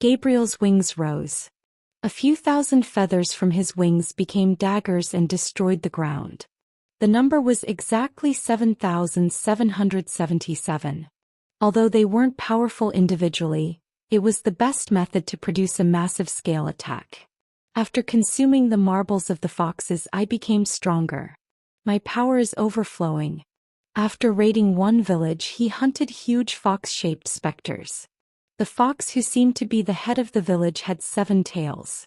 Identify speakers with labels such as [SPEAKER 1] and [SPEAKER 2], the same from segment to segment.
[SPEAKER 1] Gabriel's wings rose. A few thousand feathers from his wings became daggers and destroyed the ground. The number was exactly 7,777. Although they weren't powerful individually, it was the best method to produce a massive scale attack. After consuming the marbles of the foxes, I became stronger. My power is overflowing. After raiding one village, he hunted huge fox-shaped specters. The fox who seemed to be the head of the village had 7 tails.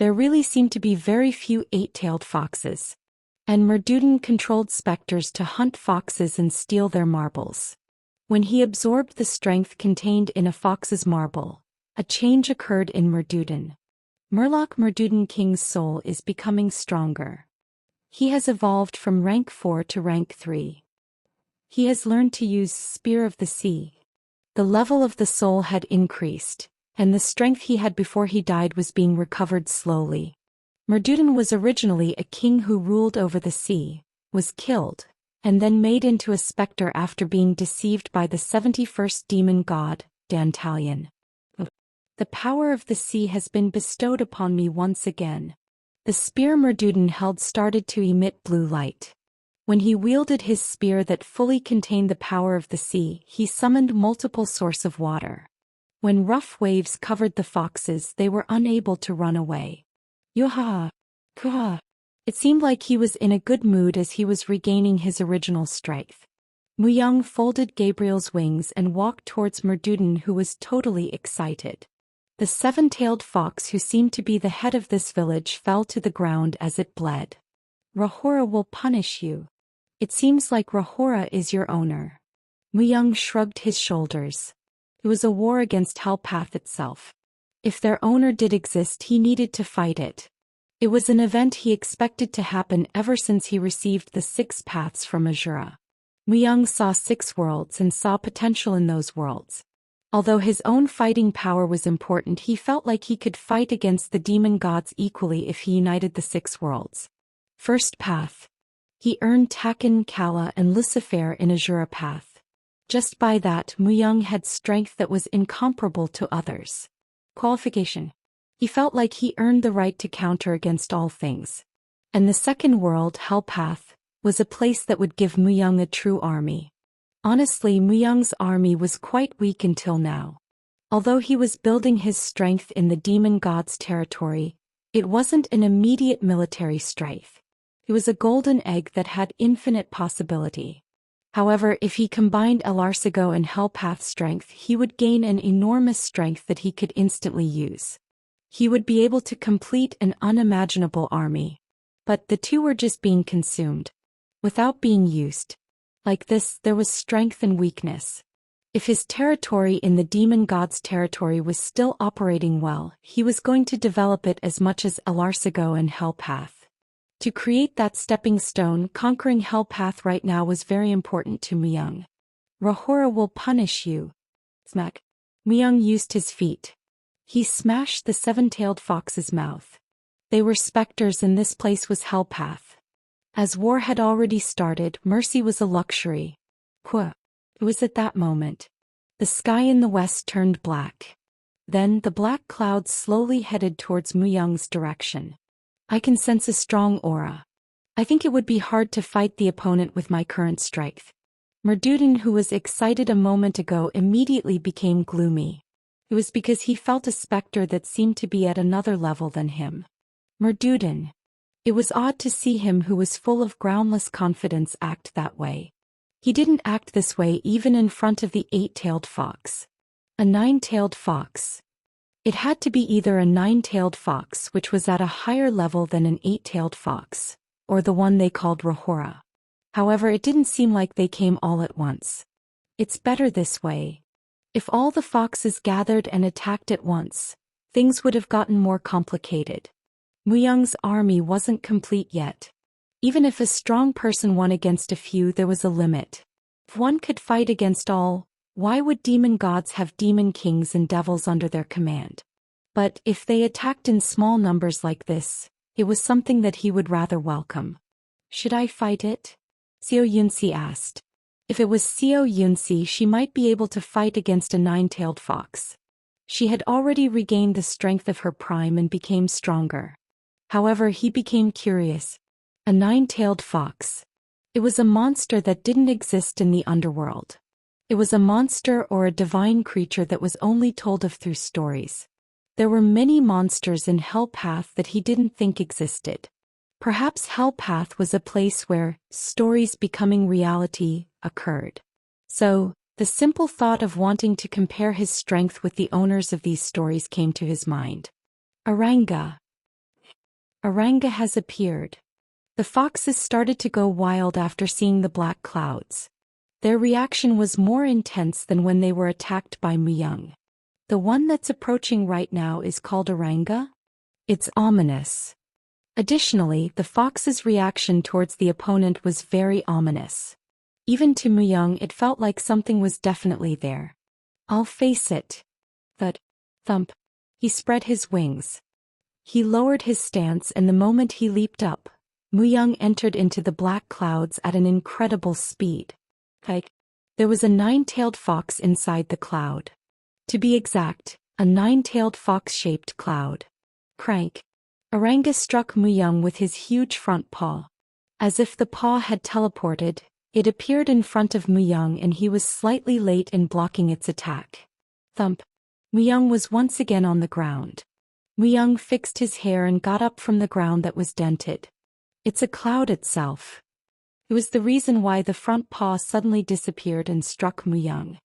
[SPEAKER 1] There really seemed to be very few 8-tailed foxes. And Merdudin controlled specters to hunt foxes and steal their marbles. When he absorbed the strength contained in a fox's marble, a change occurred in Merdudin. Merdudin King's soul is becoming stronger. He has evolved from rank 4 to rank 3. He has learned to use Spear of the Sea. The level of the soul had increased, and the strength he had before he died was being recovered slowly. Merdudin was originally a king who ruled over the sea, was killed, and then made into a specter after being deceived by the 71st demon god, Dantalion. The power of the sea has been bestowed upon me once again. The spear Merdudin held started to emit blue light. When he wielded his spear that fully contained the power of the sea, he summoned multiple sources of water. When rough waves covered the foxes, they were unable to run away. Yoha! Kuha! It seemed like he was in a good mood as he was regaining his original strength. Muyang folded Gabriel's wings and walked towards Merdudin, who was totally excited. The 7-tailed fox who seemed to be the head of this village fell to the ground as it bled. Rahora will punish you. It seems like Rahora is your owner. Muyang shrugged his shoulders. It was a war against Hellpath itself. If their owner did exist, he needed to fight it. It was an event he expected to happen ever since he received the 6 paths from Azura. Muyang saw 6 worlds and saw potential in those worlds. Although his own fighting power was important, he felt like he could fight against the demon gods equally if he united the 6 worlds. First path. He earned Taken, Kala, and Lucifer in Azura path. Just by that, Muyang had strength that was incomparable to others. Qualification. He felt like he earned the right to counter against all things. And the second world, Hellpath, was a place that would give Muyang a true army. Honestly, Muyang's army was quite weak until now. Although he was building his strength in the demon god's territory, it wasn't an immediate military strength. It was a golden egg that had infinite possibility. However, if he combined Elarsigo and Hellpath strength, he would gain an enormous strength that he could instantly use. He would be able to complete an unimaginable army. But the two were just being consumed, without being used. Like this, there was strength and weakness. If his territory in the demon god's territory was still operating well, he was going to develop it as much as Elarsigo and Hellpath. To create that stepping stone, conquering Hellpath right now was very important to Muyang. Rahora will punish you. Smack. Muyang used his feet. He smashed the 7-tailed fox's mouth. They were specters and this place was Hellpath. As war had already started, mercy was a luxury. It was at that moment. The sky in the west turned black. Then the black clouds slowly headed towards Muyang's direction. I can sense a strong aura. I think it would be hard to fight the opponent with my current strength. Merdudin, who was excited a moment ago, immediately became gloomy. It was because he felt a specter that seemed to be at another level than him. Merdudin. It was odd to see him, who was full of groundless confidence, act that way. He didn't act this way even in front of the 8-tailed fox. A 9-tailed fox. It had to be either a 9-tailed fox, which was at a higher level than an 8-tailed fox, or the one they called Rahora. However, it didn't seem like they came all at once. It's better this way. If all the foxes gathered and attacked at once, things would have gotten more complicated. Muyang's army wasn't complete yet. Even if a strong person won against a few, there was a limit. If one could fight against all, why would demon gods have demon kings and devils under their command? But if they attacked in small numbers like this, it was something that he would rather welcome. Should I fight it? Xiao Yunxi asked. If it was Xiao Yunxi, she might be able to fight against a 9-tailed fox. She had already regained the strength of her prime and became stronger. However, he became curious. A nine-tailed fox. It was a monster that didn't exist in the underworld. It was a monster or a divine creature that was only told of through stories. There were many monsters in Hell Path that he didn't think existed. Perhaps Hell Path was a place where stories becoming reality occurred. So, the simple thought of wanting to compare his strength with the owners of these stories came to his mind. Aranga. Aranga has appeared. The foxes started to go wild after seeing the black clouds. Their reaction was more intense than when they were attacked by Muyang. The one that's approaching right now is called Aranga? It's ominous. Additionally, the fox's reaction towards the opponent was very ominous. Even to Muyang, it felt like something was definitely there. I'll face it. But, thump. He spread his wings. He lowered his stance, and the moment he leaped up, Muyang entered into the black clouds at an incredible speed. There was a nine-tailed fox inside the cloud. To be exact, a nine-tailed fox-shaped cloud. Crank. Aranga struck Muyang with his huge front paw. As if the paw had teleported, it appeared in front of Muyang and he was slightly late in blocking its attack. Thump. Muyang was once again on the ground. Muyang fixed his hair and got up from the ground that was dented. It's a cloud itself. It was the reason why the front paw suddenly disappeared and struck Muyang.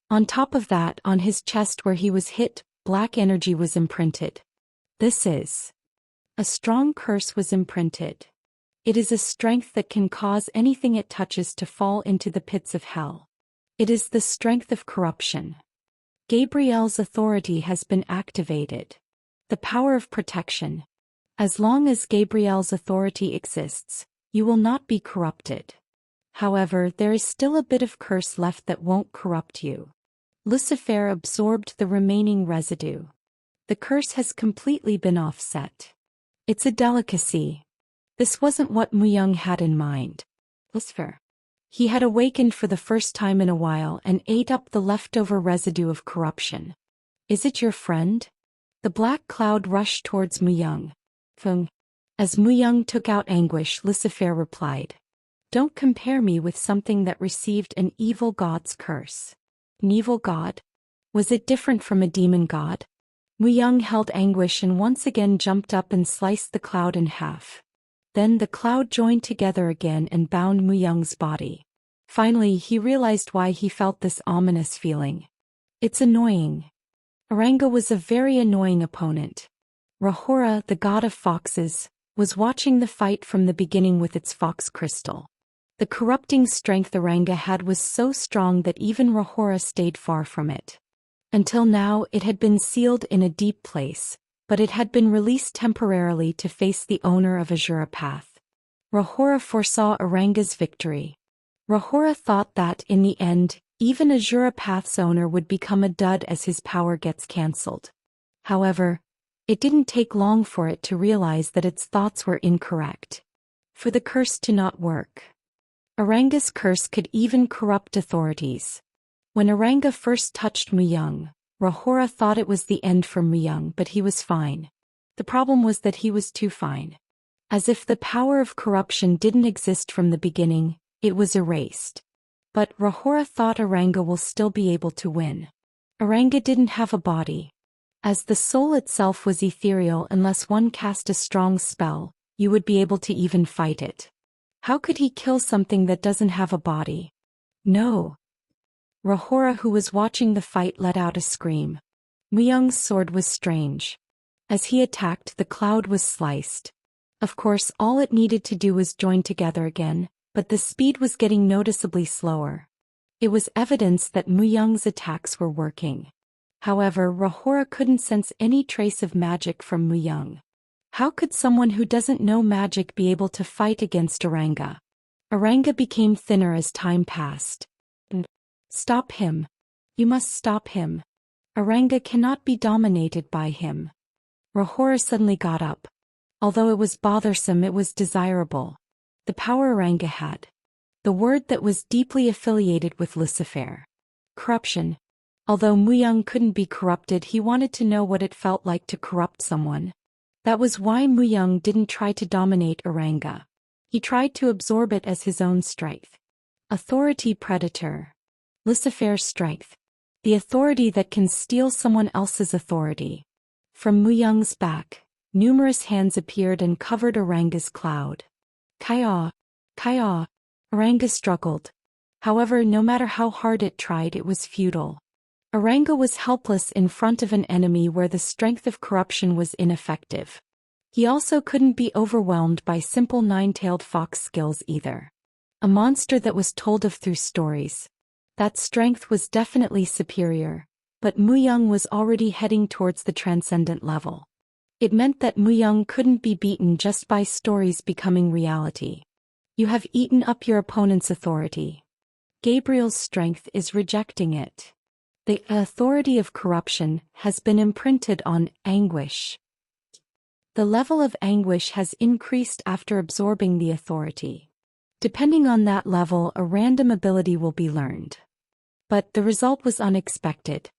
[SPEAKER 1] On top of that, on his chest where he was hit, black energy was imprinted. This is. A strong curse was imprinted. It is a strength that can cause anything it touches to fall into the pits of hell. It is the strength of corruption. Gabriel's authority has been activated. The power of protection. As long as Gabriel's authority exists, you will not be corrupted. However, there is still a bit of curse left that won't corrupt you. Lucifer absorbed the remaining residue. The curse has completely been offset. It's a delicacy. This wasn't what Muyang had in mind. Lucifer. He had awakened for the first time in a while and ate up the leftover residue of corruption. Is it your friend? The black cloud rushed towards Muyang. Fung. As Muyang took out anguish, Lucifer replied. Don't compare me with something that received an evil god's curse. An evil god? Was it different from a demon god? Muyang held anguish and once again jumped up and sliced the cloud in half. Then the cloud joined together again and bound Muyang's body. Finally, he realized why he felt this ominous feeling. It's annoying. Aranga was a very annoying opponent. Rahora, the god of foxes, was watching the fight from the beginning with its fox crystal. The corrupting strength Aranga had was so strong that even Rahora stayed far from it. Until now, it had been sealed in a deep place, but it had been released temporarily to face the owner of Azura Path. Rahora foresaw Aranga's victory. Rahora thought that, in the end, even Azura Path's owner would become a dud as his power gets cancelled. However, it didn't take long for it to realize that its thoughts were incorrect. For the curse to not work. Aranga's curse could even corrupt authorities. When Aranga first touched Muyang, Rahora thought it was the end for Muyang, but he was fine. The problem was that he was too fine. As if the power of corruption didn't exist from the beginning, it was erased. But Rahora thought Aranga will still be able to win. Aranga didn't have a body. As the soul itself was ethereal, unless one cast a strong spell, you would be able to even fight it. How could he kill something that doesn't have a body? No. Rahora, who was watching the fight, let out a scream. Muyang's sword was strange. As he attacked, the cloud was sliced. Of course, all it needed to do was join together again, but the speed was getting noticeably slower. It was evidence that Muyang's attacks were working. However, Rahora couldn't sense any trace of magic from Muyang. How could someone who doesn't know magic be able to fight against Aranga? Aranga became thinner as time passed. Stop him. You must stop him. Aranga cannot be dominated by him. Rahora suddenly got up. Although it was bothersome, it was desirable. The power Aranga had. The word that was deeply affiliated with Lucifer. Corruption. Although Muyang couldn't be corrupted, he wanted to know what it felt like to corrupt someone. That was why Muyang didn't try to dominate Oranga. He tried to absorb it as his own strength. Authority Predator. Lucifer's strength. The authority that can steal someone else's authority. From Muyang's back, numerous hands appeared and covered Oranga's cloud. Kaya! Kaya! Oranga struggled. However, no matter how hard it tried, it was futile. Oranga was helpless in front of an enemy where the strength of corruption was ineffective. He also couldn't be overwhelmed by simple nine-tailed fox skills either. A monster that was told of through stories. That strength was definitely superior, but Muyang was already heading towards the transcendent level. It meant that Muyang couldn't be beaten just by stories becoming reality. You have eaten up your opponent's authority. Gabriel's strength is rejecting it. The authority of corruption has been imprinted on anguish. The level of anguish has increased after absorbing the authority. Depending on that level, a random ability will be learned. But the result was unexpected.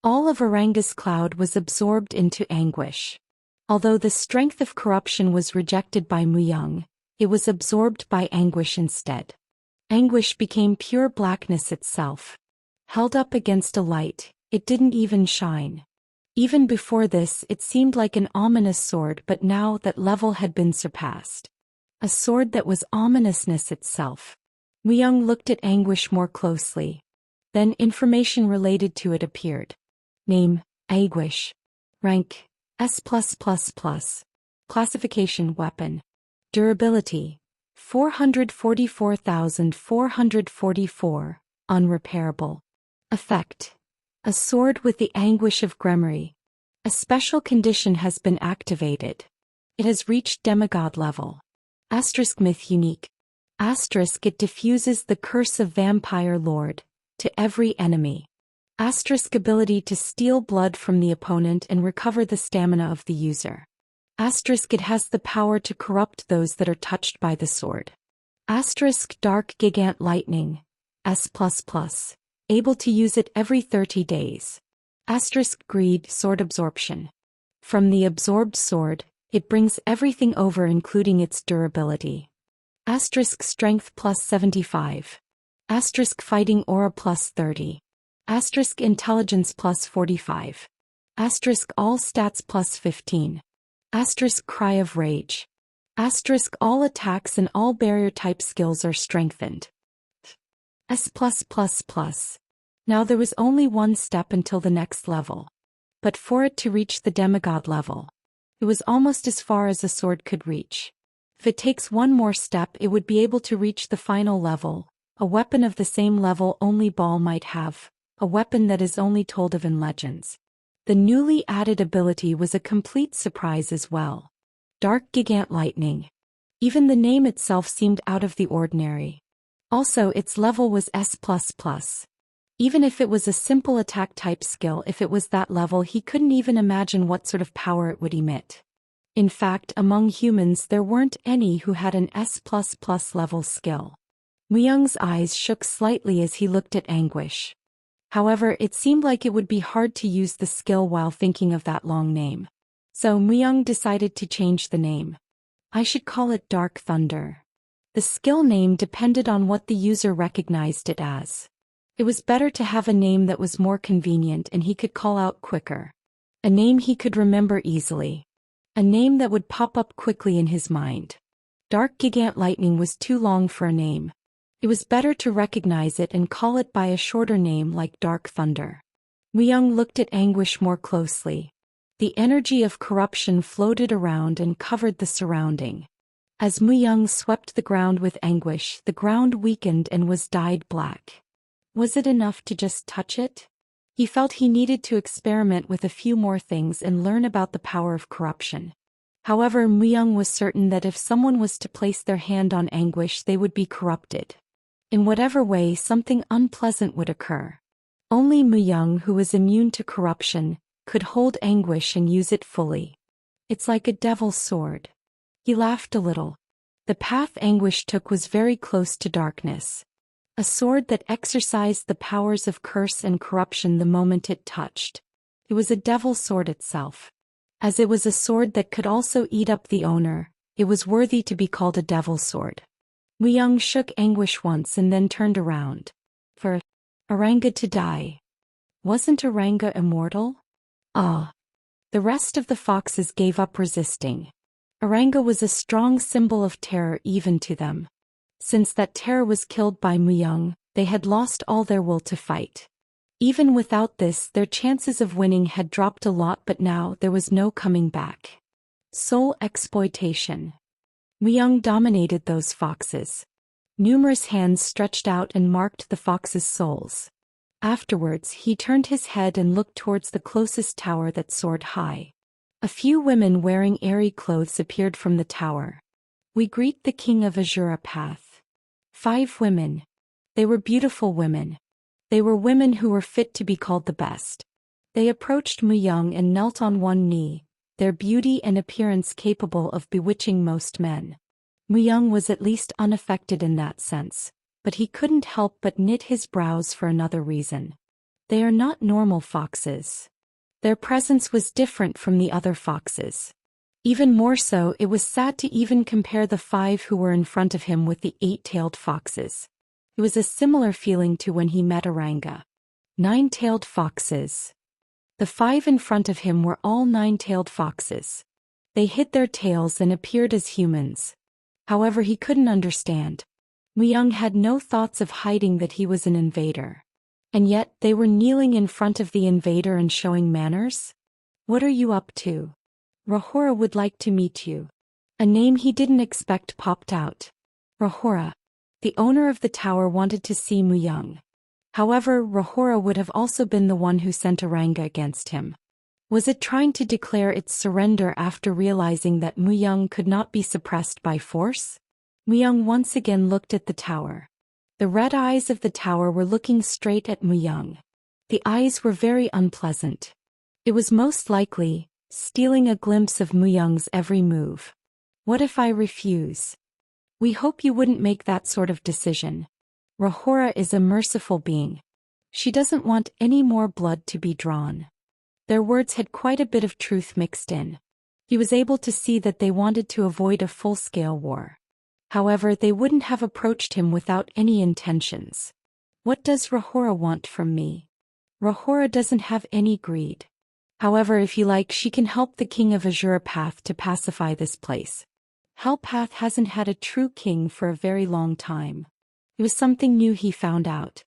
[SPEAKER 1] All of Oranga's cloud was absorbed into anguish. Although the strength of corruption was rejected by Muyang, it was absorbed by anguish instead. Anguish became pure blackness itself. Held up against a light, it didn't even shine. Even before this, it seemed like an ominous sword, but now that level had been surpassed. A sword that was ominousness itself. Muyang looked at anguish more closely. Then information related to it appeared. Name, anguish. Rank, S+++. Classification weapon. Durability, 444,444, unrepairable. Effect. A sword with the anguish of Gremory. A special condition has been activated. It has reached demigod level. Asterisk myth unique. Asterisk it diffuses the curse of Vampire Lord to every enemy. Asterisk ability to steal blood from the opponent and recover the stamina of the user. Asterisk it has the power to corrupt those that are touched by the sword. Asterisk dark gigant lightning. S++. Able to use it every 30 days. Asterisk greed sword absorption. From the absorbed sword, it brings everything over including its durability. Asterisk strength plus 75. Asterisk fighting aura plus 30. Asterisk intelligence plus 45. Asterisk all stats plus 15. Asterisk cry of rage. Asterisk all attacks and all barrier type skills are strengthened. S+++. Now there was only one step until the next level. But for it to reach the demigod level, it was almost as far as a sword could reach. If it takes one more step, it would be able to reach the final level, a weapon of the same level only Baal might have, a weapon that is only told of in legends. The newly added ability was a complete surprise as well. Dark Gigant Lightning. Even the name itself seemed out of the ordinary. Also, its level was S++. Even if it was a simple attack type skill, if it was that level, he couldn't even imagine what sort of power it would emit. In fact, among humans there weren't any who had an S++ level skill. Muyang's eyes shook slightly as he looked at Anguish. However, it seemed like it would be hard to use the skill while thinking of that long name. So Muyang decided to change the name. I should call it Dark Thunder. The skill name depended on what the user recognized it as. It was better to have a name that was more convenient and he could call out quicker. A name he could remember easily. A name that would pop up quickly in his mind. Dark Gigant Lightning was too long for a name. It was better to recognize it and call it by a shorter name like Dark Thunder. Muyang looked at Anguish more closely. The energy of corruption floated around and covered the surrounding. As Muyang swept the ground with Anguish, the ground weakened and was dyed black. Was it enough to just touch it? He felt he needed to experiment with a few more things and learn about the power of corruption. However, Muyang was certain that if someone was to place their hand on Anguish, they would be corrupted. In whatever way, something unpleasant would occur. Only Muyang, who was immune to corruption, could hold Anguish and use it fully. It's like a devil's sword. He laughed a little. The path Anguish took was very close to darkness. a sword that exercised the powers of curse and corruption the moment it touched. It was a devil sword itself. As it was a sword that could also eat up the owner, it was worthy to be called a devil sword. Muyang shook anguish once and then turned around. For Aranga to die. Wasn't Aranga immortal? Ah. The rest of the foxes gave up resisting. Aranga was a strong symbol of terror even to them. Since that terror was killed by Muyang, they had lost all their will to fight. Even without this, their chances of winning had dropped a lot, but now there was no coming back. Soul exploitation. Muyang dominated those foxes. Numerous hands stretched out and marked the foxes' souls. Afterwards, he turned his head and looked towards the closest tower that soared high. A few women wearing airy clothes appeared from the tower. We greet the king of Azura Path. 5 women. They were beautiful women. They were women who were fit to be called the best. They approached Muyang and knelt on one knee, their beauty and appearance capable of bewitching most men. Muyang was at least unaffected in that sense, but he couldn't help but knit his brows for another reason. They are not normal foxes. Their presence was different from the other foxes. Even more so, it was sad to even compare the 5 who were in front of him with the 8-tailed foxes. It was a similar feeling to when he met Aranga. 9-tailed foxes. The 5 in front of him were all 9-tailed foxes. They hid their tails and appeared as humans. However, he couldn't understand. Muyang had no thoughts of hiding that he was an invader. And yet, they were kneeling in front of the invader and showing manners? What are you up to? Rahora would like to meet you. A name he didn't expect popped out. Rahora. The owner of the tower wanted to see Muyang. However, Rahora would have also been the one who sent Aranga against him. Was it trying to declare its surrender after realizing that Muyang could not be suppressed by force? Muyang once again looked at the tower. The red eyes of the tower were looking straight at Muyang. The eyes were very unpleasant. It was most likely stealing a glimpse of Muyang's every move. What if I refuse? We hope you wouldn't make that sort of decision. Rahora is a merciful being. She doesn't want any more blood to be drawn. Their words had quite a bit of truth mixed in. He was able to see that they wanted to avoid a full-scale war. However, they wouldn't have approached him without any intentions. What does Rahora want from me? Rahora doesn't have any greed. However, if you like, she can help the king of Azura Path to pacify this place. Hell Path hasn't had a true king for a very long time. It was something new he found out.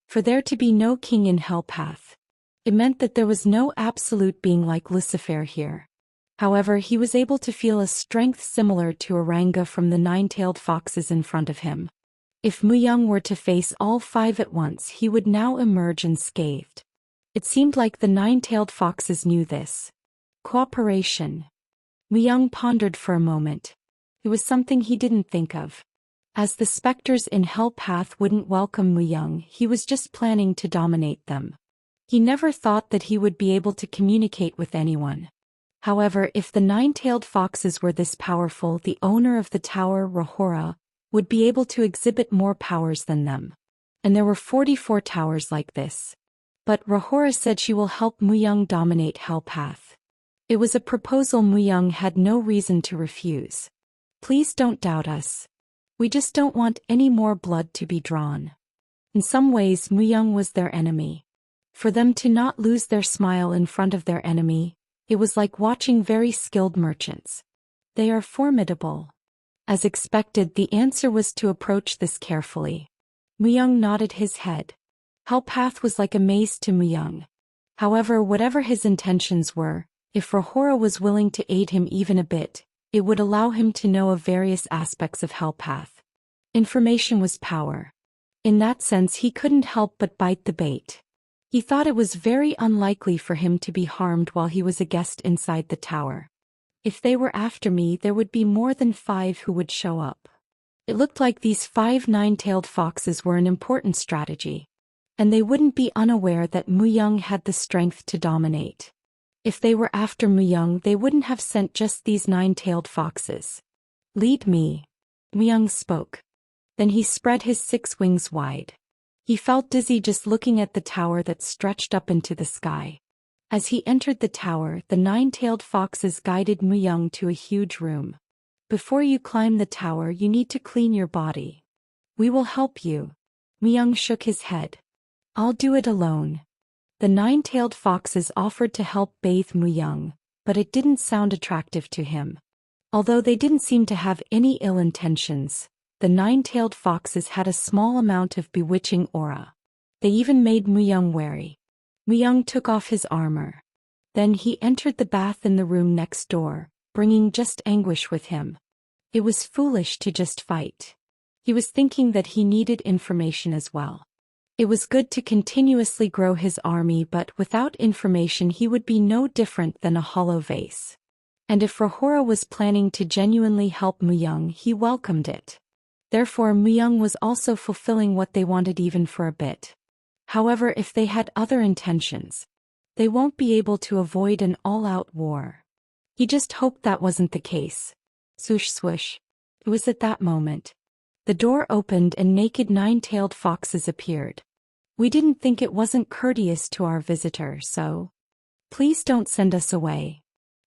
[SPEAKER 1] For there to be no king in Hell Path, it meant that there was no absolute being like Lucifer here. However, he was able to feel a strength similar to Aranga from the 9-tailed foxes in front of him. If Muyang were to face all 5 at once, he would now emerge unscathed. It seemed like the 9-tailed foxes knew this. Cooperation. Muyang pondered for a moment. It was something he didn't think of. As the specters in Hell Path wouldn't welcome Muyang, he was just planning to dominate them. He never thought that he would be able to communicate with anyone. However, if the 9-tailed foxes were this powerful, the owner of the tower, Rahora, would be able to exhibit more powers than them. And there were 44 towers like this. But Rahora said she will help Muyang dominate Hell Path. It was a proposal Muyang had no reason to refuse. Please don't doubt us. We just don't want any more blood to be drawn. In some ways, Muyang was their enemy. For them to not lose their smile in front of their enemy, it was like watching very skilled merchants. They are formidable. As expected, the answer was to approach this carefully. Muyang nodded his head. Hell Path was like a maze to Muyang. However, whatever his intentions were, if Rahora was willing to aid him even a bit, it would allow him to know of various aspects of Hell Path. Information was power. In that sense, he couldn't help but bite the bait. He thought it was very unlikely for him to be harmed while he was a guest inside the tower. If they were after me, there would be more than 5 who would show up. It looked like these 5 9-tailed foxes were an important strategy. And they wouldn't be unaware that Muyang had the strength to dominate. If they were after Muyang, they wouldn't have sent just these 9-tailed foxes. Lead me. Muyang spoke. Then he spread his 6 wings wide. He felt dizzy just looking at the tower that stretched up into the sky. As he entered the tower, the nine-tailed foxes guided Muyang to a huge room. Before you climb the tower, you need to clean your body. We will help you. Muyang shook his head. I'll do it alone. The nine-tailed foxes offered to help bathe Muyang, but it didn't sound attractive to him. Although they didn't seem to have any ill intentions, the nine-tailed foxes had a small amount of bewitching aura. They even made Muyang wary. Muyang took off his armor. Then he entered the bath in the room next door, bringing just anguish with him. It was foolish to just fight. He was thinking that he needed information as well. It was good to continuously grow his army, but without information he would be no different than a hollow vase. And if Rahora was planning to genuinely help Muyang, he welcomed it. Therefore Muyang was also fulfilling what they wanted even for a bit. However, if they had other intentions, they won't be able to avoid an all-out war. He just hoped that wasn't the case. Swoosh swoosh. It was at that moment. The door opened and naked nine-tailed foxes appeared. We didn't think it wasn't courteous to our visitor, so please don't send us away.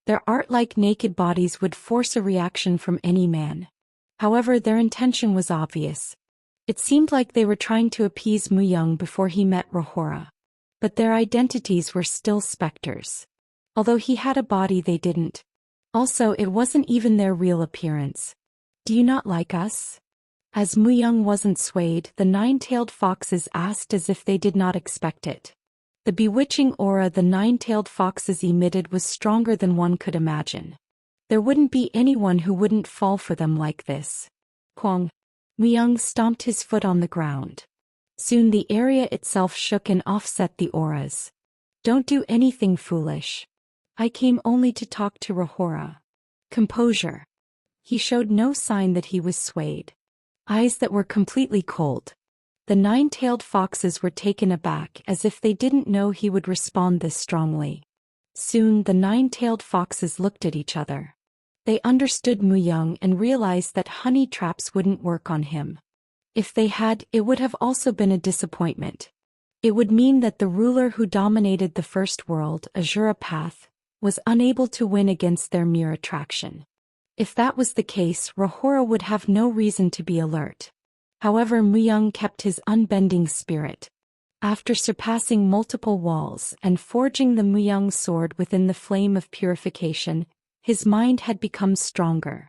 [SPEAKER 1] Their art-like naked bodies would force a reaction from any man. However, their intention was obvious. It seemed like they were trying to appease Muyang before he met Rahora. But their identities were still specters. Although he had a body, they didn't. Also, it wasn't even their real appearance. Do you not like us? As Muyang wasn't swayed, the nine-tailed foxes asked as if they did not expect it. The bewitching aura the nine-tailed foxes emitted was stronger than one could imagine. There wouldn't be anyone who wouldn't fall for them like this. Kwang. Muyang stomped his foot on the ground. Soon the area itself shook and offset the auras. Don't do anything foolish. I came only to talk to Rahora. Composure. He showed no sign that he was swayed. Eyes that were completely cold. The nine-tailed foxes were taken aback as if they didn't know he would respond this strongly. Soon the nine-tailed foxes looked at each other. They understood Muyang and realized that honey traps wouldn't work on him. If they had, it would have also been a disappointment. It would mean that the ruler who dominated the first world, Azura Path, was unable to win against their mere attraction. If that was the case, Rahora would have no reason to be alert. However, Muyang kept his unbending spirit. After surpassing multiple walls and forging the Muyang sword within the flame of purification, his mind had become stronger.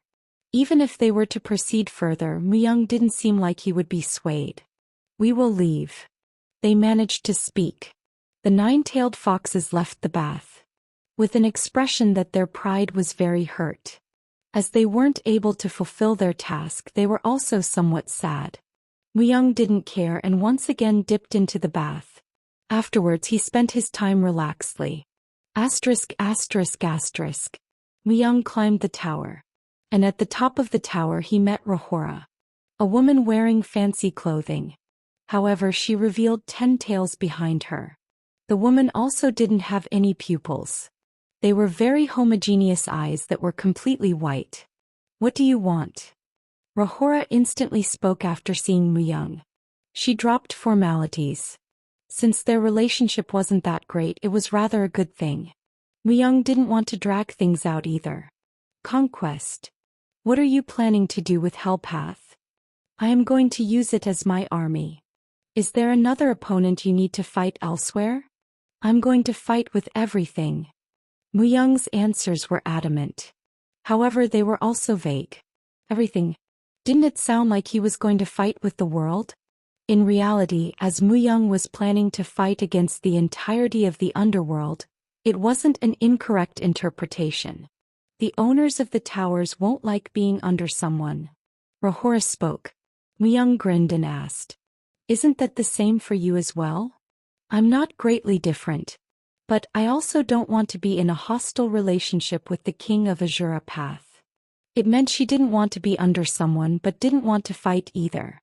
[SPEAKER 1] Even if they were to proceed further, Muyang didn't seem like he would be swayed. We will leave. They managed to speak. The nine-tailed foxes left the bath with an expression that their pride was very hurt. As they weren't able to fulfill their task, they were also somewhat sad. Muyang didn't care and once again dipped into the bath. Afterwards he spent his time relaxedly. Asterisk asterisk asterisk. Muyang climbed the tower. And at the top of the tower he met Rahora. A woman wearing fancy clothing. However, she revealed 10 tails behind her. The woman also didn't have any pupils. They were very homogeneous eyes that were completely white. What do you want? Rahora instantly spoke after seeing Muyang. She dropped formalities. Since their relationship wasn't that great, it was rather a good thing. Muyang didn't want to drag things out either. Conquest. What are you planning to do with Hellpath? I am going to use it as my army. Is there another opponent you need to fight elsewhere? I'm going to fight with everything. Muyang's answers were adamant. However, they were also vague. Everything. Didn't it sound like he was going to fight with the world? In reality, as Muyang was planning to fight against the entirety of the underworld, it wasn't an incorrect interpretation. The owners of the towers won't like being under someone. Rahora spoke. Muyang grinned and asked, "Isn't that the same for you as well?" "I'm not greatly different. But I also don't want to be in a hostile relationship with the king of Azura Path." It meant she didn't want to be under someone but didn't want to fight either.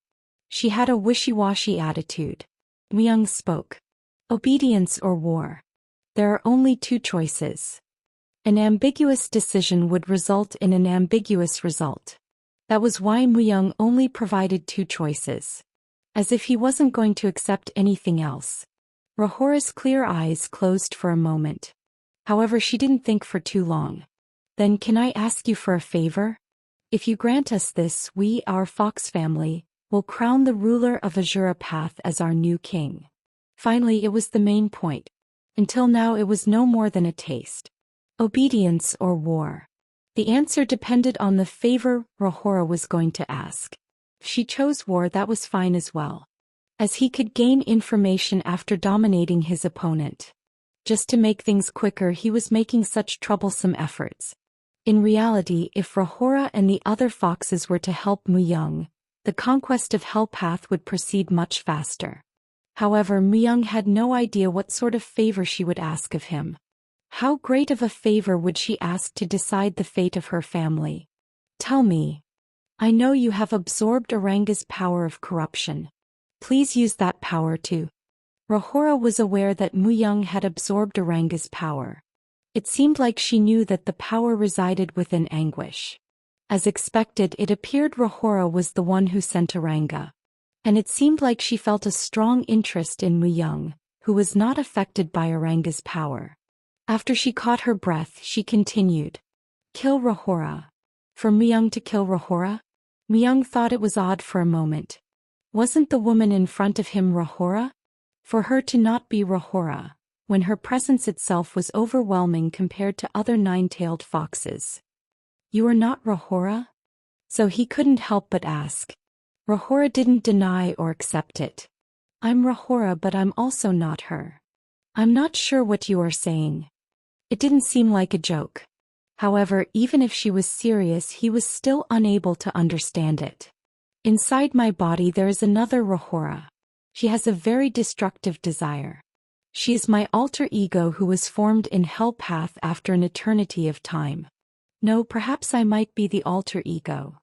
[SPEAKER 1] She had a wishy-washy attitude. Muyang spoke. Obedience or war. There are only two choices. An ambiguous decision would result in an ambiguous result. That was why Muyang only provided two choices. as if he wasn't going to accept anything else. Rahora's clear eyes closed for a moment. However, she didn't think for too long. Then can I ask you for a favor? If you grant us this, we, our fox family, will crown the ruler of Azura Path as our new king. Finally, it was the main point. Until now it was no more than a taste. Obedience or war. The answer depended on the favor Rahora was going to ask. If she chose war, that was fine as well, as he could gain information after dominating his opponent. Just to make things quicker, he was making such troublesome efforts. In reality, if Rahora and the other foxes were to help Muyang, the conquest of Hell Path would proceed much faster. However, Muyang had no idea what sort of favor she would ask of him. How great of a favor would she ask to decide the fate of her family? Tell me. I know you have absorbed Aranga's power of corruption. Please use that power too. Rahora was aware that Muyang had absorbed Aranga's power. It seemed like she knew that the power resided within Anguish. As expected, it appeared Rahora was the one who sent Aranga. And it seemed like she felt a strong interest in Muyang, who was not affected by Aranga's power. After she caught her breath, she continued. Kill Rahora. For Muyang to kill Rahora? Muyang thought it was odd for a moment. Wasn't the woman in front of him Rahora? For her to not be Rahora, when her presence itself was overwhelming compared to other nine-tailed foxes. You are not Rahora? So he couldn't help but ask. Rahora didn't deny or accept it. I'm Rahora, but I'm also not her. I'm not sure what you are saying. It didn't seem like a joke. However, even if she was serious, he was still unable to understand it. Inside my body there is another Rahora. She has a very destructive desire. She is my alter ego who was formed in Hell Path after an eternity of time. No, perhaps I might be the alter ego.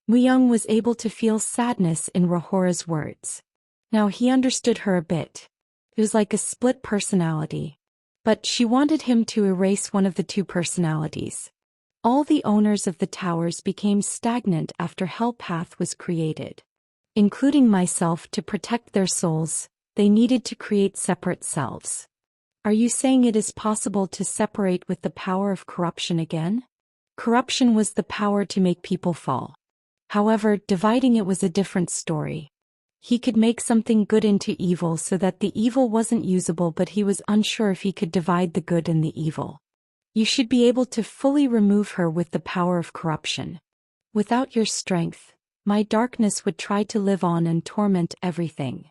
[SPEAKER 1] Muyang was able to feel sadness in Rahora's words. Now he understood her a bit. It was like a split personality. But she wanted him to erase one of the two personalities. All the owners of the towers became stagnant after Hell Path was created. Including myself, to protect their souls, they needed to create separate selves. Are you saying it is possible to separate with the power of corruption again? Corruption was the power to make people fall. However, dividing it was a different story. He could make something good into evil so that the evil wasn't usable, but he was unsure if he could divide the good and the evil. You should be able to fully remove her with the power of corruption. Without your strength, my darkness would try to live on and torment everything.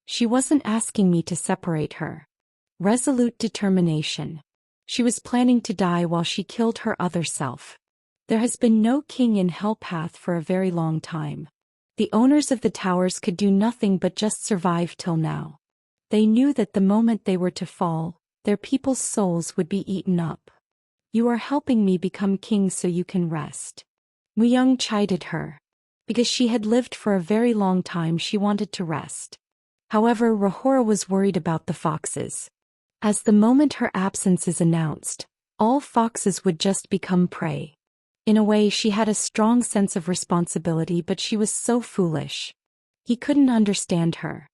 [SPEAKER 1] She wasn't asking me to separate her. Resolute determination. She was planning to die while she killed her other self. There has been no king in Hell Path for a very long time. The owners of the towers could do nothing but just survive till now. They knew that the moment they were to fall, their people's souls would be eaten up. You are helping me become king so you can rest. Muyang chided her. Because she had lived for a very long time, she wanted to rest. However, Rahora was worried about the foxes. As the moment her absence is announced, all foxes would just become prey. In a way, she had a strong sense of responsibility, but she was so foolish. He couldn't understand her.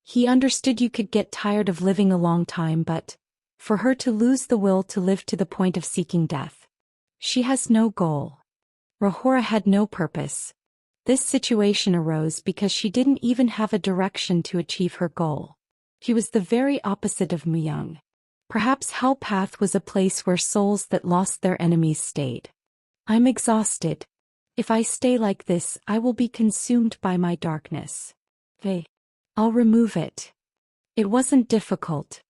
[SPEAKER 1] He understood you could get tired of living a long time, but for her to lose the will to live to the point of seeking death. She has no goal. Rahora had no purpose. This situation arose because she didn't even have a direction to achieve her goal. She was the very opposite of Muyang. Perhaps Hell Path was a place where souls that lost their enemies stayed. I'm exhausted. If I stay like this, I will be consumed by my darkness. I'll remove it. It wasn't difficult.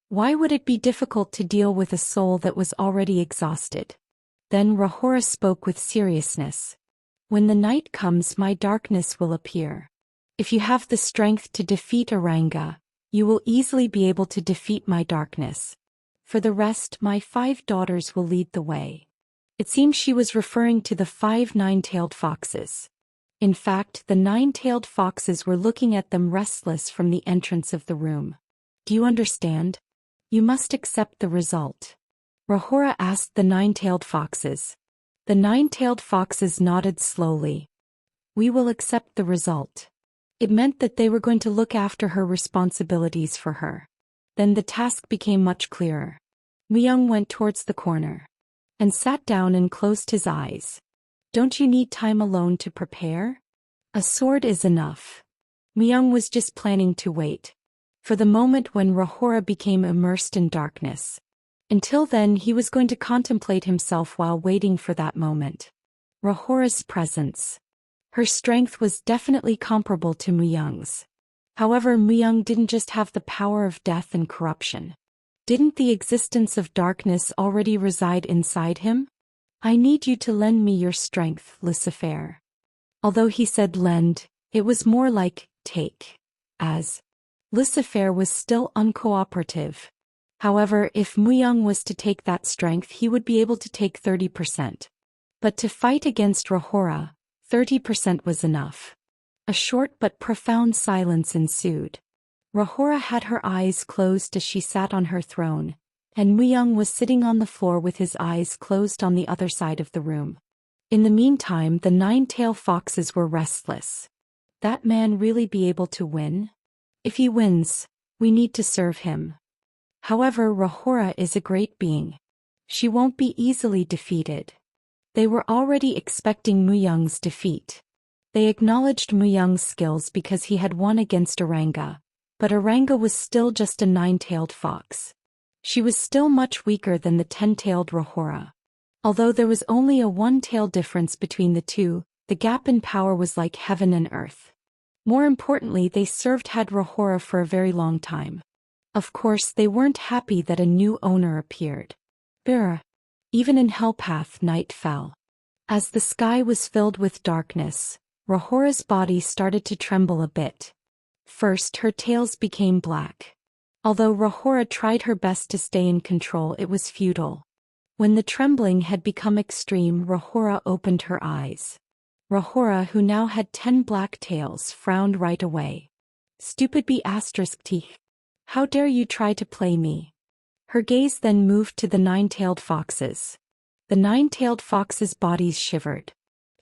[SPEAKER 1] Why would it be difficult to deal with a soul that was already exhausted? Then Rahora spoke with seriousness. When the night comes, my darkness will appear. If you have the strength to defeat Aranga, you will easily be able to defeat my darkness. For the rest, my 5 daughters will lead the way. It seems she was referring to the 5 nine-tailed foxes. In fact, the 9-tailed foxes were looking at them restless from the entrance of the room. Do you understand? You must accept the result. Rahora asked the 9-tailed foxes. The 9-tailed foxes nodded slowly. We will accept the result. It meant that they were going to look after her responsibilities for her. Then the task became much clearer. Myung went towards the corner and sat down and closed his eyes. Don't you need time alone to prepare? A sword is enough. Myung was just planning to wait for the moment when Rahora became immersed in darkness. Until then he was going to contemplate himself while waiting for that moment. Rahora's presence. Her strength was definitely comparable to Myung's. However, Myung didn't just have the power of death and corruption. Didn't the existence of darkness already reside inside him? I need you to lend me your strength, Lucifer. Although he said lend, it was more like take, as Lucifer was still uncooperative. However, if Myung was to take that strength, he would be able to take 30%. But to fight against Rahora, 30% was enough. A short but profound silence ensued. Rahora had her eyes closed as she sat on her throne, and Myung was sitting on the floor with his eyes closed on the other side of the room. In the meantime, the nine-tailed foxes were restless. That man really be able to win? If he wins, we need to serve him. However, Rahora is a great being. She won't be easily defeated. They were already expecting Myung's defeat. They acknowledged Myung's skills because he had won against Oranga, but Oranga was still just a nine-tailed fox. She was still much weaker than the 10-tailed Rahora. Although there was only a one-tail difference between the two, the gap in power was like heaven and earth. More importantly, they served had Rahora for a very long time. Of course, they weren't happy that a new owner appeared. Even in Hellpath, night fell. As the sky was filled with darkness, Rahora's body started to tremble a bit. First, her tails became black. Although Rahora tried her best to stay in control, it was futile. When the trembling had become extreme, Rahora opened her eyes. Rahora, who now had 10 black tails, frowned right away. Stupid B*T. How dare you try to play me? Her gaze then moved to the nine-tailed foxes. The nine-tailed foxes' bodies shivered.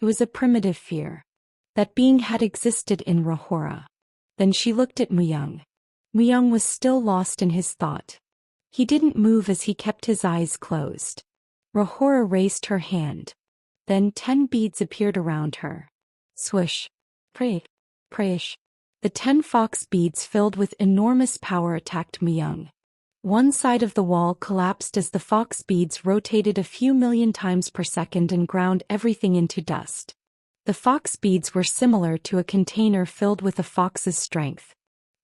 [SPEAKER 1] It was a primitive fear. That being had existed in Rahora. Then she looked at Myung. Myung was still lost in his thought. He didn't move as he kept his eyes closed. Rahora raised her hand. Then 10 beads appeared around her. Swish. Prayish. The 10 fox beads filled with enormous power attacked Myung. One side of the wall collapsed as the fox beads rotated a few million times per second and ground everything into dust. The fox beads were similar to a container filled with a fox's strength.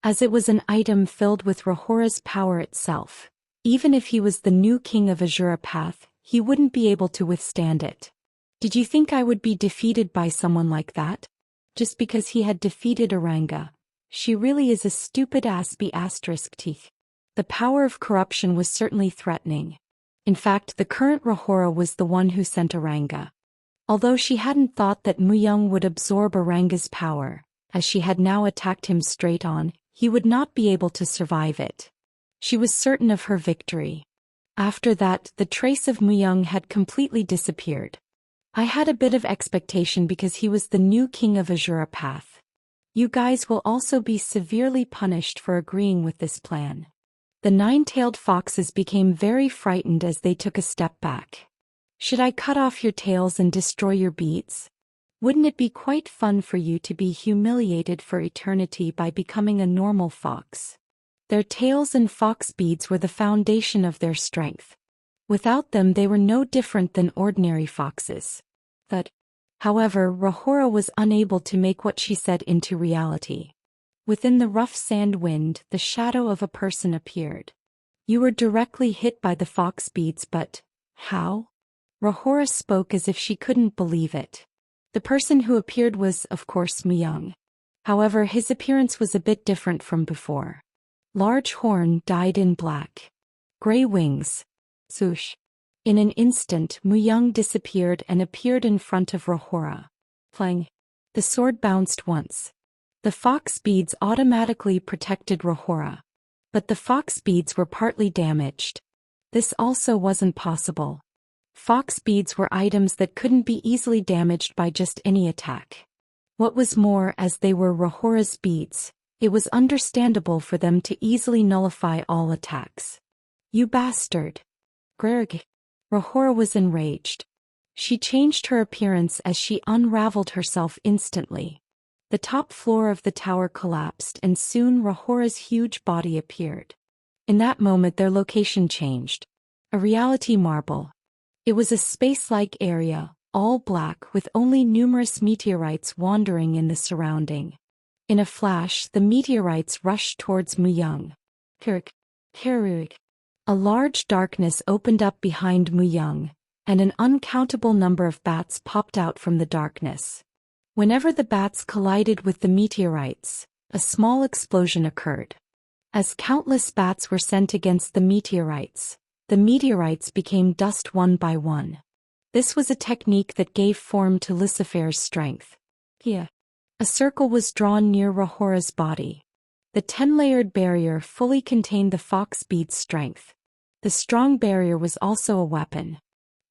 [SPEAKER 1] As it was an item filled with Rahora's power itself. Even if he was the new king of Azura Path, he wouldn't be able to withstand it. Did you think I would be defeated by someone like that? Just because he had defeated Oranga. She really is a stupid ass B*T. The power of corruption was certainly threatening. In fact, the current Rahora was the one who sent Oranga. Although she hadn't thought that Myung would absorb Oranga's power, as she had now attacked him straight on, he would not be able to survive it. She was certain of her victory. After that, the trace of Myung had completely disappeared. I had a bit of expectation because he was the new king of Azura Path. You guys will also be severely punished for agreeing with this plan. The nine-tailed foxes became very frightened as they took a step back. Should I cut off your tails and destroy your beads? Wouldn't it be quite fun for you to be humiliated for eternity by becoming a normal fox? Their tails and fox beads were the foundation of their strength. Without them they were no different than ordinary foxes. However, Rahora was unable to make what she said into reality. Within the rough sand wind, the shadow of a person appeared. You were directly hit by the fox beads, but how? Rahora spoke as if she couldn't believe it. The person who appeared was, of course, Myung. However, his appearance was a bit different from before. Large horn dyed in black. Gray wings. Swoosh. In an instant, Myung disappeared and appeared in front of Rahora. Clang. The sword bounced once. The fox beads automatically protected Rahora. But the fox beads were partly damaged. This also wasn't possible. Fox beads were items that couldn't be easily damaged by just any attack. What was more, as they were Rohora's beads, it was understandable for them to easily nullify all attacks. You bastard! Grrg! Rohora was enraged. She changed her appearance as she unraveled herself instantly. The top floor of the tower collapsed and soon Rohora's huge body appeared. In that moment their location changed. A reality marble. It was a space-like area, all black with only numerous meteorites wandering in the surrounding. In a flash, the meteorites rushed towards Muyang. Kirk. A large darkness opened up behind Muyang, and an uncountable number of bats popped out from the darkness. Whenever the bats collided with the meteorites, a small explosion occurred. As countless bats were sent against the meteorites became dust one by one. This was a technique that gave form to Lucifer's strength. Here, a circle was drawn near Rohora's body. The 10-layered barrier fully contained the fox bead's strength. The strong barrier was also a weapon.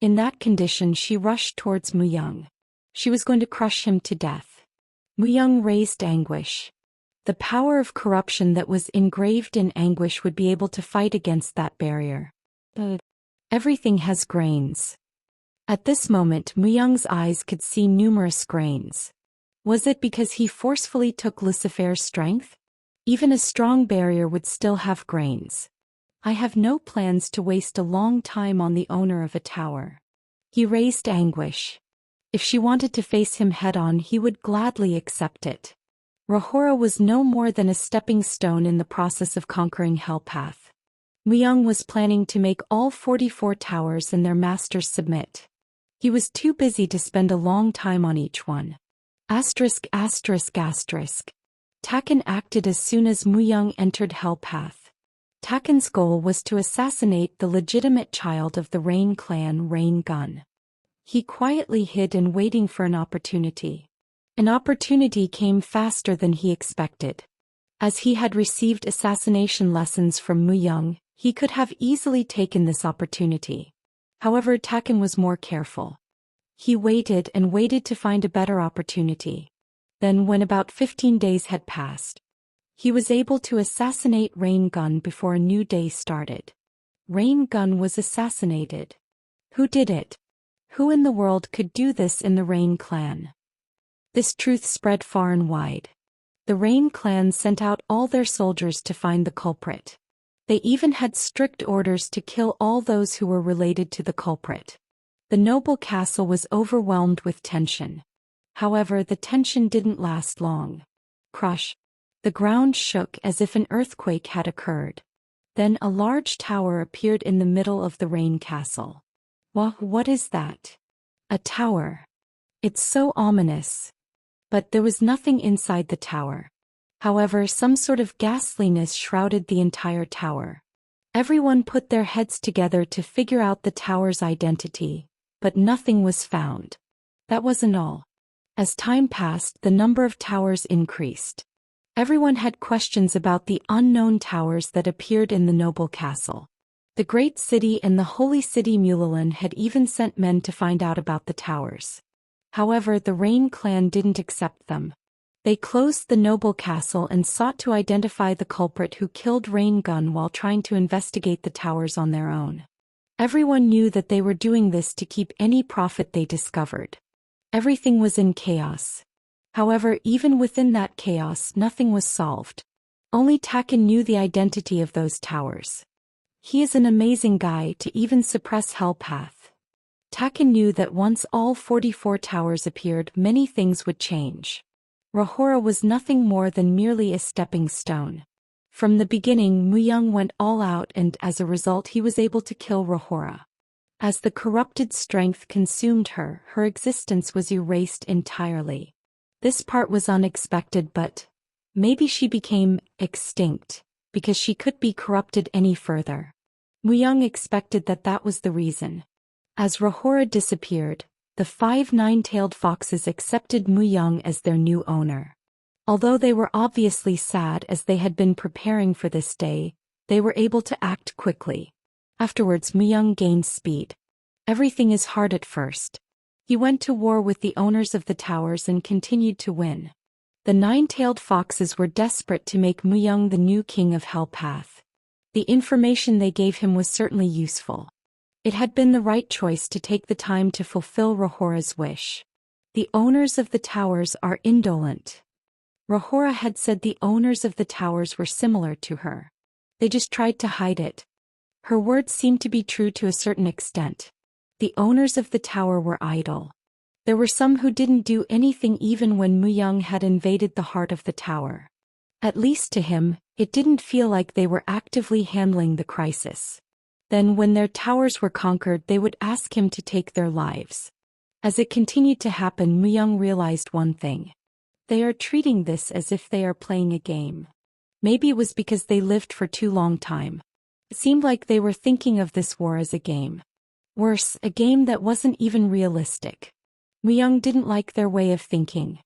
[SPEAKER 1] In that condition she rushed towards Muyang. She was going to crush him to death. Muyang raised anguish. The power of corruption that was engraved in anguish would be able to fight against that barrier. But everything has grains. At this moment Muyang's eyes could see numerous grains. Was it because he forcefully took Lucifer's strength? Even a strong barrier would still have grains. I have no plans to waste a long time on the owner of a tower. He raised anguish. If she wanted to face him head-on he would gladly accept it. Rohora was no more than a stepping stone in the process of conquering Hellpath. Muyang was planning to make all 44 towers and their masters submit. He was too busy to spend a long time on each one. Taken acted as soon as Muyang entered Hellpath. Taken's goal was to assassinate the legitimate child of the Rain clan, Rain Gun. He quietly hid and waiting for an opportunity. An opportunity came faster than he expected. As he had received assassination lessons from Muyang, he could have easily taken this opportunity. However, Taken was more careful. He waited and waited to find a better opportunity. Then when about 15 days had passed, he was able to assassinate Rain Gun before a new day started. Rain Gun was assassinated. Who did it? Who in the world could do this in the Rain clan? This truth spread far and wide. The Rain clan sent out all their soldiers to find the culprit. They even had strict orders to kill all those who were related to the culprit. The noble castle was overwhelmed with tension. However, the tension didn't last long. Crush. The ground shook as if an earthquake had occurred. Then a large tower appeared in the middle of the Rain castle. What is that? A tower. It's so ominous. But there was nothing inside the tower. However, some sort of ghastliness shrouded the entire tower. Everyone put their heads together to figure out the tower's identity, but nothing was found. That wasn't all. As time passed, the number of towers increased. Everyone had questions about the unknown towers that appeared in the noble castle. The great city and the holy city Mulalin had even sent men to find out about the towers. However, the Rain clan didn't accept them. They closed the noble castle and sought to identify the culprit who killed Rain Gun while trying to investigate the towers on their own. Everyone knew that they were doing this to keep any profit they discovered. Everything was in chaos. However, even within that chaos, nothing was solved. Only Taken knew the identity of those towers. He is an amazing guy to even suppress Hellpath. Taken knew that once all 44 towers appeared, many things would change. Rohora was nothing more than merely a stepping stone. From the beginning, Muyang went all out and as a result he was able to kill Rohora. As the corrupted strength consumed her, her existence was erased entirely. This part was unexpected, but maybe she became extinct because she could be corrupted any further. Muyang expected that was the reason. As Rohora disappeared, the 5 nine-tailed foxes accepted Muyang as their new owner. Although they were obviously sad as they had been preparing for this day, they were able to act quickly. Afterwards, Muyang gained speed. Everything is hard at first. He went to war with the owners of the towers and continued to win. The nine-tailed foxes were desperate to make Muyang the new king of Hellpath. The information they gave him was certainly useful. It had been the right choice to take the time to fulfill Rahora's wish. The owners of the towers are indolent. Rahora had said the owners of the towers were similar to her. They just tried to hide it. Her words seemed to be true to a certain extent. The owners of the tower were idle. There were some who didn't do anything even when Muyang had invaded the heart of the tower. At least to him, it didn't feel like they were actively handling the crisis. Then when their towers were conquered, they would ask him to take their lives. As it continued to happen, Muyang realized one thing. They are treating this as if they are playing a game. Maybe it was because they lived for too long time. It seemed like they were thinking of this war as a game. Worse, a game that wasn't even realistic. Muyang didn't like their way of thinking.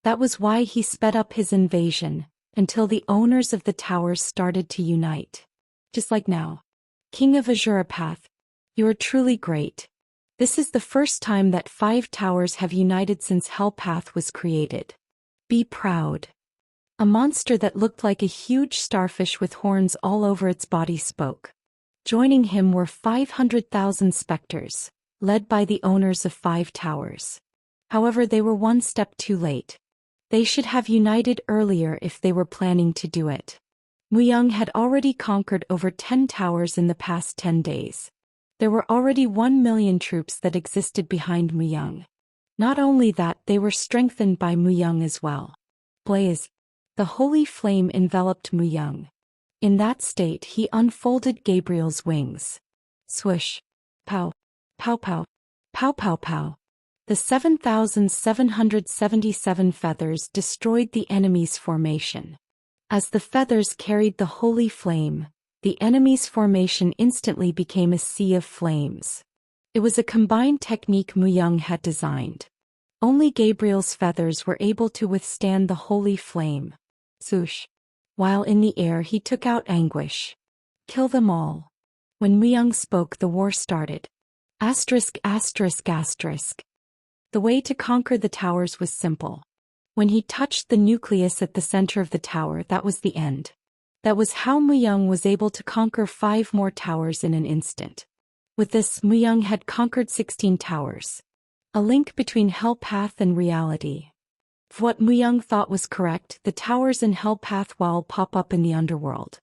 [SPEAKER 1] That was why he sped up his invasion, until the owners of the towers started to unite. Just like now. King of Azurapath, you are truly great. This is the first time that 5 towers have united since Hellpath was created. Be proud. A monster that looked like a huge starfish with horns all over its body spoke. Joining him were 500,000 specters, led by the owners of 5 towers. However, they were one step too late. They should have united earlier if they were planning to do it. Muyang had already conquered over 10 towers in the past 10 days. There were already 1 million troops that existed behind Muyang. Not only that, they were strengthened by Muyang as well. Blaze. The holy flame enveloped Muyang. In that state, he unfolded Gabriel's wings. Swish. Pow. Pow pow. Pow pow pow. The 7,777 feathers destroyed the enemy's formation. As the feathers carried the holy flame, the enemy's formation instantly became a sea of flames. It was a combined technique Muyang had designed. Only Gabriel's feathers were able to withstand the holy flame. Swoosh. While in the air, he took out Anguish. Kill them all. When Muyang spoke, the war started. Asterisk asterisk asterisk. The way to conquer the towers was simple. When he touched the nucleus at the center of the tower, that was the end. That was how Muyang was able to conquer 5 more towers in an instant. With this, Muyang had conquered 16 towers. A link between Hellpath and reality. If what Muyang thought was correct, the towers in Hellpath will pop up in the underworld.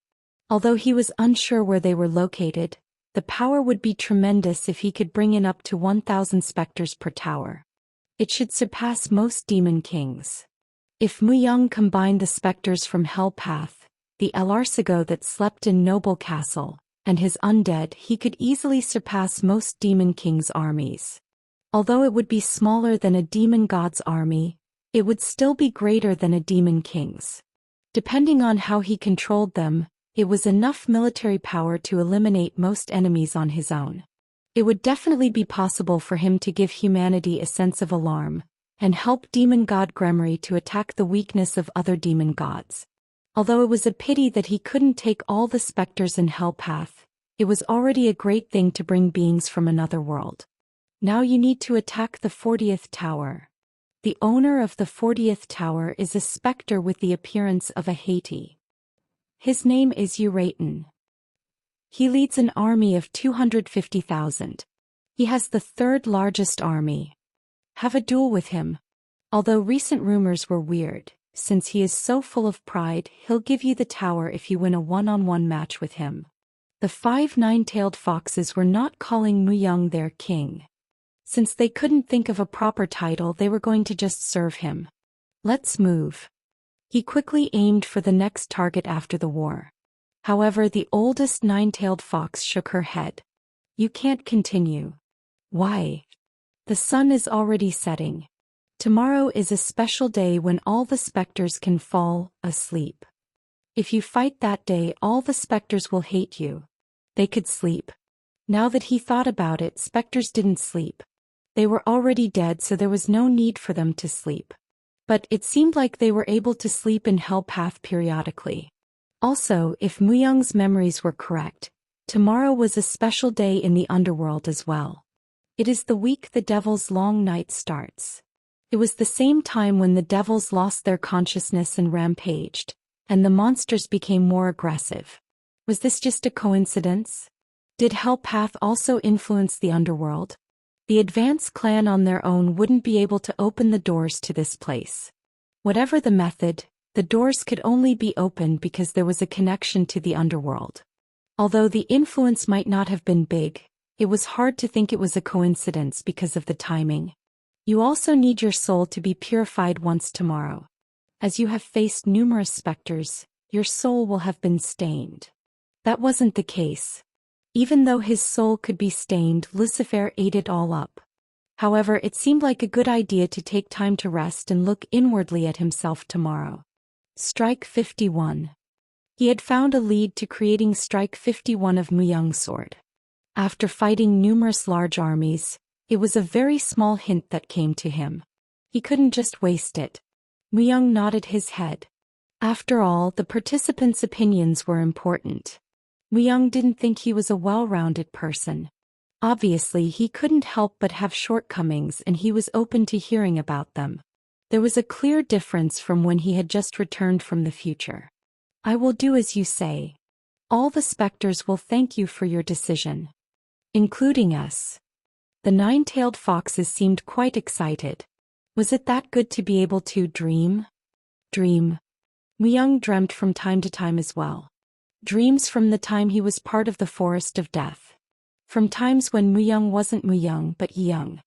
[SPEAKER 1] Although he was unsure where they were located, the power would be tremendous if he could bring in up to 1,000 specters per tower. It should surpass most demon kings. If Muyang combined the specters from Hellpath, the Elarsigo that slept in Noble Castle, and his undead, he could easily surpass most demon kings' armies. Although it would be smaller than a demon god's army, it would still be greater than a demon king's. Depending on how he controlled them, it was enough military power to eliminate most enemies on his own. It would definitely be possible for him to give humanity a sense of alarm, and help demon god Gremory to attack the weakness of other demon gods. Although it was a pity that he couldn't take all the specters in Hellpath, it was already a great thing to bring beings from another world. Now you need to attack the 40th tower. The owner of the 40th tower is a specter with the appearance of a Haiti. His name is Uraton. He leads an army of 250,000. He has the 3rd largest army. Have a duel with him. Although recent rumors were weird, since he is so full of pride, he'll give you the tower if you win a one-on-one match with him. The 5 nine-tailed foxes were not calling Muyang their king. Since they couldn't think of a proper title, they were going to just serve him. Let's move. He quickly aimed for the next target after the war. However, the oldest nine-tailed fox shook her head. You can't continue. Why? The sun is already setting. Tomorrow is a special day when all the specters can fall asleep. If you fight that day, all the specters will hate you. They could sleep. Now that he thought about it, specters didn't sleep. They were already dead, so there was no need for them to sleep. But it seemed like they were able to sleep in Hellpath periodically. Also, if Muyang's memories were correct, tomorrow was a special day in the underworld as well. It is the week the devil's long night starts. It was the same time when the devils lost their consciousness and rampaged, and the monsters became more aggressive. Was this just a coincidence? Did Hellpath also influence the underworld? The Advance clan on their own wouldn't be able to open the doors to this place. Whatever the method, the doors could only be opened because there was a connection to the underworld. Although the influence might not have been big, it was hard to think it was a coincidence because of the timing. You also need your soul to be purified once tomorrow. As you have faced numerous specters, your soul will have been stained. That wasn't the case. Even though his soul could be stained, Lucifer ate it all up. However, it seemed like a good idea to take time to rest and look inwardly at himself tomorrow. Strike 51. He had found a lead to creating Strike 51 of Muyang's sword. After fighting numerous large armies, it was a very small hint that came to him. He couldn't just waste it. Muyang nodded his head. After all, the participants' opinions were important. Muyang didn't think he was a well-rounded person. Obviously, he couldn't help but have shortcomings, and he was open to hearing about them. There was a clear difference from when he had just returned from the future. I will do as you say. All the specters will thank you for your decision. Including us. The nine-tailed foxes seemed quite excited. Was it that good to be able to dream? Dream. Muyang dreamt from time to time as well. Dreams from the time he was part of the Forest of Death. From times when Muyang wasn't Muyang but Young.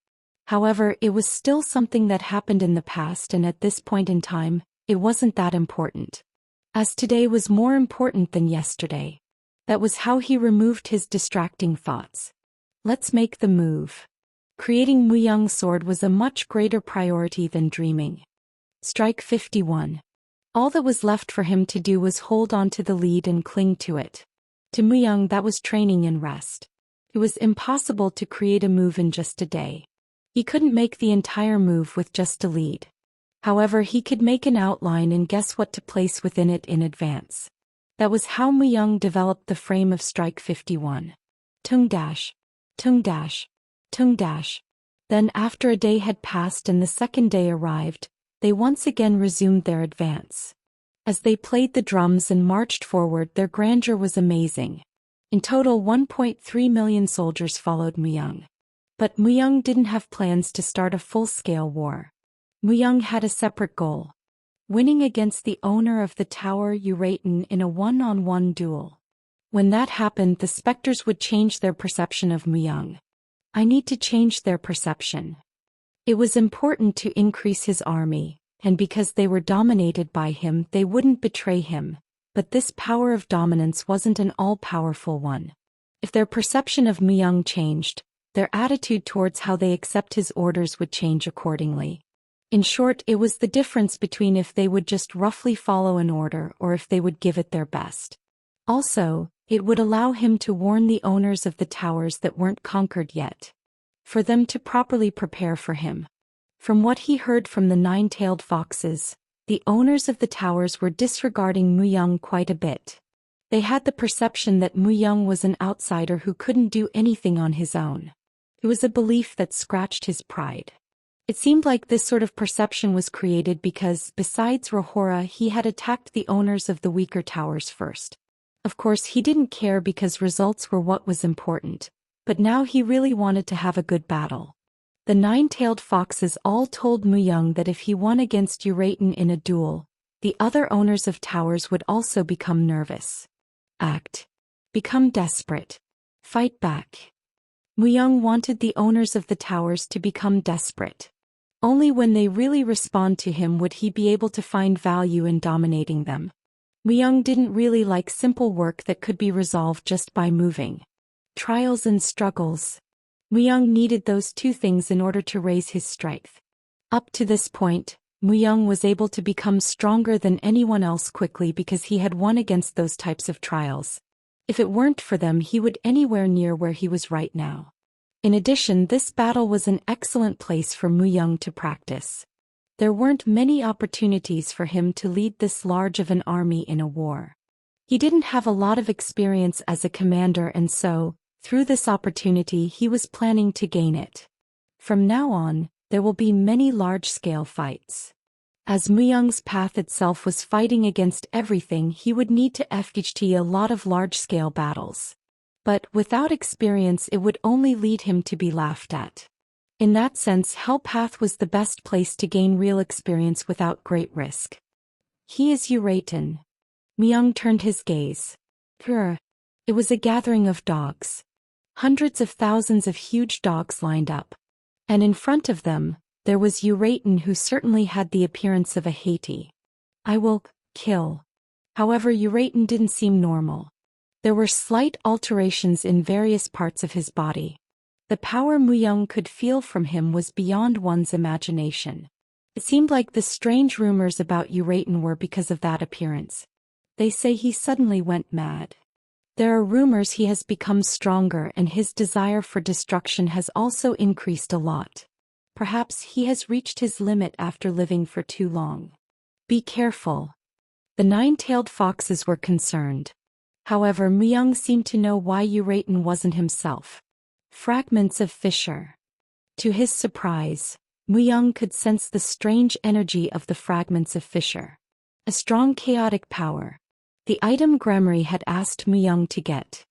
[SPEAKER 1] However, it was still something that happened in the past, and at this point in time, it wasn't that important. As today was more important than yesterday. That was how he removed his distracting thoughts. Let's make the move. Creating Muyang's sword was a much greater priority than dreaming. Strike 51. All that was left for him to do was hold on to the lead and cling to it. To Muyang, that was training and rest. It was impossible to create a move in just a day. He couldn't make the entire move with just a lead. However, he could make an outline and guess what to place within it in advance. That was how Muyang developed the frame of Strike 51. Tung dash. Tung dash. Tung dash. Then after a day had passed and the second day arrived, they once again resumed their advance. As they played the drums and marched forward, their grandeur was amazing. In total, 1.3 million soldiers followed Muyang. But Muyang didn't have plans to start a full-scale war. Muyang had a separate goal. Winning against the owner of the tower Uraten in a one-on-one duel. When that happened, the specters would change their perception of Muyang. I need to change their perception. It was important to increase his army, and because they were dominated by him, they wouldn't betray him. But this power of dominance wasn't an all-powerful one. If their perception of Muyang changed, their attitude towards how they accept his orders would change accordingly. In short, it was the difference between if they would just roughly follow an order or if they would give it their best. Also, it would allow him to warn the owners of the towers that weren't conquered yet. For them to properly prepare for him. From what he heard from the nine-tailed foxes, the owners of the towers were disregarding Muyang quite a bit. They had the perception that Muyang was an outsider who couldn't do anything on his own. It was a belief that scratched his pride. It seemed like this sort of perception was created because, besides Rohora, he had attacked the owners of the weaker towers first. Of course, he didn't care because results were what was important, but now he really wanted to have a good battle. The nine-tailed foxes all told Muyang that if he won against Uraten in a duel, the other owners of towers would also become nervous. Become desperate. Fight back. Muyang wanted the owners of the towers to become desperate. Only when they really respond to him would he be able to find value in dominating them. Muyang didn't really like simple work that could be resolved just by moving. Trials and struggles. Muyang needed those two things in order to raise his strength. Up to this point, Muyang was able to become stronger than anyone else quickly because he had won against those types of trials. If it weren't for them, he would anywhere near where he was right now. In addition, this battle was an excellent place for Muyang to practice. There weren't many opportunities for him to lead this large of an army in a war. He didn't have a lot of experience as a commander, and so, Through this opportunity he was planning to gain it. From now on, there will be many large-scale fights. As Muyang's path itself was fighting against everything, he would need to fight a lot of large-scale battles. But without experience it would only lead him to be laughed at. In that sense, Hell Path was the best place to gain real experience without great risk. He is Uraten. Muyang turned his gaze. It was a gathering of dogs. Hundreds of thousands of huge dogs lined up. And in front of them, there was Uraten, who certainly had the appearance of a Haiti. I will kill. However, Uraten didn't seem normal. There were slight alterations in various parts of his body. The power Muyang could feel from him was beyond one's imagination. It seemed like the strange rumors about Uraten were because of that appearance. They say he suddenly went mad. There are rumors he has become stronger and his desire for destruction has also increased a lot. Perhaps he has reached his limit after living for too long. Be careful. The nine-tailed foxes were concerned. However, Muyang seemed to know why Uraten wasn't himself. Fragments of fissure. To his surprise, Muyang could sense the strange energy of the fragments of fissure. A strong chaotic power. The item Gremory had asked Muyang to get.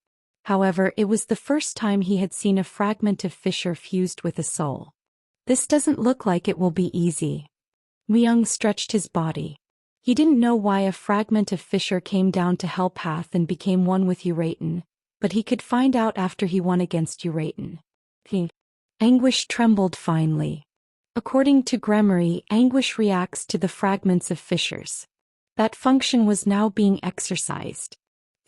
[SPEAKER 1] However, it was the first time he had seen a fragment of fissure fused with a soul. This doesn't look like it will be easy. Muyang stretched his body. He didn't know why a fragment of fissure came down to Hell Path and became one with Uraten, but he could find out after he won against Uraten. Anguish trembled finely. According to Gremory, anguish reacts to the fragments of fissures. That function was now being exercised.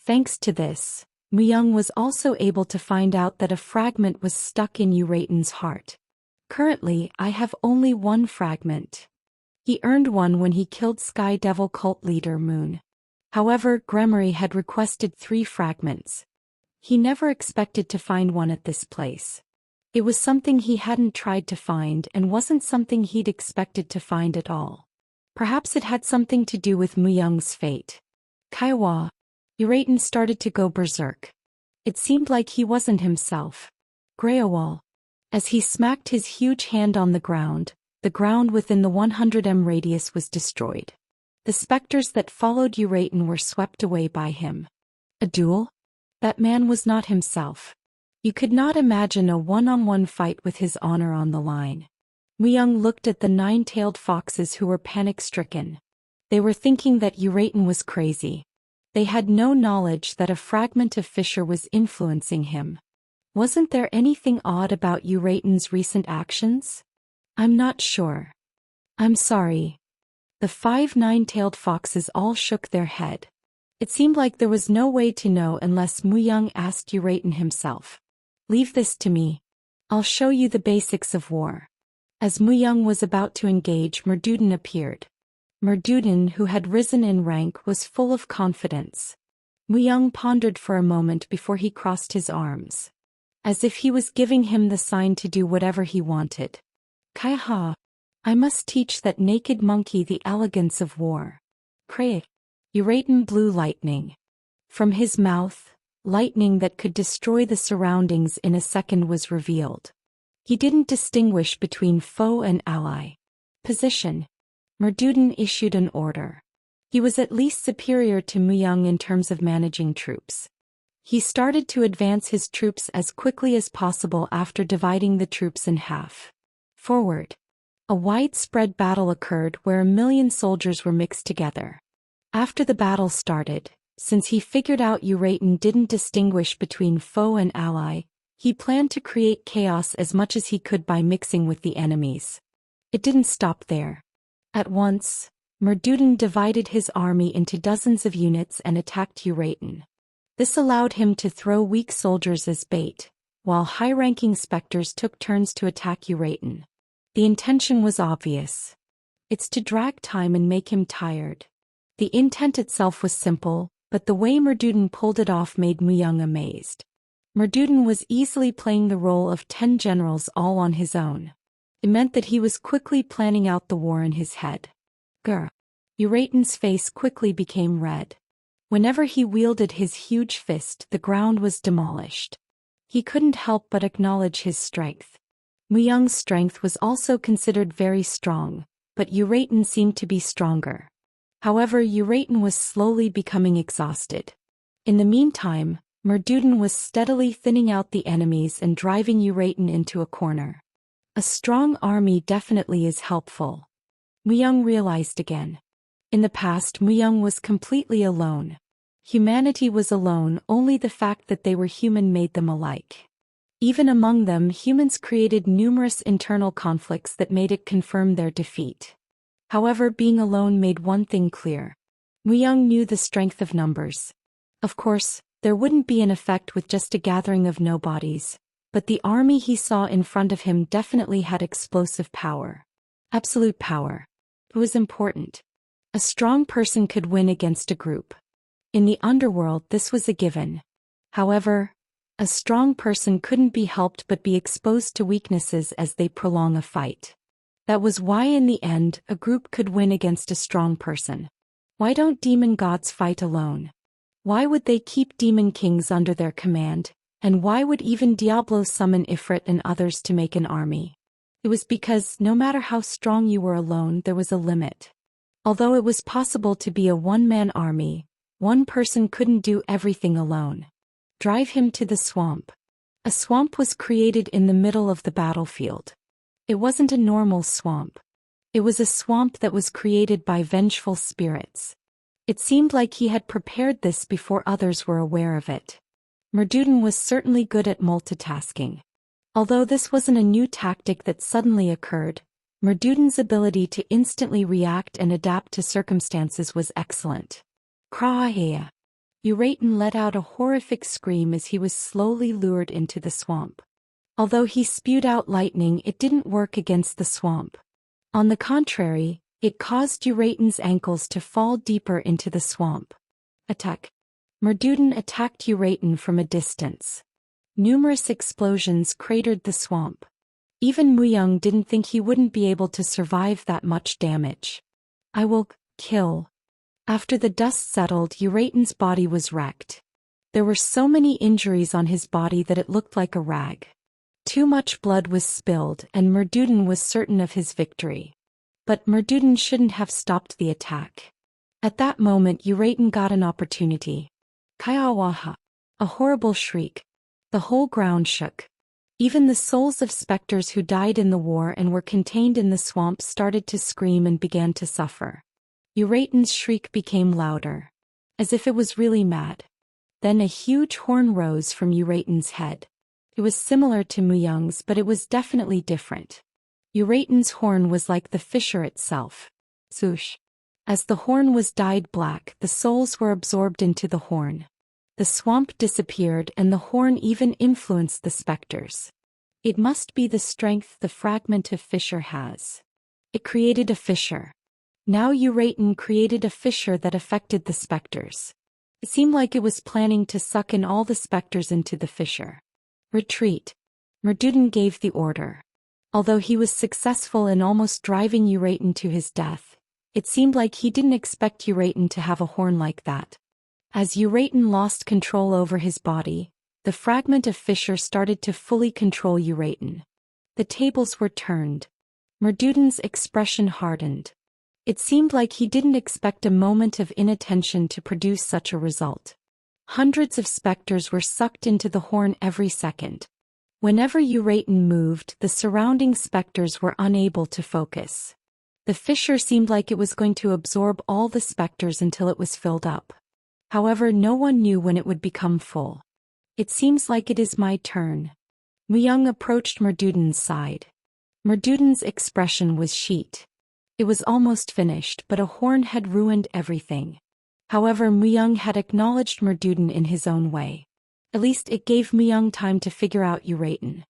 [SPEAKER 1] Thanks to this, Muyang was also able to find out that a fragment was stuck in Uraten's heart. Currently, I have only one fragment. He earned one when he killed Sky Devil cult leader Moon. However, Gremory had requested 3 fragments. He never expected to find one at this place. It was something he hadn't tried to find and wasn't something he'd expected to find at all. Perhaps it had something to do with Muyang's fate. Kaiwa. Uraten started to go berserk. It seemed like he wasn't himself. Greyawal. As he smacked his huge hand on the ground within the 100m radius was destroyed. The specters that followed Uraten were swept away by him. A duel? That man was not himself. You could not imagine a one-on-one fight with his honor on the line. Muyang looked at the 9-tailed foxes who were panic-stricken. They were thinking that Uraten was crazy. They had no knowledge that a fragment of fissure was influencing him. Wasn't there anything odd about Uraten's recent actions? I'm not sure. I'm sorry. The 5 9-tailed foxes all shook their head. It seemed like there was no way to know unless Muyang asked Uraten himself. Leave this to me. I'll show you the basics of war. As Muyang was about to engage, Merduden appeared. Merduden, who had risen in rank, was full of confidence. Muyang pondered for a moment before he crossed his arms. As if he was giving him the sign to do whatever he wanted. Kaiha. I must teach that naked monkey the elegance of war. Cray. Uraten blew lightning. From his mouth, lightning that could destroy the surroundings in a second was revealed. He didn't distinguish between foe and ally. Position. Merduden issued an order. He was at least superior to Muyang in terms of managing troops. He started to advance his troops as quickly as possible after dividing the troops in half. Forward. A widespread battle occurred where 1,000,000 soldiers were mixed together. After the battle started, since he figured out Uraten didn't distinguish between foe and ally, he planned to create chaos as much as he could by mixing with the enemies. It didn't stop there. At once, Merduden divided his army into dozens of units and attacked Uraten. This allowed him to throw weak soldiers as bait, while high-ranking specters took turns to attack Uraten. The intention was obvious. It's to drag time and make him tired. The intent itself was simple, but the way Merduden pulled it off made Muyang amazed. Merduden was easily playing the role of 10 generals all on his own. It meant that he was quickly planning out the war in his head. Uraten's face quickly became red. Whenever he wielded his huge fist, the ground was demolished. He couldn't help but acknowledge his strength. Muyang's strength was also considered very strong, but Uraten seemed to be stronger. However, Uraten was slowly becoming exhausted. In the meantime, Merduden was steadily thinning out the enemies and driving Uraten into a corner. A strong army definitely is helpful. Muyang realized again. In the past, Muyang was completely alone. Humanity was alone, only the fact that they were human made them alike. Even among them, humans created numerous internal conflicts that made it confirm their defeat. However, being alone made one thing clear. Muyang knew the strength of numbers. Of course, there wouldn't be an effect with just a gathering of nobodies, but the army he saw in front of him definitely had explosive power. Absolute power. It was important. A strong person could win against a group. In the underworld, this was a given. However, a strong person couldn't be helped but be exposed to weaknesses as they prolong a fight. That was why in the end, a group could win against a strong person. Why don't demon gods fight alone? Why would they keep demon kings under their command, and why would even Diablo summon Ifrit and others to make an army? It was because no matter how strong you were alone, there was a limit. Although it was possible to be a one-man army, one person couldn't do everything alone. Drive him to the swamp. A swamp was created in the middle of the battlefield. It wasn't a normal swamp. It was a swamp that was created by vengeful spirits. It seemed like he had prepared this before others were aware of it. Merduden was certainly good at multitasking. Although this wasn't a new tactic that suddenly occurred, Merduden's ability to instantly react and adapt to circumstances was excellent. Krahea. Uraten let out a horrific scream as he was slowly lured into the swamp. Although he spewed out lightning, it didn't work against the swamp. On the contrary, it caused Uraten's ankles to fall deeper into the swamp. Attack. Merduden attacked Uraten from a distance. Numerous explosions cratered the swamp. Even Muyang didn't think he wouldn't be able to survive that much damage. I will kill. After the dust settled, Uraten's body was wrecked. There were so many injuries on his body that it looked like a rag. Too much blood was spilled, and Merduden was certain of his victory. But Merduden shouldn't have stopped the attack. At that moment, Uraten got an opportunity. Kaiawaha. A horrible shriek. The whole ground shook. Even the souls of specters who died in the war and were contained in the swamp started to scream and began to suffer. Uraten's shriek became louder, as if it was really mad. Then a huge horn rose from Uraten's head. It was similar to Muyang's, but it was definitely different. Uraten's horn was like the fissure itself. Swoosh. As the horn was dyed black, the souls were absorbed into the horn. The swamp disappeared and the horn even influenced the specters. It must be the strength the fragment of fissure has. It created a fissure. Now Uraten created a fissure that affected the specters. It seemed like it was planning to suck in all the specters into the fissure. Retreat. Merduden gave the order. Although he was successful in almost driving Uraten to his death, it seemed like he didn't expect Uraten to have a horn like that. As Uraten lost control over his body, the fragment of fissure started to fully control Uraten. The tables were turned. Merduden's expression hardened. It seemed like he didn't expect a moment of inattention to produce such a result. Hundreds of specters were sucked into the horn every second. Whenever Uraten moved, the surrounding specters were unable to focus. The fissure seemed like it was going to absorb all the specters until it was filled up. However, no one knew when it would become full. It seems like it is my turn. Muyang approached Merduden's side. Merduden's expression was sheet. It was almost finished, but a horn had ruined everything. However, Muyang had acknowledged Merduden in his own way. At least it gave Muyang time to figure out Uraten.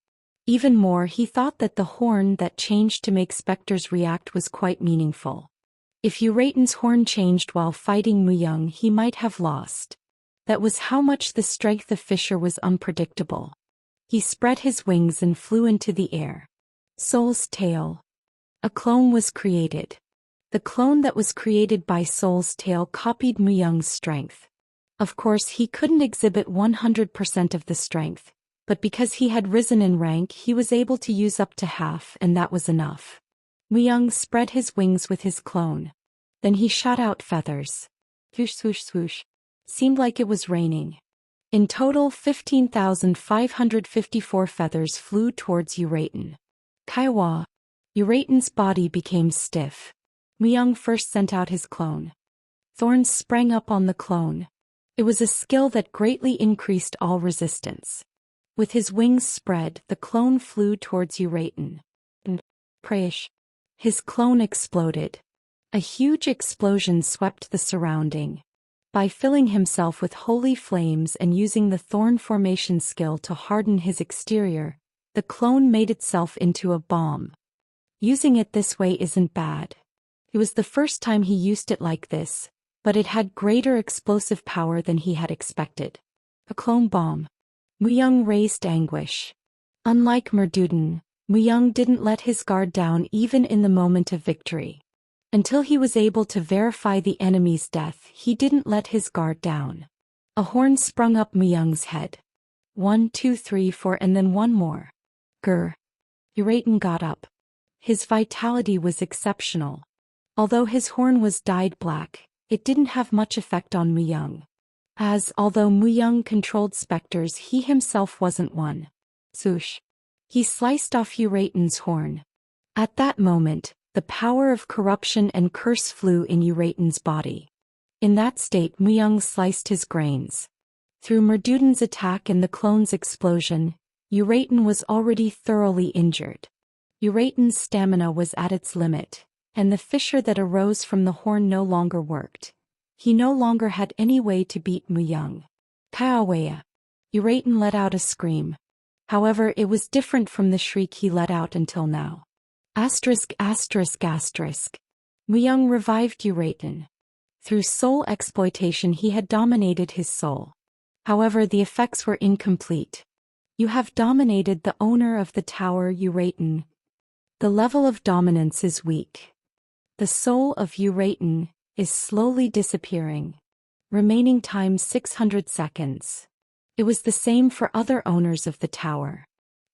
[SPEAKER 1] Even more, he thought that the horn that changed to make specters react was quite meaningful. If Uraten's horn changed while fighting Muyang, he might have lost. That was how much the strength of fissure was unpredictable. He spread his wings and flew into the air. Soul's tail. A clone was created. The clone that was created by Soul's tail copied Muyang's strength. Of course, he couldn't exhibit 100% of the strength, but because he had risen in rank he was able to use up to half, and that was enough. Muyang spread his wings with his clone. Then he shot out feathers. Swoosh swoosh swoosh. Seemed like it was raining. In total 15,554 feathers flew towards Uraten. Kaiwa. Uraten's body became stiff. Muyang first sent out his clone. Thorns sprang up on the clone. It was a skill that greatly increased all resistance. With his wings spread, the clone flew towards Uraten. Prayish. His clone exploded. A huge explosion swept the surrounding. By filling himself with holy flames and using the thorn formation skill to harden his exterior, the clone made itself into a bomb. Using it this way isn't bad. It was the first time he used it like this, but it had greater explosive power than he had expected. A clone bomb. Muyang raised anguish. Unlike Merduden, Muyang didn't let his guard down even in the moment of victory. Until he was able to verify the enemy's death, he didn't let his guard down. A horn sprung up Muyang's head. 1, 2, 3, 4 and then one more. Grr. Uraten got up. His vitality was exceptional. Although his horn was dyed black, it didn't have much effect on Muyang. Although Muyang controlled specters, he himself wasn't one. Swoosh. He sliced off Uraten's horn. At that moment, the power of corruption and curse flew in Uraten's body. In that state Muyang sliced his grains. Through Merduden's attack and the clone's explosion, Uraten was already thoroughly injured. Uraten's stamina was at its limit, and the fissure that arose from the horn no longer worked. He no longer had any way to beat Muyang. Kaawea. Uraten let out a scream. However, it was different from the shriek he let out until now. Asterisk asterisk asterisk. Muyang revived Uraten. Through soul exploitation he had dominated his soul. However, the effects were incomplete. You have dominated the owner of the tower, Uraten. The level of dominance is weak. The soul of Uraten is slowly disappearing. Remaining time 600 seconds. It was the same for other owners of the tower.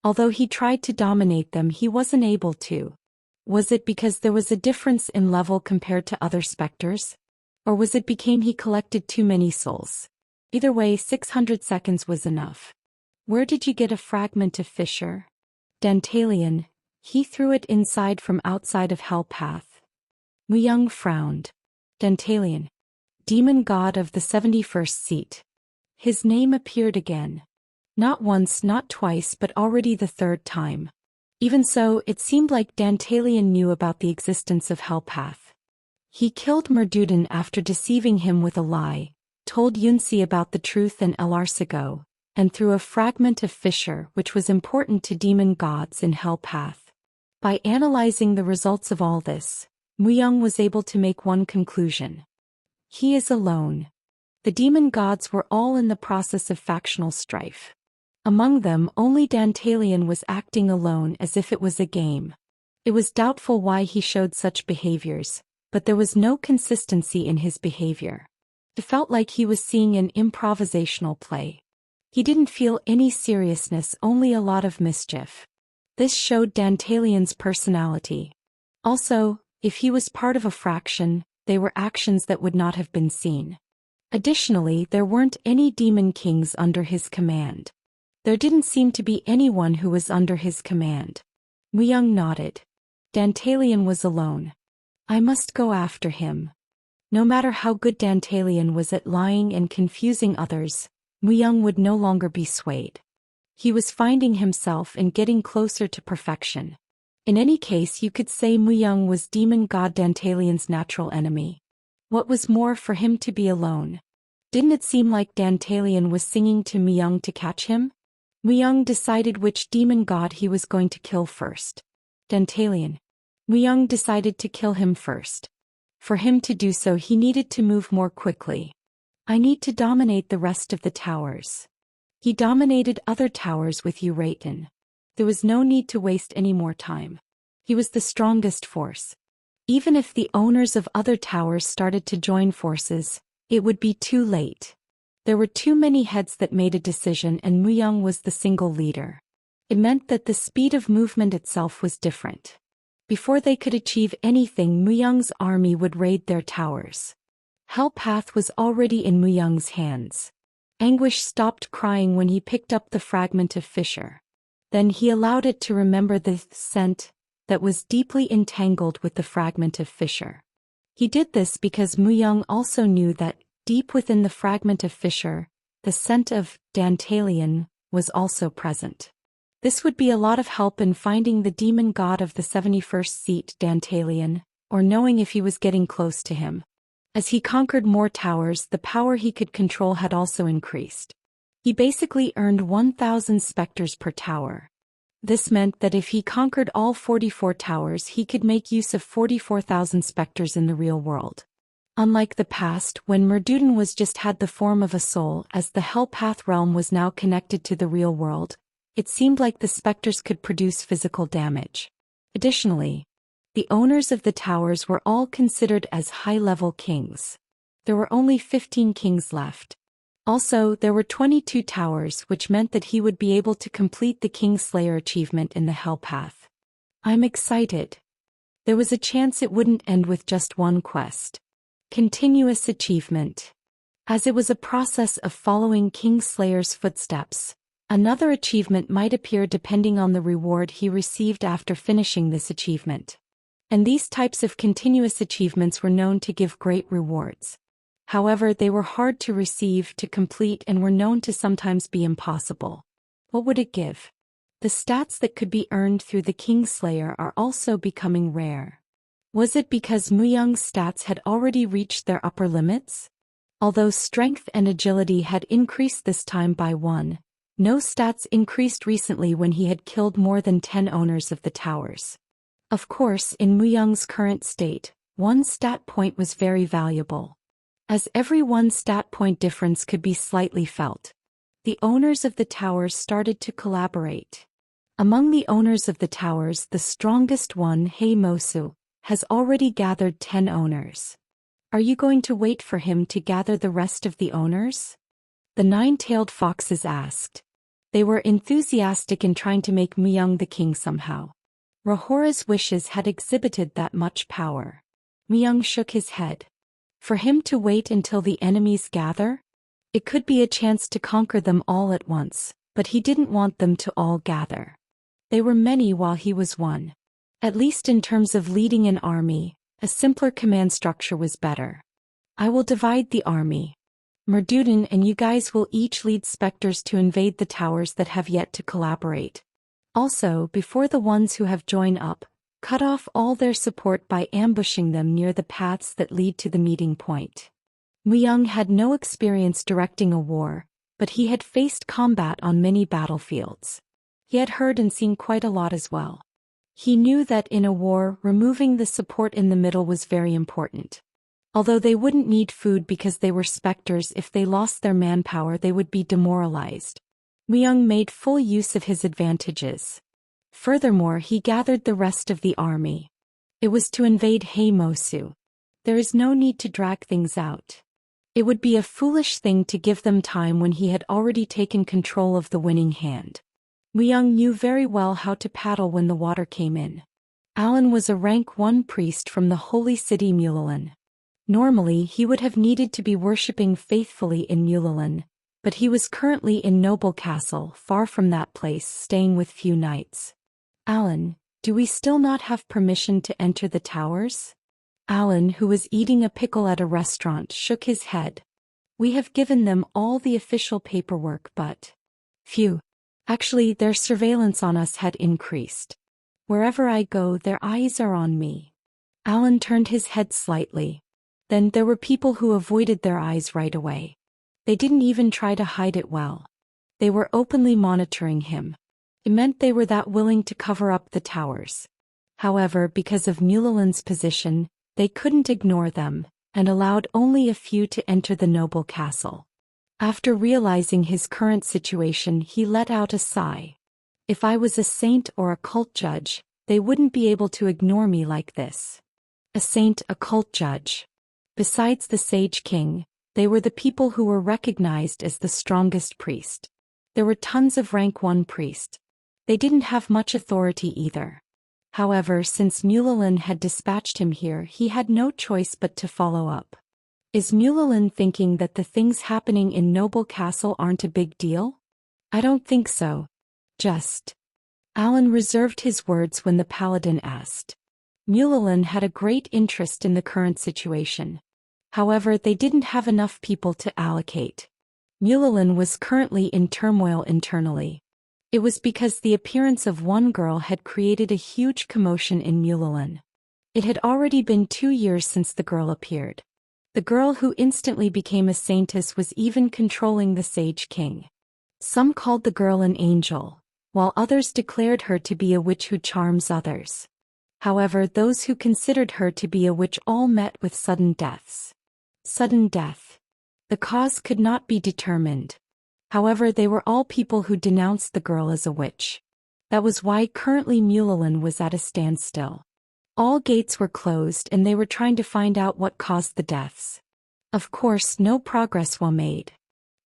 [SPEAKER 1] Although he tried to dominate them, he wasn't able to. Was it because there was a difference in level compared to other specters? Or was it because he collected too many souls? Either way, 600 seconds was enough. Where did you get a fragment of fissure? Dantalion. He threw it inside from outside of Hell Path. Muyang frowned. Dantalion. Demon god of the 71st seat. His name appeared again. Not once, not twice, but already the third time. Even so, it seemed like Dantalion knew about the existence of Hell Path. He killed Merduden after deceiving him with a lie, told Yunsi about the truth and Elarsigo, and threw a fragment of fissure which was important to demon gods in Hell Path. By analyzing the results of all this, Muyang was able to make one conclusion. He is alone. The demon gods were all in the process of factional strife. Among them, only Dantalion was acting alone as if it was a game. It was doubtful why he showed such behaviors, but there was no consistency in his behavior. It felt like he was seeing an improvisational play. He didn't feel any seriousness, only a lot of mischief. This showed Dantalion's personality. Also, if he was part of a fraction, they were actions that would not have been seen. Additionally, there weren't any demon kings under his command. There didn't seem to be anyone who was under his command. Muyang nodded. Dantalion was alone. I must go after him. No matter how good Dantalion was at lying and confusing others, Muyang would no longer be swayed. He was finding himself and getting closer to perfection. In any case, you could say Muyang was demon god Dantalion's natural enemy. What was more, for him to be alone? Didn't it seem like Dantalion was singing to Muyang to catch him? Muyang decided which demon god he was going to kill first. Dantalion. Muyang decided to kill him first. For him to do so, he needed to move more quickly. I need to dominate the rest of the towers. He dominated other towers with Uraten. There was no need to waste any more time. He was the strongest force. Even if the owners of other towers started to join forces, it would be too late. There were too many heads that made a decision, and Muyang was the single leader. It meant that the speed of movement itself was different. Before they could achieve anything, Muyang's army would raid their towers. Hell Path was already in Muyang's hands. Anguish stopped crying when he picked up the fragment of fissure. Then he allowed it to remember the scent that was deeply entangled with the fragment of fissure. He did this because Muyang also knew that, deep within the fragment of fissure, the scent of Dantalion was also present. This would be a lot of help in finding the demon god of the 71st seat, Dantalion, or knowing if he was getting close to him. As he conquered more towers, the power he could control had also increased. He basically earned 1,000 specters per tower. This meant that if he conquered all 44 towers, he could make use of 44,000 specters in the real world. Unlike the past, when Merdudin was just had the form of a soul, as the Hell Path realm was now connected to the real world, it seemed like the specters could produce physical damage. Additionally, the owners of the towers were all considered as high-level kings. There were only 15 kings left. Also, there were 22 towers, which meant that he would be able to complete the Kingslayer achievement in the Hell Path. I'm excited. There was a chance it wouldn't end with just one quest. Continuous achievement. As it was a process of following Kingslayer's footsteps, another achievement might appear depending on the reward he received after finishing this achievement. And these types of continuous achievements were known to give great rewards. However, they were hard to receive, to complete, and were known to sometimes be impossible. What would it give? The stats that could be earned through the Kingslayer are also becoming rare. Was it because Muyang's stats had already reached their upper limits? Although strength and agility had increased this time by 1, no stats increased recently when he had killed more than 10 owners of the towers. Of course, in Muyang's current state, 1 stat point was very valuable. As every 1 stat point difference could be slightly felt, the owners of the towers started to collaborate. Among the owners of the towers, the strongest one, Heimosu, has already gathered 10 owners. Are you going to wait for him to gather the rest of the owners? The 9-tailed foxes asked. They were enthusiastic in trying to make Muyang the king somehow. Rahora's wishes had exhibited that much power. Muyang shook his head. For him to wait until the enemies gather? It could be a chance to conquer them all at once, but he didn't want them to all gather. They were many while he was one. At least in terms of leading an army, a simpler command structure was better. I will divide the army. Merdudin and you guys will each lead specters to invade the towers that have yet to collaborate. Also, before the ones who have joined up, cut off all their support by ambushing them near the paths that lead to the meeting point. Muyang had no experience directing a war, but he had faced combat on many battlefields. He had heard and seen quite a lot as well. He knew that in a war, removing the support in the middle was very important. Although they wouldn't need food because they were specters, if they lost their manpower they would be demoralized. Muyang made full use of his advantages. Furthermore, he gathered the rest of the army. It was to invade Heimosu. There is no need to drag things out. It would be a foolish thing to give them time when he had already taken control of the winning hand. Muyang knew very well how to paddle when the water came in. Alan was a rank 1 priest from the holy city Mulalin. Normally he would have needed to be worshipping faithfully in Mulalin, but he was currently in Noble Castle, far from that place, staying with few knights. Alan, do we still not have permission to enter the towers? Alan, who was eating a pickle at a restaurant, shook his head. We have given them all the official paperwork, but... Phew. Actually, their surveillance on us had increased. Wherever I go, their eyes are on me. Alan turned his head slightly. Then there were people who avoided their eyes right away. They didn't even try to hide it well. They were openly monitoring him. It meant they were that willing to cover up the towers. However, because of Mulalin's position, they couldn't ignore them, and allowed only a few to enter the noble castle. After realizing his current situation, he let out a sigh. If I was a saint or a cult judge, they wouldn't be able to ignore me like this. A saint, a cult judge. Besides the Sage King, They were the people who were recognized as the strongest priest. There were tons of rank 1 priests. They didn't have much authority either. However, since Mulalin had dispatched him here, he had no choice but to follow up. Is Mulalin thinking that the things happening in Noble Castle aren't a big deal? I don't think so. Just. Alan reserved his words when the paladin asked. Mulalin had a great interest in the current situation. However, they didn't have enough people to allocate. Mulalin was currently in turmoil internally. It was because the appearance of one girl had created a huge commotion in Mulalin. It had already been 2 years since the girl appeared. The girl who instantly became a saintess was even controlling the Sage King. Some called the girl an angel, while others declared her to be a witch who charms others. However, those who considered her to be a witch all met with sudden deaths. Sudden death. The cause could not be determined. However, they were all people who denounced the girl as a witch. That was why currently Mulalin was at a standstill. All gates were closed and they were trying to find out what caused the deaths. Of course, no progress was made.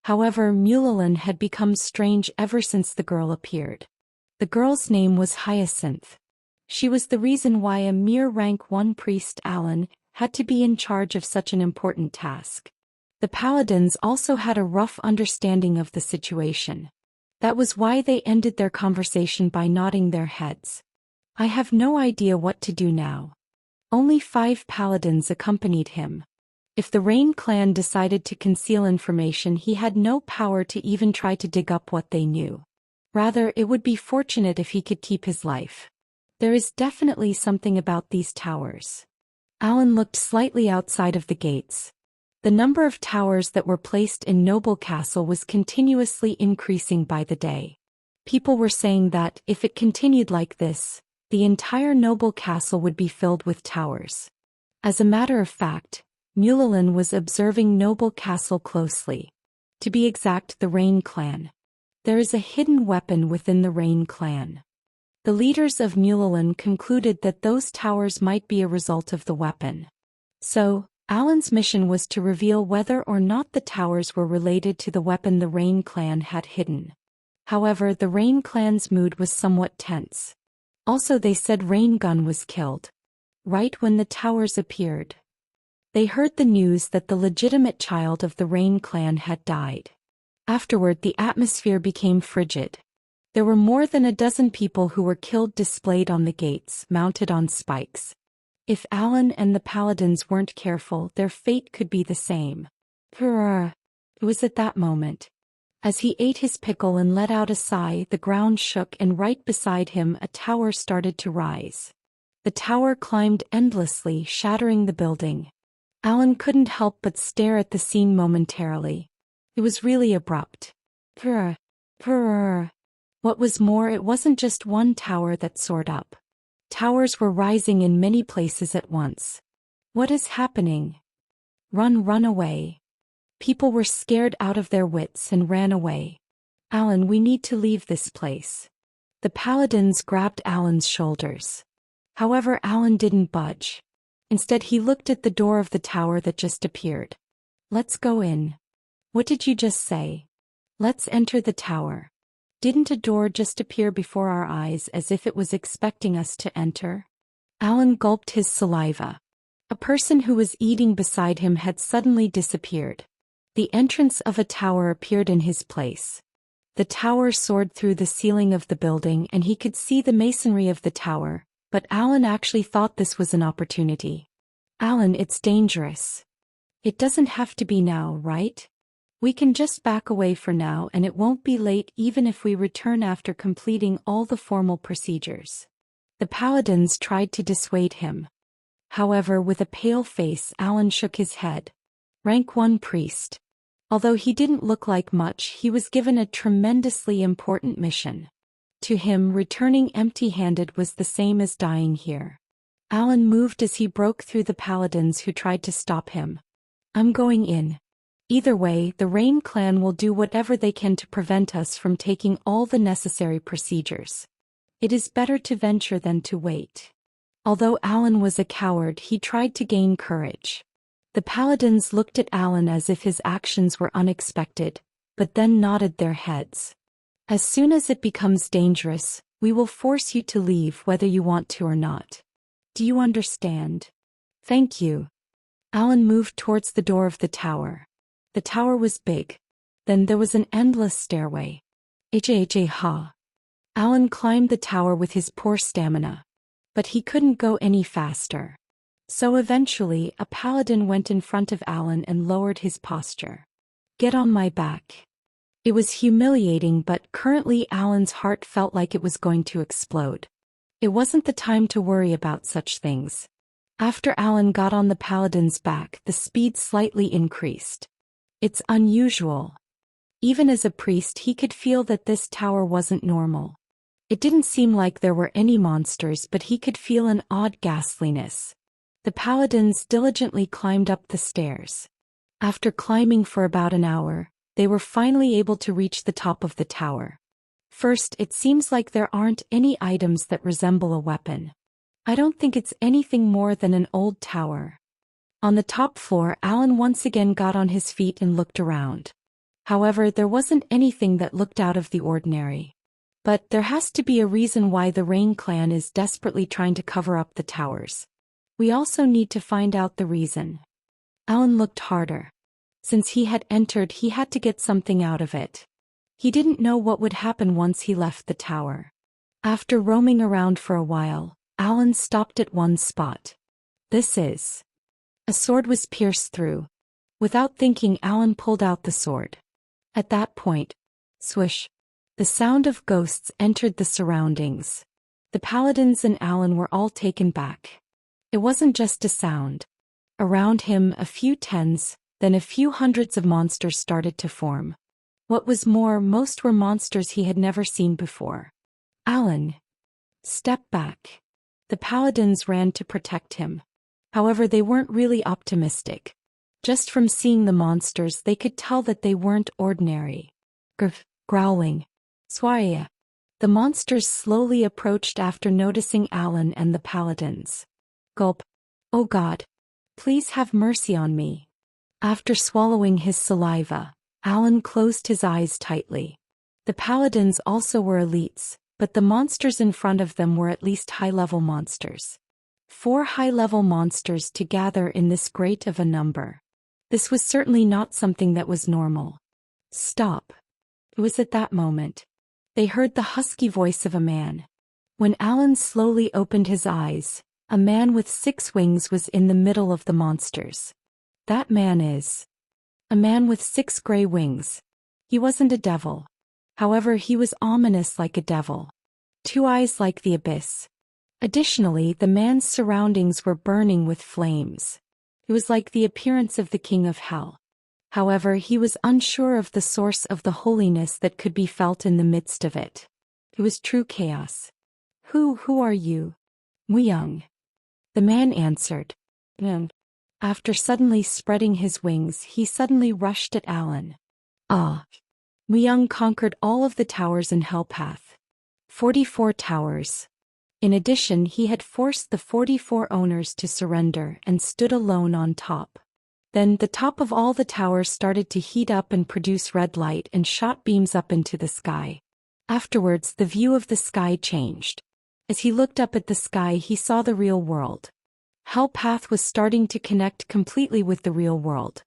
[SPEAKER 1] However, Mulalin had become strange ever since the girl appeared. The girl's name was Hyacinth. She was the reason why a mere rank 1 priest, Alan, had to be in charge of such an important task. The paladins also had a rough understanding of the situation. That was why they ended their conversation by nodding their heads. I have no idea what to do now. Only 5 paladins accompanied him. If the Rain clan decided to conceal information, he had no power to even try to dig up what they knew. Rather, it would be fortunate if he could keep his life. There is definitely something about these towers. Alan looked slightly outside of the gates. The number of towers that were placed in Noble Castle was continuously increasing by the day. People were saying that, if it continued like this, the entire Noble Castle would be filled with towers. As a matter of fact, Mulalin was observing Noble Castle closely. To be exact, the Rain clan. There is a hidden weapon within the Rain clan. The leaders of Mulalin concluded that those towers might be a result of the weapon. So, Alan's mission was to reveal whether or not the towers were related to the weapon the Rain clan had hidden. However, the Rain clan's mood was somewhat tense. Also, they said Rain Gun was killed. Right when the towers appeared. They heard the news that the legitimate child of the Rain clan had died. Afterward, the atmosphere became frigid. There were more than a dozen people who were killed displayed on the gates, mounted on spikes. If Alan and the paladins weren't careful, their fate could be the same. Hurrah! It was at that moment. As he ate his pickle and let out a sigh, the ground shook and right beside him a tower started to rise. The tower climbed endlessly, shattering the building. Alan couldn't help but stare at the scene momentarily. It was really abrupt. Hurrah! Hurrah! What was more, it wasn't just one tower that soared up. Towers were rising in many places at once. What is happening? Run away. People were scared out of their wits and ran away. Alan, we need to leave this place. The paladins grabbed Alan's shoulders. However, Alan didn't budge. Instead, he looked at the door of the tower that just appeared. Let's go in. What did you just say? Let's enter the tower. Didn't a door just appear before our eyes as if it was expecting us to enter? Alan gulped his saliva. A person who was eating beside him had suddenly disappeared. The entrance of a tower appeared in his place. The tower soared through the ceiling of the building and he could see the masonry of the tower, but Alan actually thought this was an opportunity. Alan, it's dangerous. It doesn't have to be now, right? We can just back away for now and it won't be late even if we return after completing all the formal procedures. The paladins tried to dissuade him. However, with a pale face, Alan shook his head. Rank 1 priest. Although he didn't look like much, he was given a tremendously important mission. To him, returning empty-handed was the same as dying here. Alan moved as he broke through the paladins who tried to stop him. I'm going in. Either way, the Rain clan will do whatever they can to prevent us from taking all the necessary procedures. It is better to venture than to wait. Although Alan was a coward, he tried to gain courage. The paladins looked at Alan as if his actions were unexpected, but then nodded their heads. As soon as it becomes dangerous, we will force you to leave whether you want to or not. Do you understand? Thank you. Alan moved towards the door of the tower. The tower was big. Then there was an endless stairway. Ha. Alan climbed the tower with his poor stamina. But he couldn't go any faster. So eventually, a paladin went in front of Alan and lowered his posture. Get on my back. It was humiliating, but currently Alan's heart felt like it was going to explode. It wasn't the time to worry about such things. After Alan got on the paladin's back, the speed slightly increased. It's unusual. Even as a priest, he could feel that this tower wasn't normal. It didn't seem like there were any monsters, but he could feel an odd ghastliness. The paladins diligently climbed up the stairs. After climbing for about an hour, they were finally able to reach the top of the tower. First, it seems like there aren't any items that resemble a weapon. I don't think it's anything more than an old tower. On the top floor, Alan once again got on his feet and looked around. However, there wasn't anything that looked out of the ordinary. But there has to be a reason why the Rain Clan is desperately trying to cover up the towers. We also need to find out the reason. Alan looked harder. Since he had entered, he had to get something out of it. He didn't know what would happen once he left the tower. After roaming around for a while, Alan stopped at one spot. This is. A sword was pierced through. Without thinking, Alan pulled out the sword. At that point, swish. The sound of ghosts entered the surroundings. The paladins and Alan were all taken back. It wasn't just a sound. Around him, a few tens, then a few hundreds of monsters started to form. What was more, most were monsters he had never seen before. Alan. Step back. The paladins ran to protect him. However, they weren't really optimistic. Just from seeing the monsters, they could tell that they weren't ordinary. Growling. Warrio. The monsters slowly approached after noticing Alan and the paladins. Gulp. Oh God. Please have mercy on me. After swallowing his saliva, Alan closed his eyes tightly. The paladins also were elites, but the monsters in front of them were at least high-level monsters. 4 high-level monsters to gather in this great of a number. This was certainly not something that was normal. Stop. It was at that moment. They heard the husky voice of a man. When Alan slowly opened his eyes, a man with 6 wings was in the middle of the monsters. That man is a man with 6 gray wings. He wasn't a devil. However, he was ominous like a devil. 2 eyes like the abyss. Additionally, the man's surroundings were burning with flames. It was like the appearance of the king of hell. However, he was unsure of the source of the holiness that could be felt in the midst of it. It was true chaos. Who are you? Young. The man answered. After suddenly spreading his wings, he suddenly rushed at Alan. Young conquered all of the towers in Hellpath. 44 towers. In addition, he had forced the 44 owners to surrender and stood alone on top. Then the top of all the towers started to heat up and produce red light and shot beams up into the sky. Afterwards, the view of the sky changed. As he looked up at the sky, he saw the real world. Hellpath was starting to connect completely with the real world.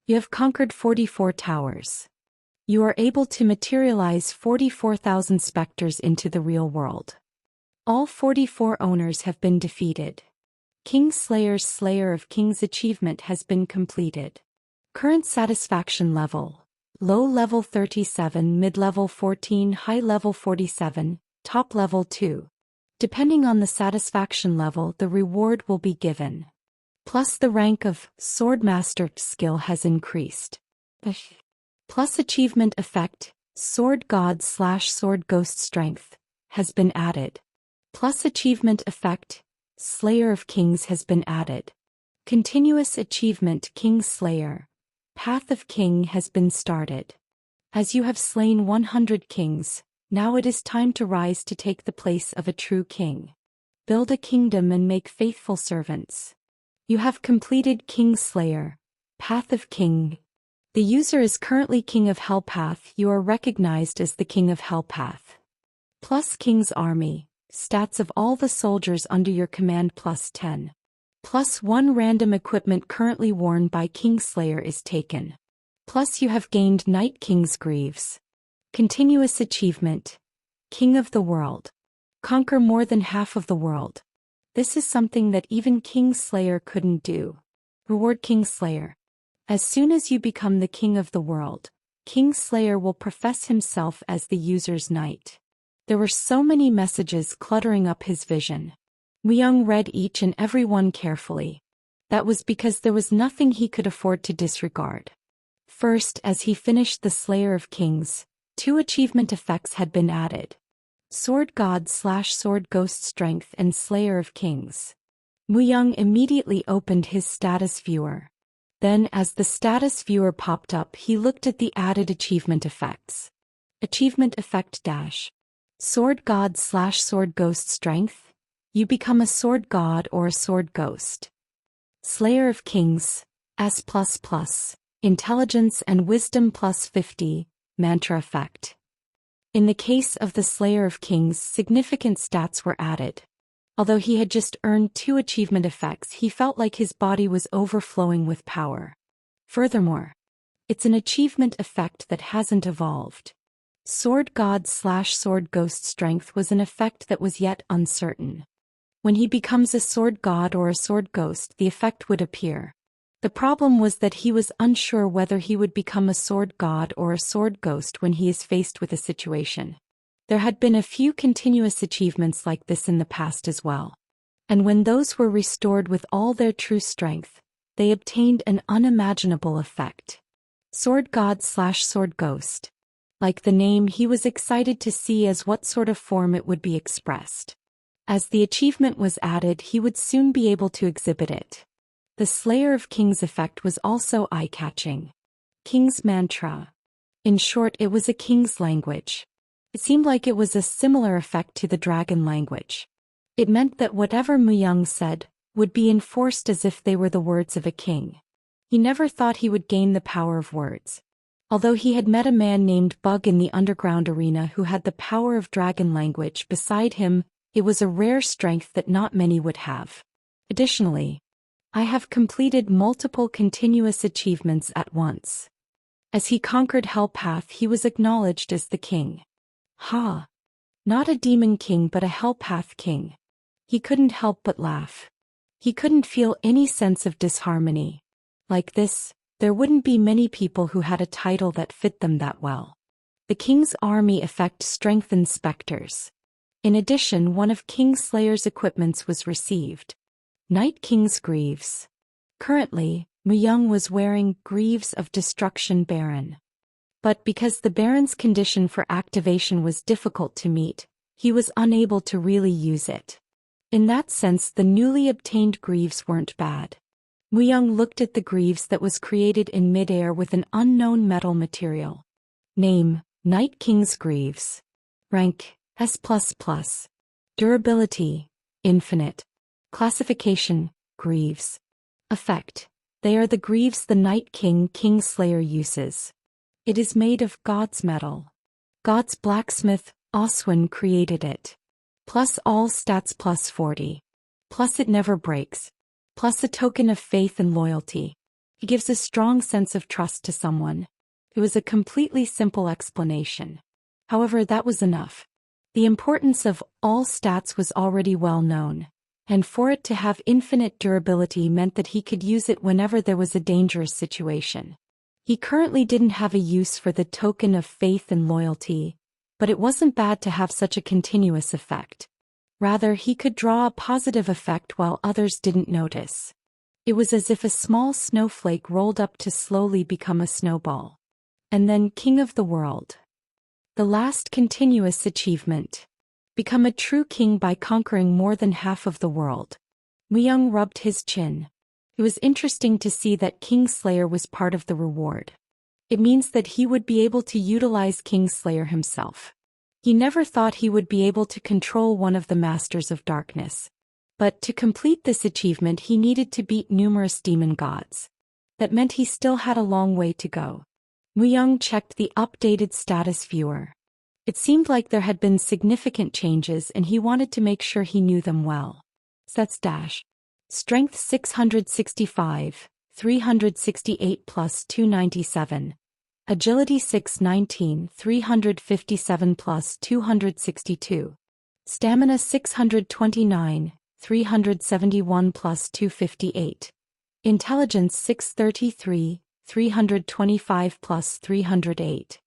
[SPEAKER 1] You have conquered 44 towers. You are able to materialize 44,000 specters into the real world. All 44 owners have been defeated. King Slayer's Slayer of Kings achievement has been completed. Current satisfaction level. Low level 37, mid level 14, high level 47, top level 2. Depending on the satisfaction level, the reward will be given. Plus the rank of Swordmaster skill has increased. Plus achievement effect, Sword God/Sword Ghost Strength, has been added. Plus achievement effect, Slayer of Kings has been added. Continuous achievement King Slayer, Path of King has been started. As you have slain 100 kings, now it is time to rise to take the place of a true king. Build a kingdom and make faithful servants. You have completed King Slayer, Path of King. The user is currently King of Hell Path. You are recognized as the King of Hell Path. Plus King's Army, stats of all the soldiers under your command plus 10. Plus 1 random equipment currently worn by King Slayer is taken. Plus you have gained Night King's Greaves. Continuous achievement. King of the World. Conquer more than half of the world. This is something that even King Slayer couldn't do. Reward King Slayer. As soon as you become the King of the World, King Slayer will profess himself as the user's knight. There were so many messages cluttering up his vision. Young read each and every one carefully. That was because there was nothing he could afford to disregard. First, as he finished the Slayer of Kings, 2 achievement effects had been added. Sword God / Sword Ghost Strength and Slayer of Kings. Young immediately opened his status viewer. Then as the status viewer popped up, he looked at the added achievement effects. Achievement effect dash. Sword God / Sword Ghost Strength. You become a sword god or a sword ghost. Slayer of Kings, S++, Intelligence and Wisdom plus 50, Mantra effect. In the case of the Slayer of Kings, significant stats were added. Although he had just earned 2 achievement effects, he felt like his body was overflowing with power. Furthermore, it's an achievement effect that hasn't evolved. Sword God / Sword Ghost Strength was an effect that was yet uncertain. When he becomes a sword god or a sword ghost, the effect would appear. The problem was that he was unsure whether he would become a sword god or a sword ghost when he is faced with a situation. There had been a few continuous achievements like this in the past as well. And when those were restored with all their true strength, they obtained an unimaginable effect. Sword God / Sword Ghost. Like the name, he was excited to see as what sort of form it would be expressed. As the achievement was added, he would soon be able to exhibit it. The Slayer of Kings effect was also eye-catching. King's Mantra. In short, it was a king's language. It seemed like it was a similar effect to the dragon language. It meant that whatever Young said would be enforced as if they were the words of a king. He never thought he would gain the power of words. Although he had met a man named Bug in the underground arena who had the power of dragon language beside him, it was a rare strength that not many would have. Additionally, I have completed multiple continuous achievements at once. As he conquered Hell Path, he was acknowledged as the king. Ha! Not a demon king but a Hell Path king. He couldn't help but laugh. He couldn't feel any sense of disharmony. Like this, there wouldn't be many people who had a title that fit them that well. The King's Army effect strengthened specters. In addition, one of King Slayer's equipments was received. Night King's Greaves. Currently, Young was wearing Greaves of Destruction Baron. But because the Baron's condition for activation was difficult to meet, he was unable to really use it. In that sense, the newly obtained Greaves weren't bad. Young looked at the Greaves that was created in midair with an unknown metal material. Name, Night King's Greaves. Rank, S++. Durability, Infinite. Classification, Greaves. Effect, they are the Greaves the Night King King Slayer uses. It is made of God's metal. God's blacksmith, Oswin, created it. Plus all stats plus 40. Plus it never breaks. Plus a token of faith and loyalty. It gives a strong sense of trust to someone. It was a completely simple explanation. However, that was enough. The importance of all stats was already well known, and for it to have infinite durability meant that he could use it whenever there was a dangerous situation. He currently didn't have a use for the token of faith and loyalty, but it wasn't bad to have such a continuous effect. Rather, he could draw a positive effect while others didn't notice. It was as if a small snowflake rolled up to slowly become a snowball. And then King of the World. The last continuous achievement. Become a true king by conquering more than half of the world. Young rubbed his chin. It was interesting to see that King Slayer was part of the reward. It means that he would be able to utilize King Slayer himself. He never thought he would be able to control one of the Masters of Darkness. But to complete this achievement he needed to beat numerous demon gods. That meant he still had a long way to go. Muyang checked the updated status viewer. It seemed like there had been significant changes and he wanted to make sure he knew them well. Stats dash. Strength 665, 368 plus 297. Agility 619, 357 plus 262. Stamina 629, 371 plus 258. Intelligence 633, 325 plus 308.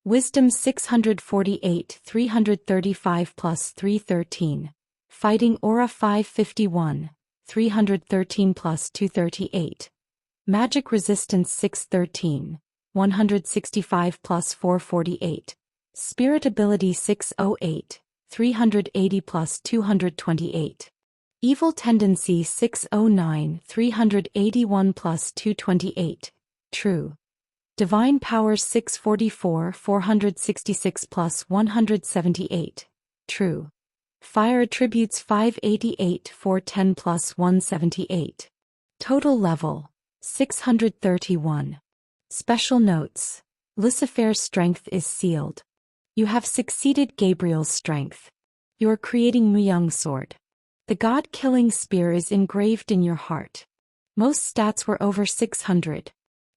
[SPEAKER 1] Wisdom 648, 335 plus 313. Fighting Aura 551, 313 plus 238. Magic Resistance 613, 165 plus 448. Spirit Ability 608, 380 plus 228. Evil Tendency 609, 381 plus 228. True. Divine Powers 644, 466 plus 178. True. Fire Attributes 588, 410 plus 178. Total level 631. Special notes. Lucifer's strength is sealed. You have succeeded Gabriel's strength. You are creating Muyang's sword. The god-killing spear is engraved in your heart. Most stats were over 600.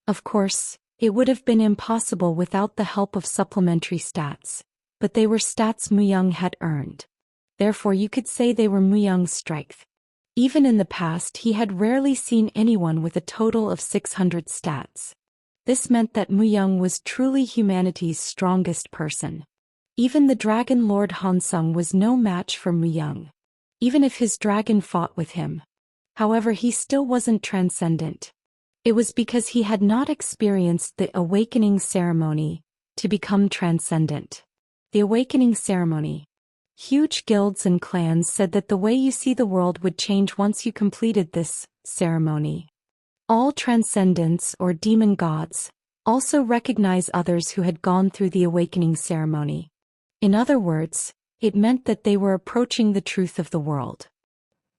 [SPEAKER 1] Of course, it would have been impossible without the help of supplementary stats, but they were stats Muyang had earned. Therefore you could say they were Muyang's strength. Even in the past he had rarely seen anyone with a total of 600 stats. This meant that Muyang was truly humanity's strongest person. Even the Dragon Lord Hansung was no match for Muyang. Even if his dragon fought with him. However, he still wasn't transcendent. It was because he had not experienced the awakening ceremony to become transcendent. The awakening ceremony. Huge guilds and clans said that the way you see the world would change once you completed this ceremony. All transcendents or demon gods also recognize others who had gone through the awakening ceremony. In other words, it meant that they were approaching the truth of the world.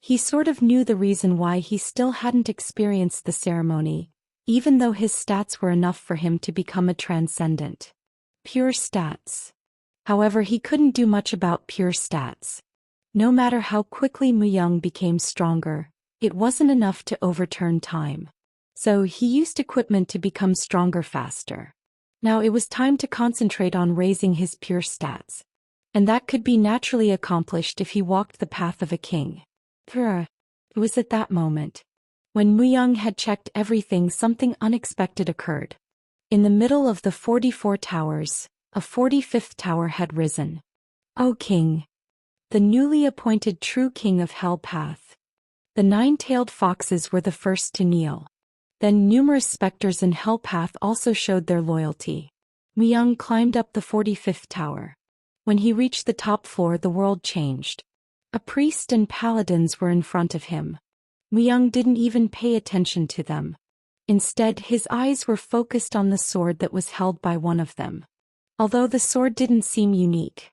[SPEAKER 1] He sort of knew the reason why he still hadn't experienced the ceremony, even though his stats were enough for him to become a transcendent. Pure stats. However, he couldn't do much about pure stats. No matter how quickly Muyang became stronger, it wasn't enough to overturn time. So he used equipment to become stronger faster. Now it was time to concentrate on raising his pure stats. And that could be naturally accomplished if he walked the path of a king. It was at that moment. When Muyang had checked everything, something unexpected occurred. In the middle of the 44 towers, a 45th tower had risen. O King! The newly appointed true king of Hell Path. The nine-tailed foxes were the first to kneel. Then numerous specters in Hell Path also showed their loyalty. Muyang climbed up the 45th tower. When he reached the top floor, the world changed. A priest and paladins were in front of him. Muyang didn't even pay attention to them. Instead, his eyes were focused on the sword that was held by one of them. Although the sword didn't seem unique.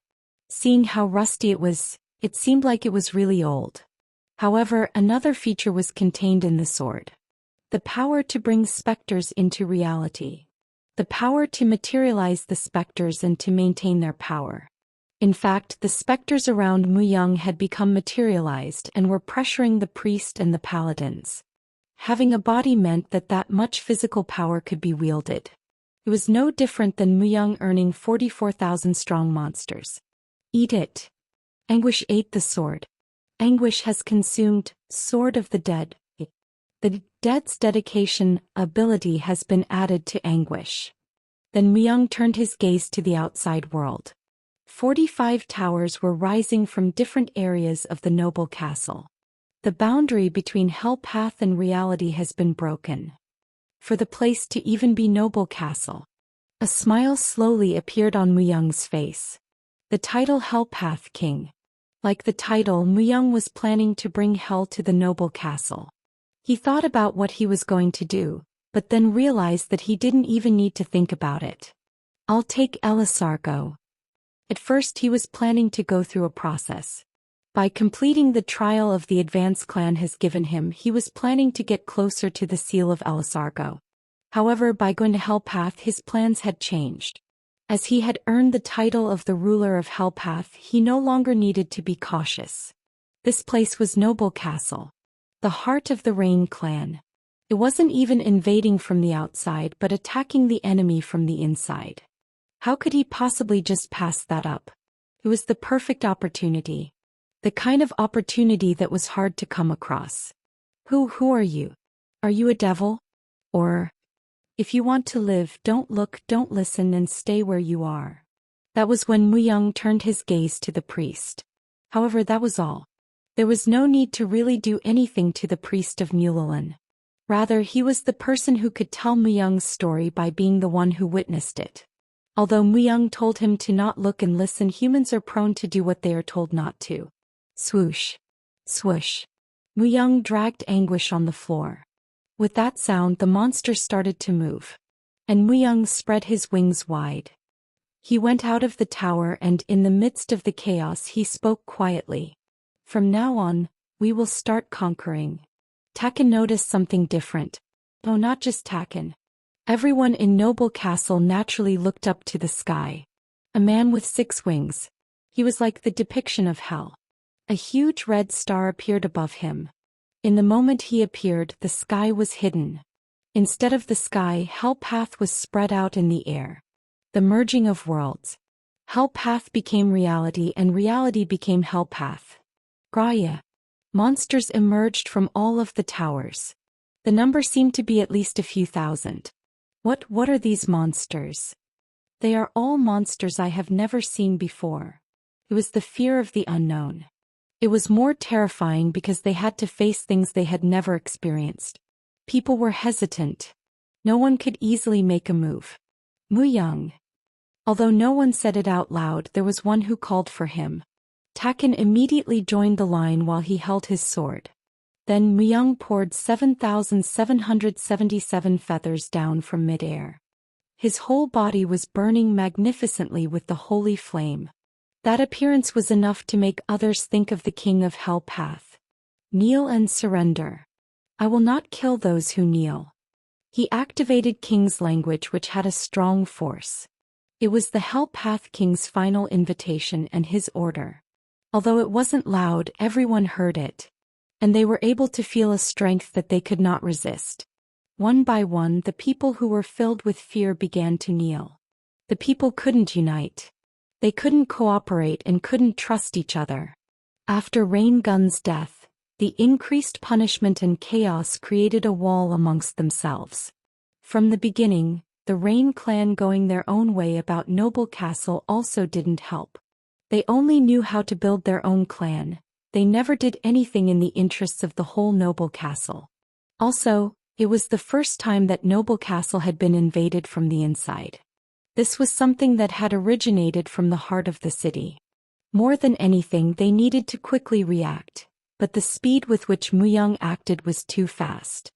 [SPEAKER 1] Seeing how rusty it was, it seemed like it was really old. However, another feature was contained in the sword. The power to bring specters into reality. The power to materialize the specters and to maintain their power. In fact, the specters around Muyang had become materialized and were pressuring the priest and the paladins. Having a body meant that much physical power could be wielded. It was no different than Muyang earning 44,000 strong monsters. Eat it. Anguish ate the sword. Anguish has consumed Sword of the Dead. The Dead's dedication ability has been added to Anguish. Then Muyang turned his gaze to the outside world. 45 towers were rising from different areas of the noble castle. The boundary between Hell Path and reality has been broken. For the place to even be noble castle. A smile slowly appeared on Muyang's face. The title Hell Path King. Like the title, Muyang was planning to bring hell to the noble castle. He thought about what he was going to do, but then realized that he didn't even need to think about it. I'll take Elisargo. At first he was planning to go through a process. By completing the trial of the advance clan has given him, he was planning to get closer to the seal of Elisargo. However, by going to Hellpath, his plans had changed. As he had earned the title of the ruler of Hellpath, he no longer needed to be cautious. This place was Noble Castle, the heart of the Rain clan. It wasn't even invading from the outside but attacking the enemy from the inside. How could he possibly just pass that up? It was the perfect opportunity. The kind of opportunity that was hard to come across. Who are you? Are you a devil? Or, if you want to live, don't look, don't listen, and stay where you are. That was when Muyang turned his gaze to the priest. However, that was all. There was no need to really do anything to the priest of Mulalin. Rather, he was the person who could tell Muyang's story by being the one who witnessed it. Although Muyang told him to not look and listen, humans are prone to do what they are told not to. Swoosh. Swoosh. Muyang dragged Anguish on the floor. With that sound, the monster started to move. And Muyang spread his wings wide. He went out of the tower and in the midst of the chaos he spoke quietly. From now on, we will start conquering. Taken noticed something different. Oh, not just Taken. Everyone in Noble Castle naturally looked up to the sky. A man with 6 wings. He was like the depiction of hell. A huge red star appeared above him. In the moment he appeared, the sky was hidden. Instead of the sky, Hellpath was spread out in the air. The merging of worlds. Hellpath became reality and reality became Hellpath. Graya. Monsters emerged from all of the towers. The number seemed to be at least a few thousand. What are these monsters? They are all monsters I have never seen before. It was the fear of the unknown. It was more terrifying because they had to face things they had never experienced. People were hesitant. No one could easily make a move. Muyang. Although no one said it out loud, there was one who called for him. Taken immediately joined the line while he held his sword. Then Muyang poured 7,777 feathers down from midair. His whole body was burning magnificently with the holy flame. That appearance was enough to make others think of the king of Hellpath. Kneel and surrender. I will not kill those who kneel. He activated King's language, which had a strong force. It was the Hellpath King's final invitation and his order. Although it wasn't loud, everyone heard it. And they were able to feel a strength that they could not resist. One by one, the people who were filled with fear began to kneel. The people couldn't unite. They couldn't cooperate and couldn't trust each other. After Rain Gun's death, the increased punishment and chaos created a wall amongst themselves. From the beginning, the Rain clan going their own way about Noble Castle also didn't help. They only knew how to build their own clan. They never did anything in the interests of the whole Noble Castle. Also, it was the first time that Noble Castle had been invaded from the inside. This was something that had originated from the heart of the city. More than anything, they needed to quickly react, but the speed with which Muyang acted was too fast.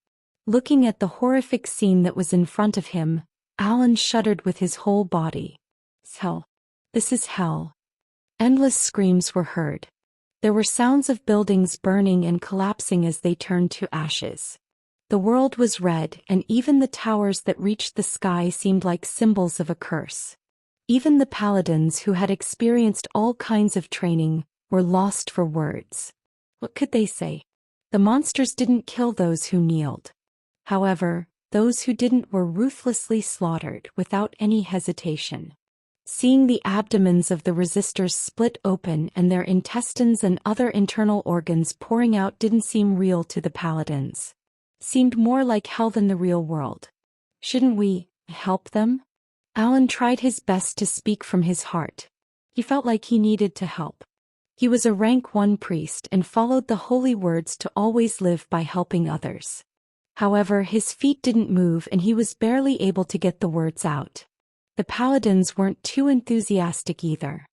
[SPEAKER 1] Looking at the horrific scene that was in front of him, Alan shuddered with his whole body. Hell. This is hell. Endless screams were heard. There were sounds of buildings burning and collapsing as they turned to ashes. The world was red, and even the towers that reached the sky seemed like symbols of a curse. Even the paladins who had experienced all kinds of training were lost for words. What could they say? The monsters didn't kill those who kneeled. However, those who didn't were ruthlessly slaughtered without any hesitation. Seeing the abdomens of the resistors split open and their intestines and other internal organs pouring out didn't seem real to the paladins. Seemed more like hell than the real world. Shouldn't we help them? Alan tried his best to speak from his heart. He felt like he needed to help. He was a rank 1 priest and followed the holy words to always live by helping others. However, his feet didn't move and he was barely able to get the words out. The paladins weren't too enthusiastic either.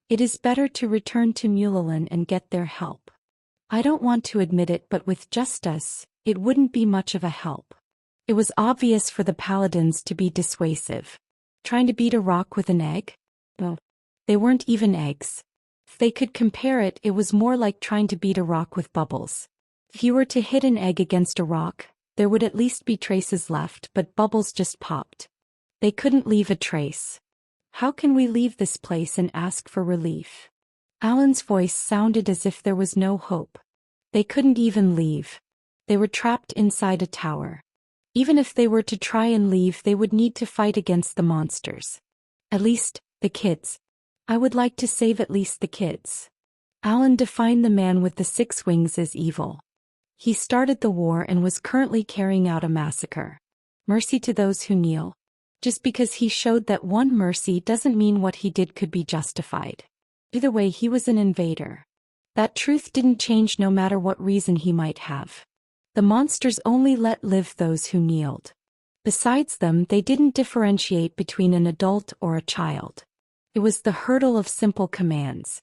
[SPEAKER 1] It is better to return to Mulalin and get their help. I don't want to admit it, but with just us, it wouldn't be much of a help. It was obvious for the paladins to be dissuasive. Trying to beat a rock with an egg? Well, they weren't even eggs. If they could compare it, it was more like trying to beat a rock with bubbles. If you were to hit an egg against a rock, there would at least be traces left, but bubbles just popped. They couldn't leave a trace. How can we leave this place and ask for relief? Alan's voice sounded as if there was no hope. They couldn't even leave. They were trapped inside a tower. Even if they were to try and leave, they would need to fight against the monsters. At least, the kids. I would like to save at least the kids. Alan defined the man with the 6 wings as evil. He started the war and was currently carrying out a massacre. Mercy to those who kneel. Just because he showed that one mercy doesn't mean what he did could be justified. Either way, he was an invader. That truth didn't change no matter what reason he might have. The monsters only let live those who kneeled. Besides them, they didn't differentiate between an adult or a child. It was the hurdle of simple commands.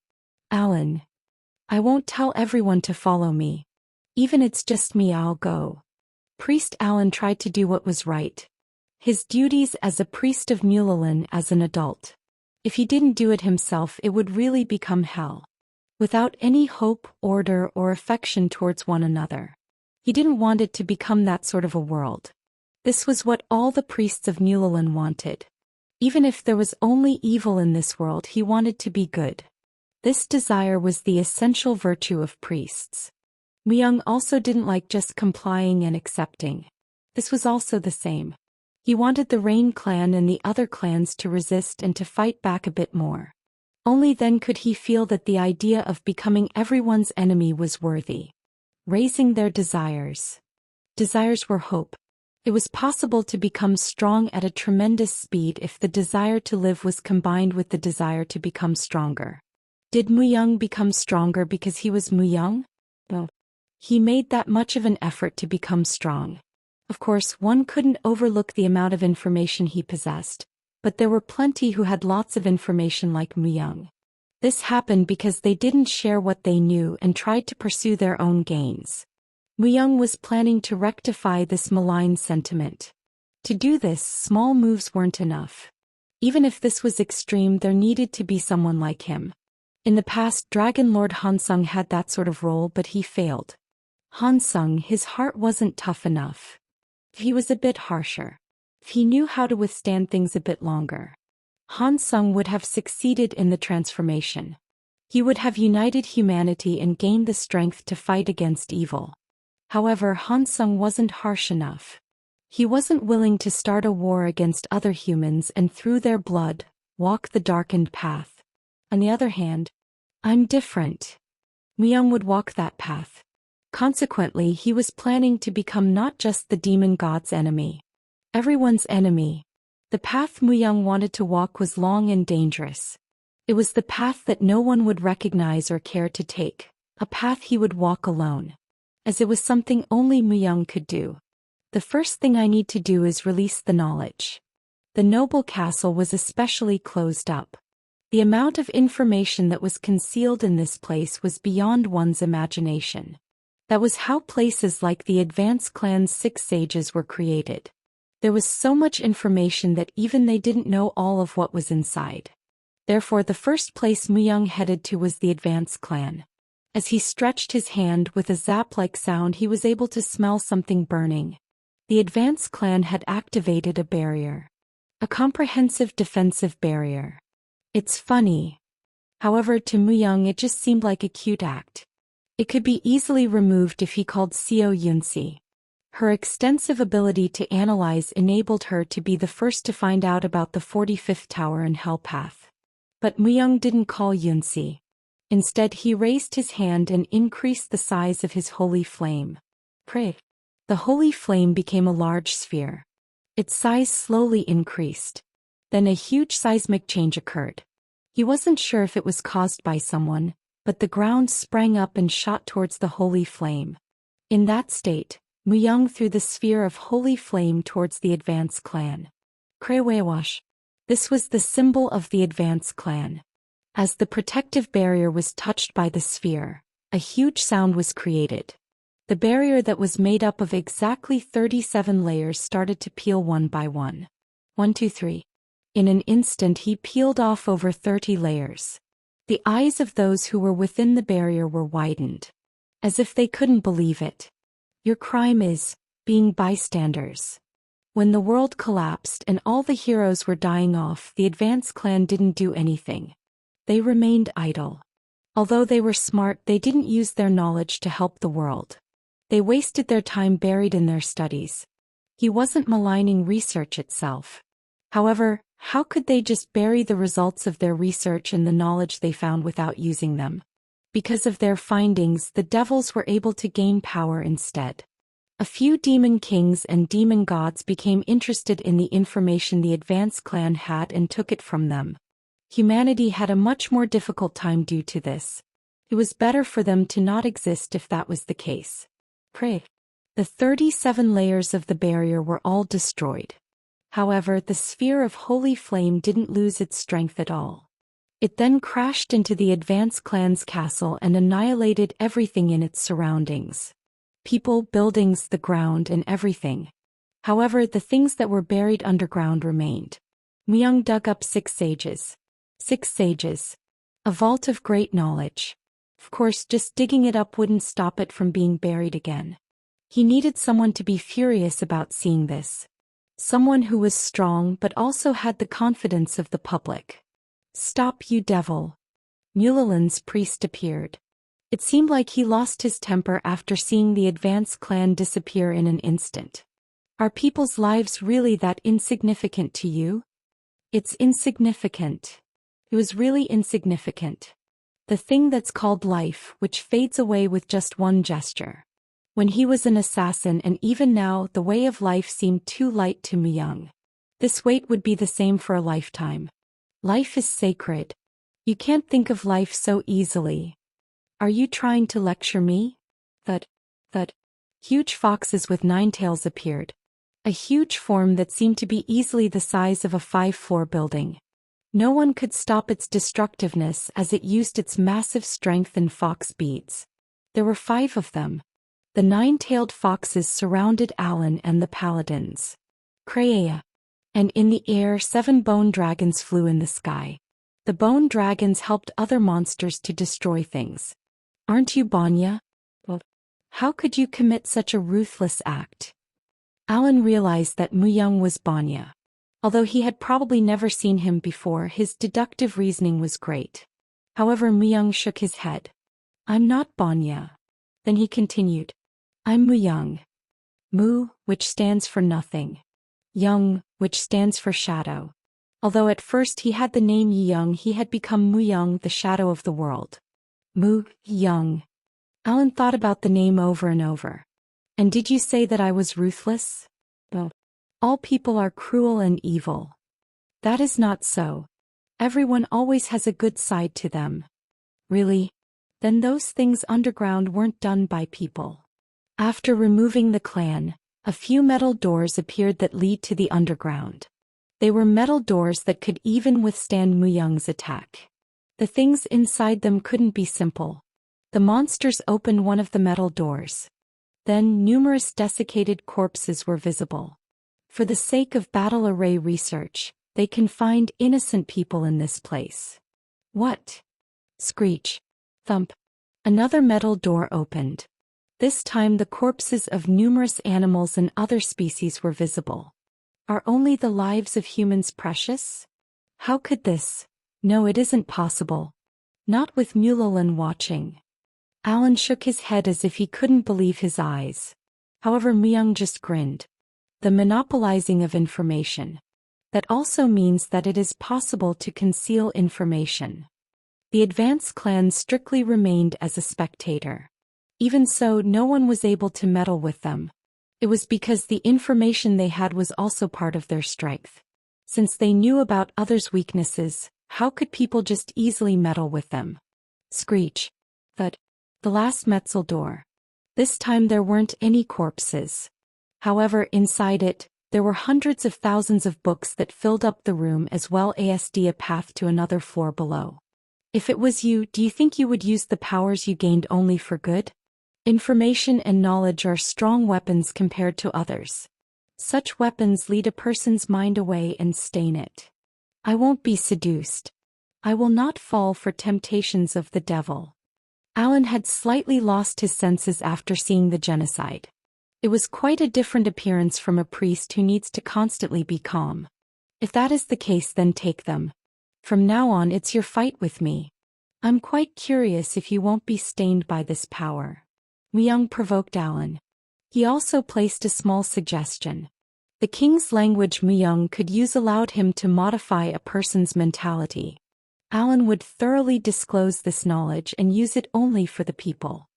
[SPEAKER 1] Alan. I won't tell everyone to follow me. Even it's just me, I'll go. Priest Alan tried to do what was right. His duties as a priest of Mulalin as an adult. If he didn't do it himself, it would really become hell. Without any hope, order, or affection towards one another. He didn't want it to become that sort of a world. This was what all the priests of Mulalin wanted. Even if there was only evil in this world, he wanted to be good. This desire was the essential virtue of priests. Myung also didn't like just complying and accepting. This was also the same. He wanted the Rain clan and the other clans to resist and to fight back a bit more. Only then could he feel that the idea of becoming everyone's enemy was worthy. Raising their desires. Desires were hope. It was possible to become strong at a tremendous speed if the desire to live was combined with the desire to become stronger. Did Myung become stronger because he was Myung? No. He made that much of an effort to become strong. Of course, one couldn't overlook the amount of information he possessed, but there were plenty who had lots of information like Myung. This happened because they didn't share what they knew and tried to pursue their own gains. Myung was planning to rectify this malign sentiment. To do this, small moves weren't enough. Even if this was extreme, there needed to be someone like him. In the past, Dragon Lord Hansung had that sort of role, but he failed. Hansung, his heart wasn't tough enough. He was a bit harsher. If he knew how to withstand things a bit longer, Hansung would have succeeded in the transformation. He would have united humanity and gained the strength to fight against evil. However, Hansung wasn't harsh enough. He wasn't willing to start a war against other humans and through their blood, walk the darkened path. On the other hand, I'm different. Myung would walk that path. Consequently, he was planning to become not just the demon god's enemy. Everyone's enemy. The path Myung wanted to walk was long and dangerous. It was the path that no one would recognize or care to take, a path he would walk alone. As it was something only Myung could do. The first thing I need to do is release the knowledge. The noble castle was especially closed up. The amount of information that was concealed in this place was beyond one's imagination. That was how places like the Advanced Clan's 6 sages were created. There was so much information that even they didn't know all of what was inside. Therefore, the first place Myung headed to was the Advanced Clan. As he stretched his hand with a zap-like sound, he was able to smell something burning. The Advanced Clan had activated a barrier. A comprehensive defensive barrier. It's funny. However, to Myung it just seemed like a cute act. It could be easily removed if he called Seo Yunsi. Her extensive ability to analyze enabled her to be the first to find out about the 45th tower and Hell Path. But Myung didn't call Yunsi. Instead, he raised his hand and increased the size of his holy flame. Pray. The holy flame became a large sphere. Its size slowly increased. Then a huge seismic change occurred. He wasn't sure if it was caused by someone, but the ground sprang up and shot towards the holy flame. In that state, Myung threw the sphere of holy flame towards the Advanced Clan. Krewewash. This was the symbol of the Advanced Clan. As the protective barrier was touched by the sphere, a huge sound was created. The barrier that was made up of exactly 37 layers started to peel one by one. 1, 2, 3. In an instant he peeled off over 30 layers. The eyes of those who were within the barrier were widened, as if they couldn't believe it. Your crime is being bystanders. When the world collapsed and all the heroes were dying off, the Advance clan didn't do anything. They remained idle. Although they were smart, they didn't use their knowledge to help the world. They wasted their time buried in their studies. He wasn't maligning research itself. However, how could they just bury the results of their research and the knowledge they found without using them? Because of their findings, the devils were able to gain power instead. A few demon kings and demon gods became interested in the information the Advance clan had and took it from them. Humanity had a much more difficult time due to this. It was better for them to not exist if that was the case. Pray. The 37 layers of the barrier were all destroyed. However, the sphere of holy flame didn't lose its strength at all. It then crashed into the Advance clan's castle and annihilated everything in its surroundings. People, buildings, the ground, and everything. However, the things that were buried underground remained. Myung dug up 6 sages. 6 sages. A vault of great knowledge. Of course, just digging it up wouldn't stop it from being buried again. He needed someone to be furious about seeing this. Someone who was strong but also had the confidence of the public. Stop, you devil. Mulalin's priest appeared. It seemed like he lost his temper after seeing the Advance clan disappear in an instant. Are people's lives really that insignificant to you? It's insignificant. It was really insignificant. The thing that's called life, which fades away with just one gesture. When he was an assassin, and even now, the way of life seemed too light to Myung. This weight would be the same for a lifetime. Life is sacred. You can't think of life so easily. Are you trying to lecture me? Thud. Huge foxes with 9 tails appeared. A huge form that seemed to be easily the size of a 5-floor building. No one could stop its destructiveness as it used its massive strength in fox beats. There were 5 of them. The 9-tailed foxes surrounded Alan and the paladins. Kreia. And in the air 7 bone dragons flew in the sky. The bone dragons helped other monsters to destroy things. Aren't you Banya? Well, how could you commit such a ruthless act? Alan realized that Myung was Banya. Although he had probably never seen him before, his deductive reasoning was great. However, Myung shook his head. I'm not Banya. Then he continued. I'm Myung. Mu, which stands for nothing. Young, which stands for shadow. Although at first he had the name Young, he had become Myung, the shadow of the world. Mu, Young. Alan thought about the name over and over. And did you say that I was ruthless? Well, all people are cruel and evil. That is not so. Everyone always has a good side to them. Really? Then those things underground weren't done by people. After removing the clan, a few metal doors appeared that lead to the underground. They were metal doors that could even withstand Myung's attack. The things inside them couldn't be simple. The monsters opened one of the metal doors. Then numerous desiccated corpses were visible. For the sake of battle array research, they confined innocent people in this place. What? Screech. Thump. Another metal door opened. This time the corpses of numerous animals and other species were visible. Are only the lives of humans precious? How could this? No, it isn't possible. Not with Mulalan watching. Alan shook his head as if he couldn't believe his eyes. However, Myung just grinned. The monopolizing of information. That also means that it is possible to conceal information. The Advance clan strictly remained as a spectator. Even so, no one was able to meddle with them. It was because the information they had was also part of their strength. Since they knew about others' weaknesses, how could people just easily meddle with them? Screech. Thud. The last Metzel door. This time there weren't any corpses. However, inside it, there were hundreds of thousands of books that filled up the room as well as a path to another floor below. If it was you, do you think you would use the powers you gained only for good? Information and knowledge are strong weapons compared to others. Such weapons lead a person's mind away and stain it. I won't be seduced. I will not fall for temptations of the devil. Alan had slightly lost his senses after seeing the genocide. It was quite a different appearance from a priest who needs to constantly be calm. If that is the case, then take them. From now on it's your fight with me. I'm quite curious if you won't be stained by this power. Myung provoked Alan. He also placed a small suggestion. The king's language Myung could use allowed him to modify a person's mentality. Alan would thoroughly disclose this knowledge and use it only for the people.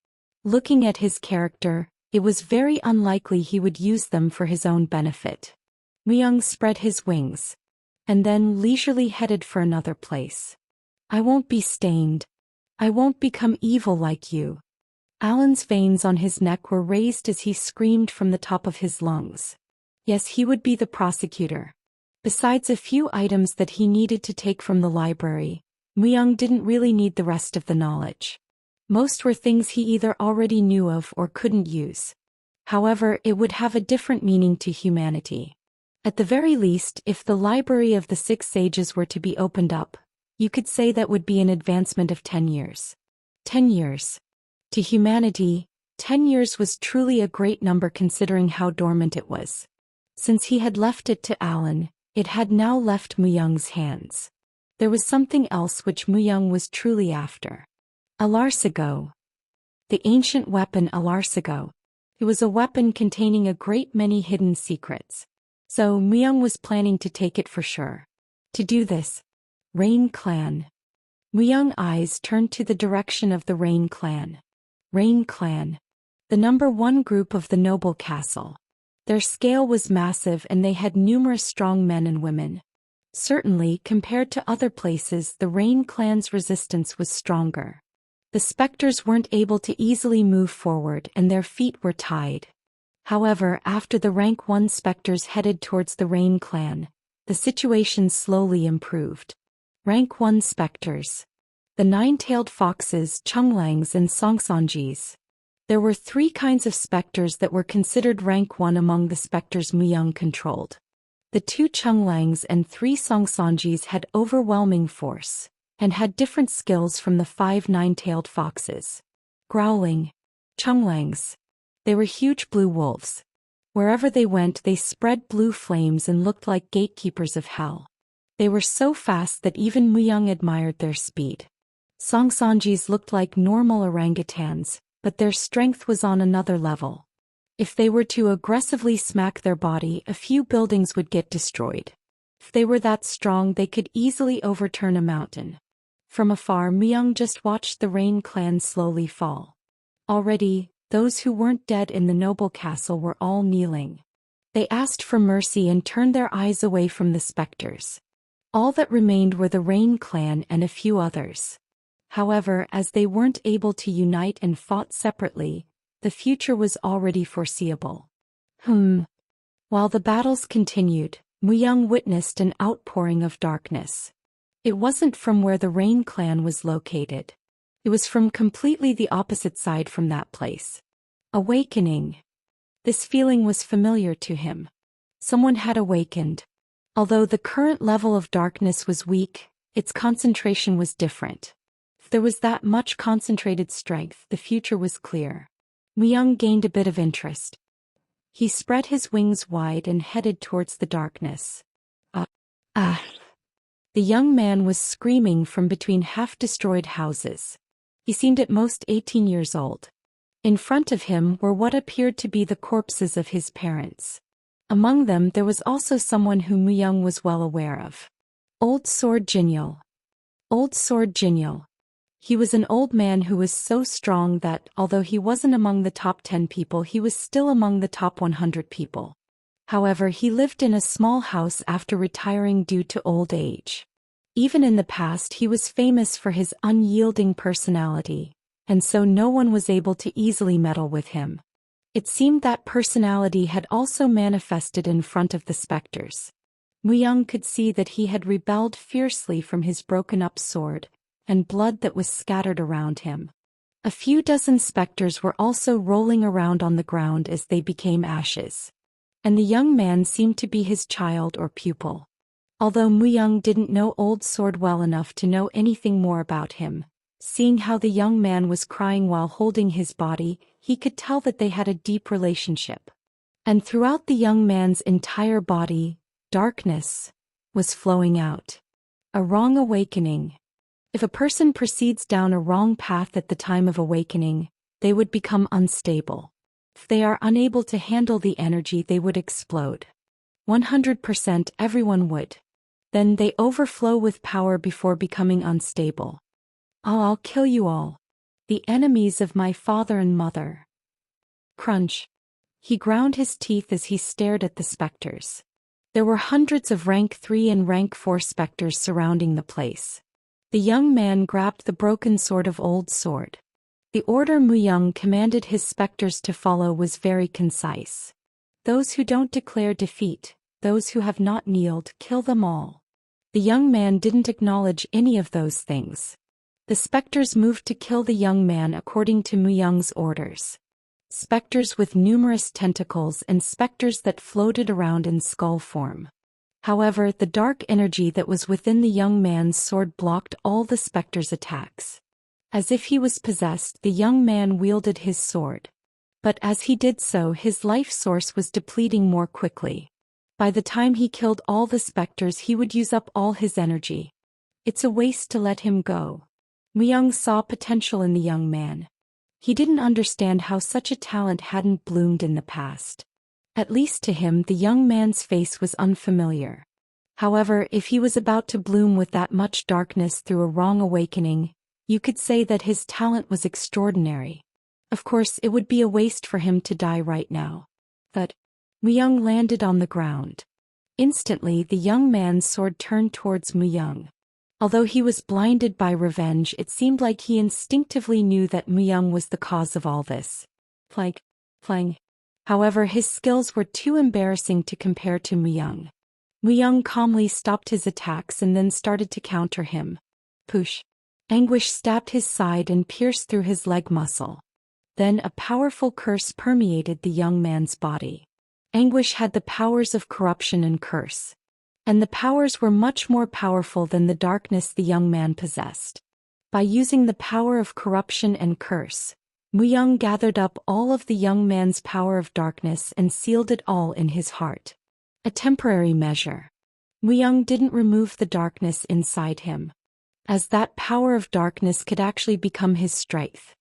[SPEAKER 1] Looking at his character, it was very unlikely he would use them for his own benefit. Myung spread his wings, and then leisurely headed for another place. I won't be stained. I won't become evil like you. Alan's veins on his neck were raised as he screamed from the top of his lungs. Yes, he would be the prosecutor. Besides a few items that he needed to take from the library, Myung didn't really need the rest of the knowledge. Most were things he either already knew of or couldn't use. However, it would have a different meaning to humanity. At the very least, if the library of the 6 sages were to be opened up, you could say that would be an advancement of 10 years. 10 years. To humanity, 10 years was truly a great number considering how dormant it was. Since he had left it to Alan, it had now left Myung's hands. There was something else which Myung was truly after. Alarcigo. The ancient weapon Alarcigo. It was a weapon containing a great many hidden secrets. So Myung was planning to take it for sure. To do this, Rain Clan. Myung's eyes turned to the direction of the Rain Clan. Rain Clan. The number 1 group of the noble castle. Their scale was massive and they had numerous strong men and women. Certainly, compared to other places, the Rain Clan's resistance was stronger. The specters weren't able to easily move forward and their feet were tied. However, after the rank 1 specters headed towards the Rain Clan, the situation slowly improved. Rank 1 specters. The 9-tailed foxes, Chunglangs and Songsonjis. There were 3 kinds of specters that were considered rank 1 among the specters Myung controlled. The 2 Chunglangs and 3 Songsonjis had overwhelming force, and had different skills from the 5 9-tailed foxes. Growling. Chunglangs. They were huge blue wolves. Wherever they went they spread blue flames and looked like gatekeepers of hell. They were so fast that even Myung admired their speed. Songsonjis looked like normal orangutans, but their strength was on another level. If they were to aggressively smack their body, a few buildings would get destroyed. If they were that strong, they could easily overturn a mountain. From afar, Myung just watched the Rain Clan slowly fall. Already, those who weren't dead in the noble castle were all kneeling. They asked for mercy and turned their eyes away from the specters. All that remained were the Rain Clan and a few others. However, as they weren't able to unite and fought separately, the future was already foreseeable. While the battles continued, Myung witnessed an outpouring of darkness. It wasn't from where the Rain Clan was located. It was from completely the opposite side from that place. Awakening. This feeling was familiar to him. Someone had awakened. Although the current level of darkness was weak, its concentration was different. If there was that much concentrated strength, the future was clear. Myung gained a bit of interest. He spread his wings wide and headed towards the darkness. The young man was screaming from between half-destroyed houses. He seemed at most 18 years old. In front of him were what appeared to be the corpses of his parents. Among them there was also someone whom Myung was well aware of. Old Sword Jinyul. Old Sword Jinyul. He was an old man who was so strong that, although he wasn't among the top 10 people, he was still among the top 100 people. However, he lived in a small house after retiring due to old age. Even in the past he was famous for his unyielding personality, and so no one was able to easily meddle with him. It seemed that personality had also manifested in front of the specters. Myung could see that he had rebelled fiercely from his broken-up sword, and blood that was scattered around him. A few dozen specters were also rolling around on the ground as they became ashes. And the young man seemed to be his child or pupil. Although Muyang didn't know Old Sword well enough to know anything more about him, seeing how the young man was crying while holding his body, he could tell that they had a deep relationship. And throughout the young man's entire body, darkness was flowing out. A wrong awakening. If a person proceeds down a wrong path at the time of awakening, they would become unstable. If they are unable to handle the energy, they would explode. 100% everyone would. Then they overflow with power before becoming unstable. I'll kill you all. The enemies of my father and mother. Crunch. He ground his teeth as he stared at the specters. There were hundreds of rank 3 and rank 4 specters surrounding the place. The young man grabbed the broken sword of Old Sword. The order Muyang commanded his specters to follow was very concise. Those who don't declare defeat, those who have not kneeled, kill them all. The young man didn't acknowledge any of those things. The specters moved to kill the young man according to Muyang's orders. Specters with numerous tentacles and specters that floated around in skull form. However, the dark energy that was within the young man's sword blocked all the specters' attacks. As if he was possessed, the young man wielded his sword. But as he did so, his life source was depleting more quickly. By the time he killed all the specters, he would use up all his energy. It's a waste to let him go. Muyang saw potential in the young man. He didn't understand how such a talent hadn't bloomed in the past. At least to him, the young man's face was unfamiliar. However, if he was about to bloom with that much darkness through a wrong awakening, you could say that his talent was extraordinary. Of course, it would be a waste for him to die right now. But Muyang landed on the ground. Instantly, the young man's sword turned towards Muyang. Although he was blinded by revenge, it seemed like he instinctively knew that Muyang was the cause of all this. Flang. However, his skills were too embarrassing to compare to Muyang. Muyang calmly stopped his attacks and then started to counter him. Push. Anguish stabbed his side and pierced through his leg muscle. Then a powerful curse permeated the young man's body. Anguish had the powers of corruption and curse. And the powers were much more powerful than the darkness the young man possessed. By using the power of corruption and curse, Muyang gathered up all of the young man's power of darkness and sealed it all in his heart. A temporary measure. Muyang didn't remove the darkness inside him, as that power of darkness could actually become his strength.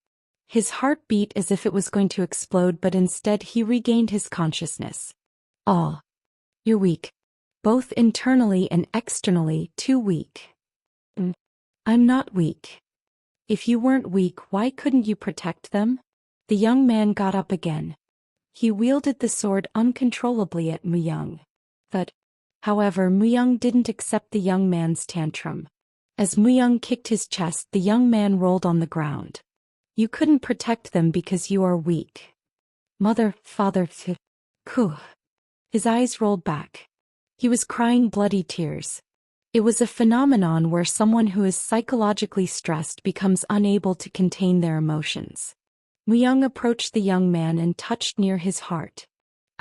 [SPEAKER 1] His heart beat as if it was going to explode, but instead he regained his consciousness. "Oh, you're weak. Both internally and externally, too weak." "I'm not weak. If you weren't weak, why couldn't you protect them?" The young man got up again. He wielded the sword uncontrollably at Muyang. However, Muyang didn't accept the young man's tantrum. As Muyang kicked his chest, the young man rolled on the ground. "You couldn't protect them because you are weak. Mother, father, Kuh." His eyes rolled back. He was crying bloody tears. It was a phenomenon where someone who is psychologically stressed becomes unable to contain their emotions. Muyang approached the young man and touched near his heart.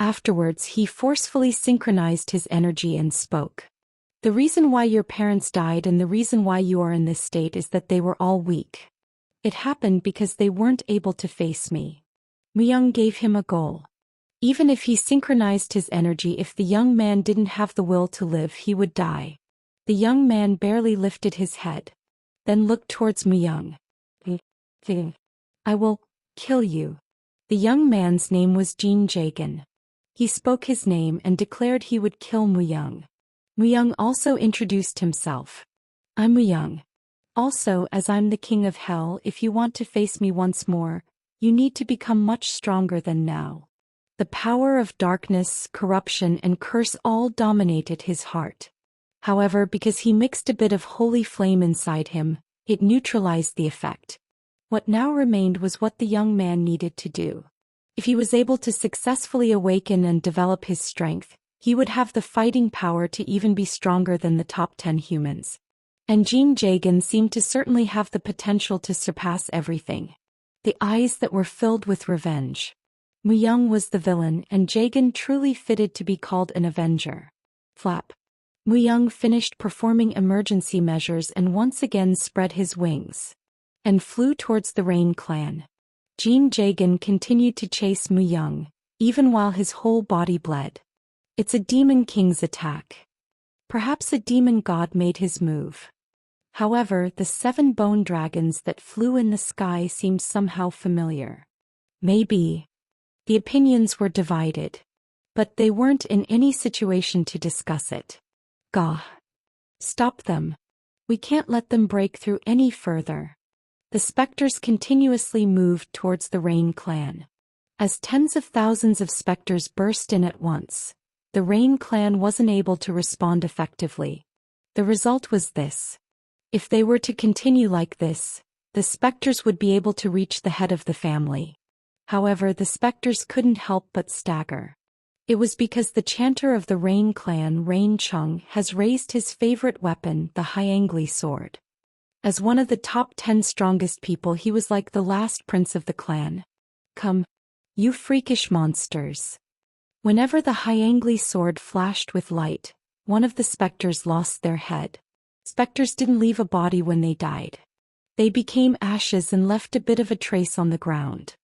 [SPEAKER 1] Afterwards, he forcefully synchronized his energy and spoke. "The reason why your parents died and the reason why you are in this state is that they were all weak. It happened because they weren't able to face me." Muyang gave him a goal. Even if he synchronized his energy, if the young man didn't have the will to live, he would die. The young man barely lifted his head, then looked towards Muyang. "I will kill you." The young man's name was Jin Jagan. He spoke his name and declared he would kill Muyang. Muyang also introduced himself. "I'm Muyang. Also, as I'm the king of hell, if you want to face me once more, you need to become much stronger than now." The power of darkness, corruption, and curse all dominated his heart. However, because he mixed a bit of holy flame inside him, it neutralized the effect. What now remained was what the young man needed to do. If he was able to successfully awaken and develop his strength, he would have the fighting power to even be stronger than the top 10 humans. And Jin Jagan seemed to certainly have the potential to surpass everything. The eyes that were filled with revenge. Muyang was the villain, and Jagan truly fitted to be called an avenger. Flap. Muyang finished performing emergency measures and once again spread his wings and flew towards the Rain clan. Jin Jagan continued to chase Muyang, even while his whole body bled. It's a demon king's attack. Perhaps a demon god made his move. However, the 7 bone dragons that flew in the sky seemed somehow familiar. Maybe. The opinions were divided. But they weren't in any situation to discuss it. Gah. Stop them. We can't let them break through any further. The specters continuously moved towards the Rain clan. As tens of thousands of specters burst in at once, the Rain clan wasn't able to respond effectively. The result was this. If they were to continue like this, the specters would be able to reach the head of the family. However, the specters couldn't help but stagger. It was because the chanter of the Rain clan, Rain Chung, has raised his favorite weapon, the Hyangli sword. As one of the top 10 strongest people, he was like the last prince of the clan. Come, you freakish monsters. Whenever the Hyangli sword flashed with light, one of the specters lost their head. Specters didn't leave a body when they died. They became ashes and left a bit of a trace on the ground.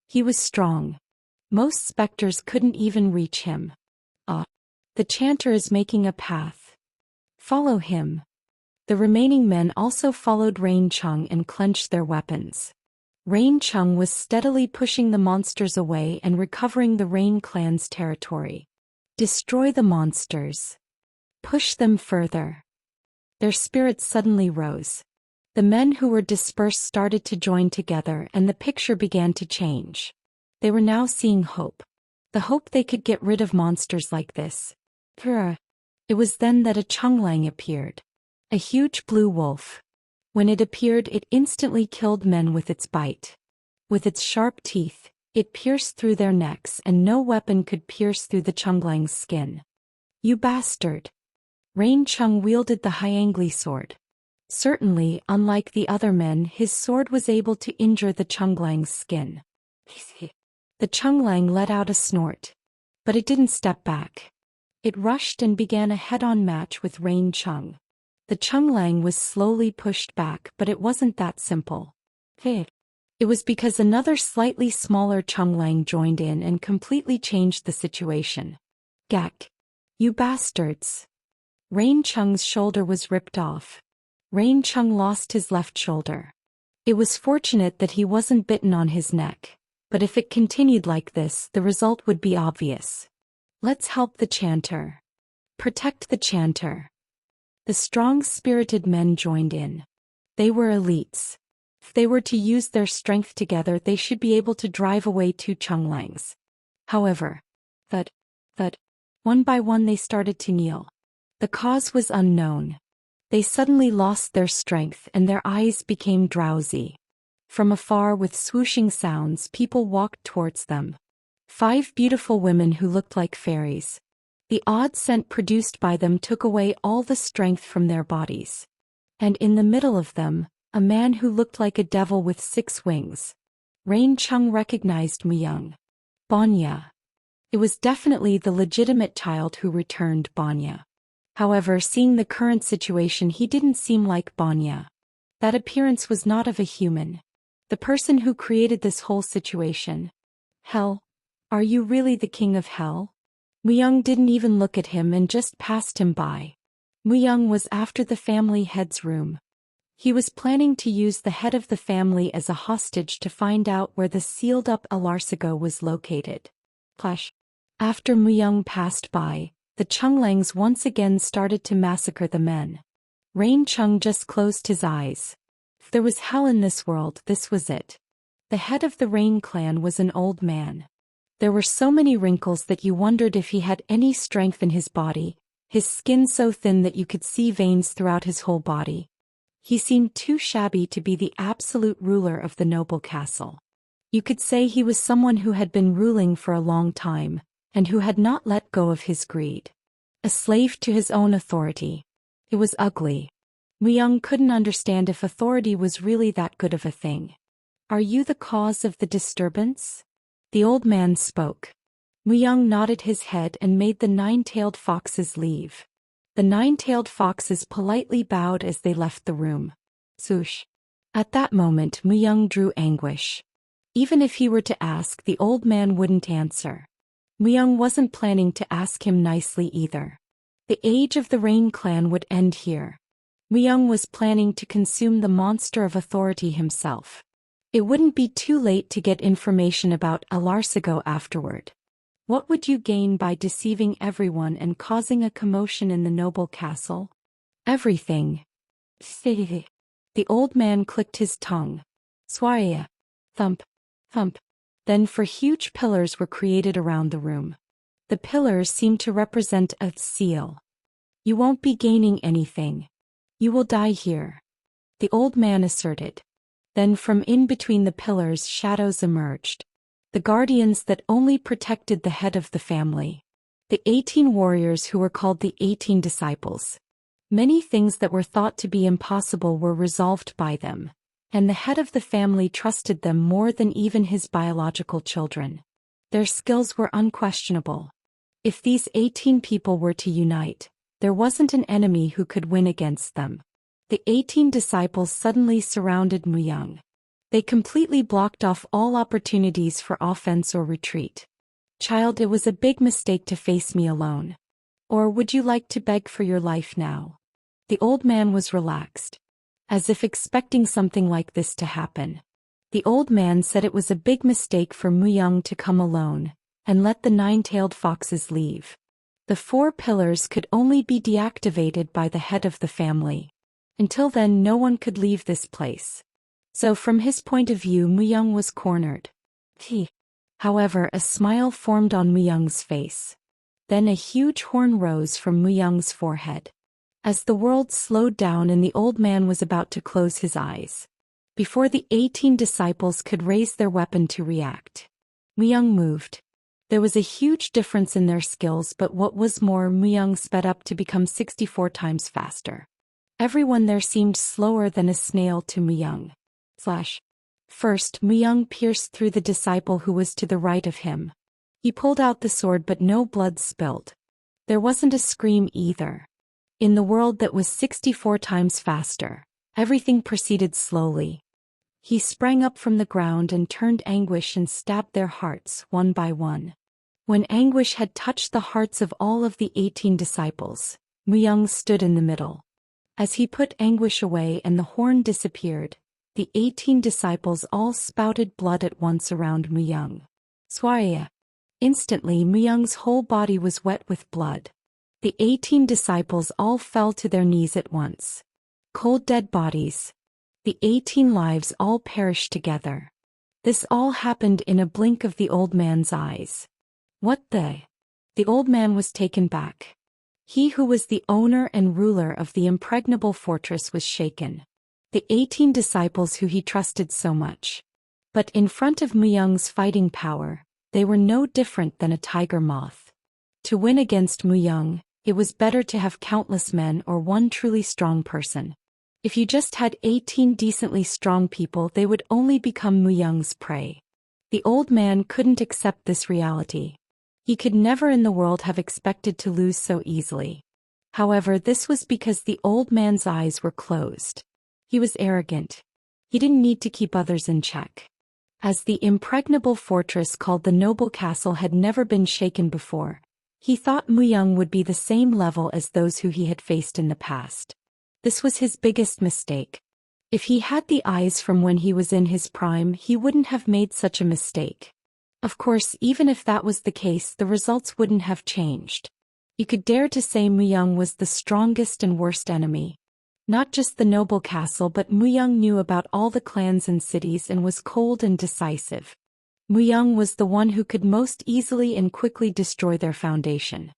[SPEAKER 1] He was strong. Most specters couldn't even reach him. The chanter is making a path. Follow him. The remaining men also followed Rain Chung and clenched their weapons. Rain Chung was steadily pushing the monsters away and recovering the Rain clan's territory. Destroy the monsters. Push them further. Their spirits suddenly rose. The men who were dispersed started to join together and the picture began to change. They were now seeing hope. The hope they could get rid of monsters like this. It was then that a Chunglang appeared. A huge blue wolf. When it appeared, it instantly killed men with its bite. With its sharp teeth, it pierced through their necks and no weapon could pierce through the Chunglang's skin. You bastard! Rain Chung wielded the Hyangli sword. Certainly, unlike the other men, his sword was able to injure the Chunglang's skin. The Chunglang let out a snort. But it didn't step back. It rushed and began a head-on match with Rain Chung. The Chunglang was slowly pushed back, but it wasn't that simple. It was because another slightly smaller Chunglang joined in and completely changed the situation. Gak! You bastards! Rain Chung's shoulder was ripped off. Rain Chung lost his left shoulder. It was fortunate that he wasn't bitten on his neck, but if it continued like this, the result would be obvious. Let's help the chanter. Protect the chanter. The strong-spirited men joined in. They were elites. If they were to use their strength together, they should be able to drive away 2 Chunglangs. However, one by one they started to kneel. The cause was unknown. They suddenly lost their strength and their eyes became drowsy. From afar, with swooshing sounds, people walked towards them. 5 beautiful women who looked like fairies. The odd scent produced by them took away all the strength from their bodies. And in the middle of them, a man who looked like a devil with 6 wings. Rain Chung recognized Muyang. Banya. It was definitely the legitimate child who returned, Banya. However, seeing the current situation, he didn't seem like Banya. That appearance was not of a human. The person who created this whole situation. Hell? Are you really the king of hell? Muyang didn't even look at him and just passed him by. Muyang was after the family head's room. He was planning to use the head of the family as a hostage to find out where the sealed-up Alarsago was located. Clash. After Muyang passed by, the Chunglangs once again started to massacre the men. Rain Chung just closed his eyes. If there was hell in this world, this was it. The head of the Rain clan was an old man. There were so many wrinkles that you wondered if he had any strength in his body, his skin so thin that you could see veins throughout his whole body. He seemed too shabby to be the absolute ruler of the noble castle. You could say he was someone who had been ruling for a long time, and who had not let go of his greed. A slave to his own authority. It was ugly. Muyang couldn't understand if authority was really that good of a thing. Are you the cause of the disturbance? The old man spoke. Muyang nodded his head and made the 9-tailed foxes leave. The nine-tailed foxes politely bowed as they left the room. Swoosh. At that moment Muyang drew anguish. Even if he were to ask, the old man wouldn't answer. Muyang wasn't planning to ask him nicely either. The age of the Rain clan would end here. Muyang was planning to consume the monster of authority himself. It wouldn't be too late to get information about Alarsigo afterward. What would you gain by deceiving everyone and causing a commotion in the noble castle? Everything. The old man clicked his tongue. Swaria. Thump. Thump. Then huge pillars were created around the room. The pillars seemed to represent a seal. You won't be gaining anything. You will die here, the old man asserted. Then from in between the pillars shadows emerged. The guardians that only protected the head of the family. The 18 warriors who were called the 18 disciples. Many things that were thought to be impossible were resolved by them, and the head of the family trusted them more than even his biological children. Their skills were unquestionable. If these 18 people were to unite, there wasn't an enemy who could win against them. The 18 disciples suddenly surrounded Muyang. They completely blocked off all opportunities for offense or retreat. Child, it was a big mistake to face me alone. Or would you like to beg for your life now? The old man was relaxed, as if expecting something like this to happen. The old man said it was a big mistake for Muyang to come alone, and let the nine-tailed foxes leave. The 4 pillars could only be deactivated by the head of the family. Until then no one could leave this place. So from his point of view Muyang was cornered. However, a smile formed on Muyang's face. Then a huge horn rose from Muyang's forehead. As the world slowed down and the old man was about to close his eyes. Before the 18 disciples could raise their weapon to react. Muyang moved. There was a huge difference in their skills, but what was more, Muyang sped up to become 64 times faster. Everyone there seemed slower than a snail to Muyang. Flash. First, Muyang pierced through the disciple who was to the right of him. He pulled out the sword but no blood spilled. There wasn't a scream either. In the world that was 64 times faster, everything proceeded slowly. He sprang up from the ground and turned Anguish and stabbed their hearts one by one. When Anguish had touched the hearts of all of the 18 disciples, Muyang stood in the middle. As he put Anguish away and the horn disappeared, the 18 disciples all spouted blood at once around Muyang. Swaria. Instantly Muyang's whole body was wet with blood. The 18 disciples all fell to their knees at once. Cold dead bodies. The 18 lives all perished together. This all happened in a blink of the old man's eyes. What the? The old man was taken back. He who was the owner and ruler of the impregnable fortress was shaken. The 18 disciples who he trusted so much. But in front of Muyang's fighting power, they were no different than a tiger moth. To win against Muyang, it was better to have countless men or one truly strong person. If you just had 18 decently strong people, they would only become Muyang's prey. The old man couldn't accept this reality. He could never in the world have expected to lose so easily. However, this was because the old man's eyes were closed. He was arrogant. He didn't need to keep others in check. As the impregnable fortress called the Noble Castle had never been shaken before, he thought Muyang would be the same level as those who he had faced in the past. This was his biggest mistake. If he had the eyes from when he was in his prime, he wouldn't have made such a mistake. Of course, even if that was the case, the results wouldn't have changed. You could dare to say Muyang was the strongest and worst enemy. Not just the Noble Castle, but Muyang knew about all the clans and cities and was cold and decisive. Muyang was the one who could most easily and quickly destroy their foundation.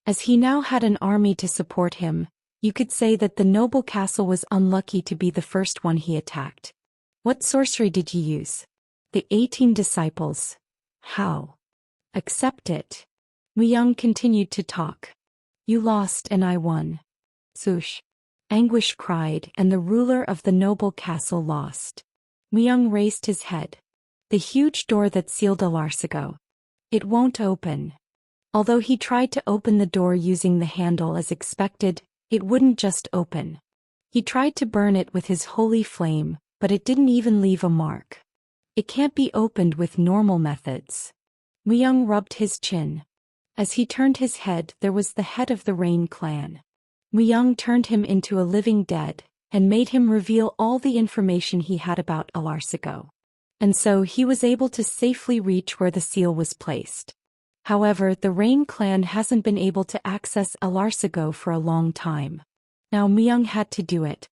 [SPEAKER 1] As he now had an army to support him, you could say that the Noble Castle was unlucky to be the first one he attacked. What sorcery did you use? The 18 disciples. How? Accept it. Muyang continued to talk. You lost and I won. Swoosh. Anguish cried, and the ruler of the Noble Castle lost. Muyang raised his head. The huge door that sealed Alarsigo. It won't open. Although he tried to open the door using the handle as expected, It wouldn't just open. He tried to burn it with his holy flame, but it didn't even leave a mark. It can't be opened with normal methods. Myung rubbed his chin. As he turned his head, there was the head of the Rain clan. Myung turned him into a living dead, and made him reveal all the information he had about Alarsigo. And so he was able to safely reach where the seal was placed. However, the Rain clan hasn't been able to access Alarsigo for a long time. Now Myung had to do it.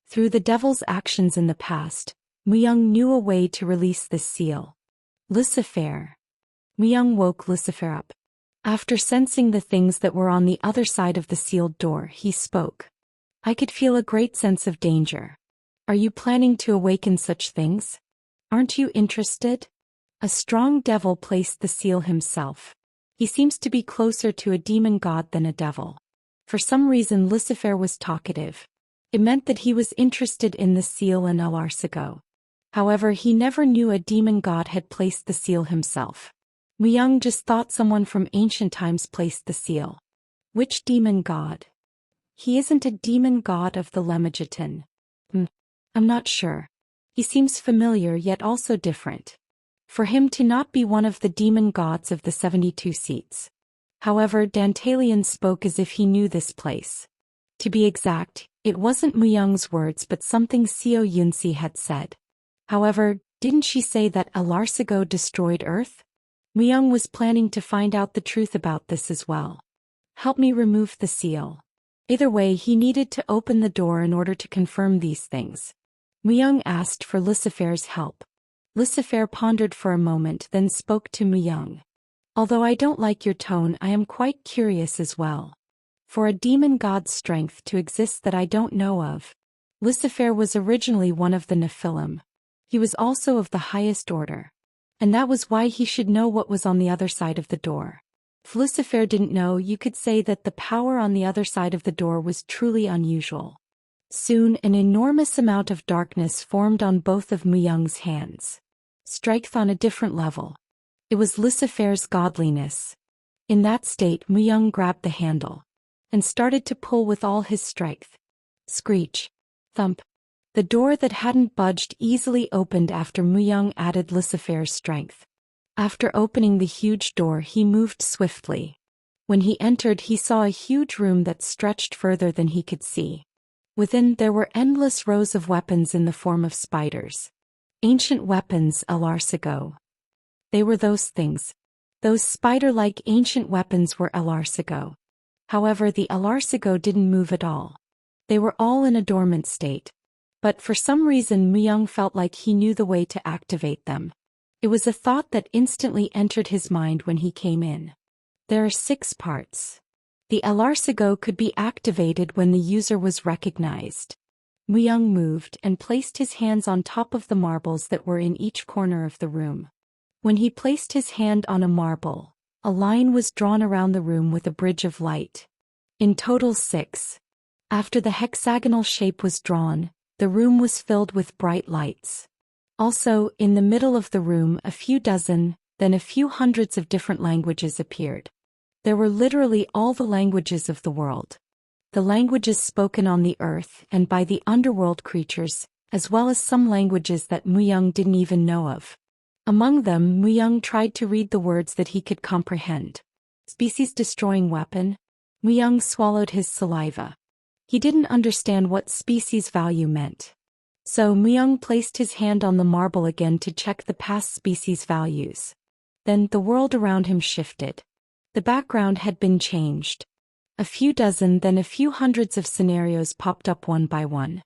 [SPEAKER 1] Through the devil's actions in the past, Myung knew a way to release this seal. Lucifer. Myung woke Lucifer up. After sensing the things that were on the other side of the sealed door, he spoke. I could feel a great sense of danger. Are you planning to awaken such things? Aren't you interested? A strong devil placed the seal himself. He seems to be closer to a demon god than a devil. For some reason Lucifer was talkative. It meant that he was interested in the seal and Alarsigo. However, he never knew a demon god had placed the seal himself. Myung just thought someone from ancient times placed the seal. Which demon god? He isn't a demon god of the Lemagatan. I'm not sure. He seems familiar yet also different. For him to not be one of the demon gods of the 72 seats. However, Dantalion spoke as if he knew this place. To be exact, it wasn't Myung's words but something Seo Yunsi had said. However, didn't she say that Alarsigo destroyed Earth? Myung was planning to find out the truth about this as well. Help me remove the seal. Either way, he needed to open the door in order to confirm these things. Myung asked for Lucifer's help. Lucifer pondered for a moment, then spoke to Myung. Although I don't like your tone, I am quite curious as well. For a demon god's strength to exist that I don't know of. Lucifer was originally one of the Nephilim. He was also of the highest order. And that was why he should know what was on the other side of the door. If Lucifer didn't know, you could say that the power on the other side of the door was truly unusual. Soon an enormous amount of darkness formed on both of Myung's hands. Strength on a different level. It was Lucifer's godliness. In that state, Myung grabbed the handle. And started to pull with all his strength. Screech. Thump. The door that hadn't budged easily opened after Myung added Lucifer's strength. After opening the huge door, he moved swiftly. When he entered, he saw a huge room that stretched further than he could see. Within, there were endless rows of weapons in the form of spiders. Ancient weapons, Alarsigo. They were those things. Those spider-like ancient weapons were Alarsigo. However, the Alarsigo didn't move at all. They were all in a dormant state. But for some reason Myung felt like he knew the way to activate them. It was a thought that instantly entered his mind when he came in. There are 6 parts. The Alarsigo could be activated when the user was recognized. Myung moved and placed his hands on top of the marbles that were in each corner of the room. When he placed his hand on a marble, a line was drawn around the room with a bridge of light. In total 6. After the hexagonal shape was drawn, the room was filled with bright lights. Also, in the middle of the room, a few dozen, then a few hundreds of different languages appeared. There were literally all the languages of the world. The languages spoken on the earth and by the underworld creatures, as well as some languages that Myung didn't even know of. Among them, Myung tried to read the words that he could comprehend. Species-destroying weapon? Myung swallowed his saliva. He didn't understand what species value meant. So Myung placed his hand on the marble again to check the past species values. Then the world around him shifted. The background had been changed. A few dozen, then a few hundreds of scenarios popped up one by one.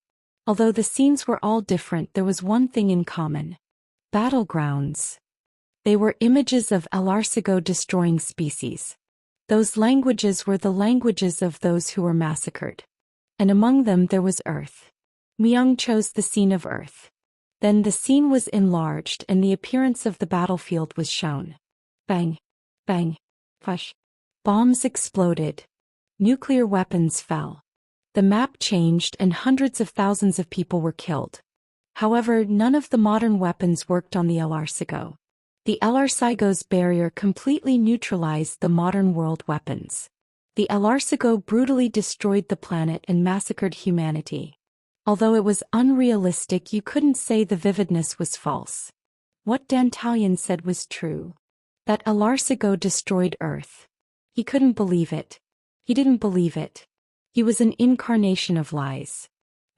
[SPEAKER 1] Although the scenes were all different, there was one thing in common. Battlegrounds. They were images of Alarsigo destroying species. Those languages were the languages of those who were massacred. And among them there was Earth. Myung chose the scene of Earth. Then the scene was enlarged and the appearance of the battlefield was shown. Bang. Bang. Push. Bombs exploded. Nuclear weapons fell. The map changed and hundreds of thousands of people were killed. However, none of the modern weapons worked on the Alarsigo. The Alarsigo's barrier completely neutralized the modern world weapons. The Alarcigo brutally destroyed the planet and massacred humanity. Although it was unrealistic, you couldn't say the vividness was false. What Dantalion said was true. That Alarcigo destroyed Earth. He couldn't believe it. He didn't believe it. He was an incarnation of lies.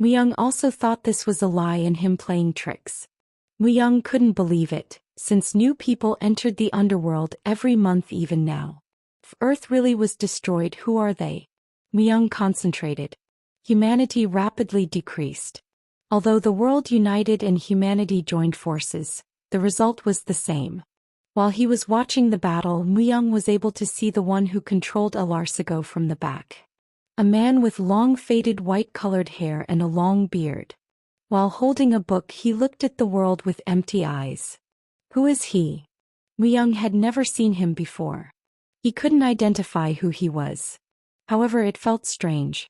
[SPEAKER 1] Muyang also thought this was a lie and him playing tricks. Muyang couldn't believe it, since new people entered the underworld every month even now. If Earth really was destroyed, who are they? Muyang concentrated. Humanity rapidly decreased. Although the world united and humanity joined forces, the result was the same. While he was watching the battle, Muyang was able to see the one who controlled Alarcigo from the back. A man with long faded white-colored hair and a long beard. While holding a book, he looked at the world with empty eyes. Who is he? Muyang had never seen him before. He couldn't identify who he was. However, it felt strange.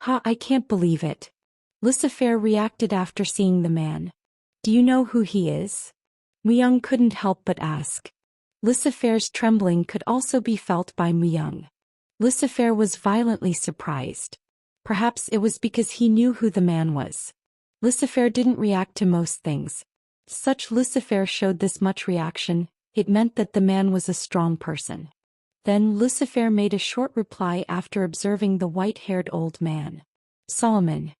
[SPEAKER 1] I can't believe it. Lucifer reacted after seeing the man. Do you know who he is? Muyang couldn't help but ask. Lucifer's trembling could also be felt by Muyang. Lucifer was violently surprised. Perhaps it was because he knew who the man was. Lucifer didn't react to most things. Such Lucifer showed this much reaction, it meant that the man was a strong person. Then Lucifer made a short reply after observing the white-haired old man. Solomon.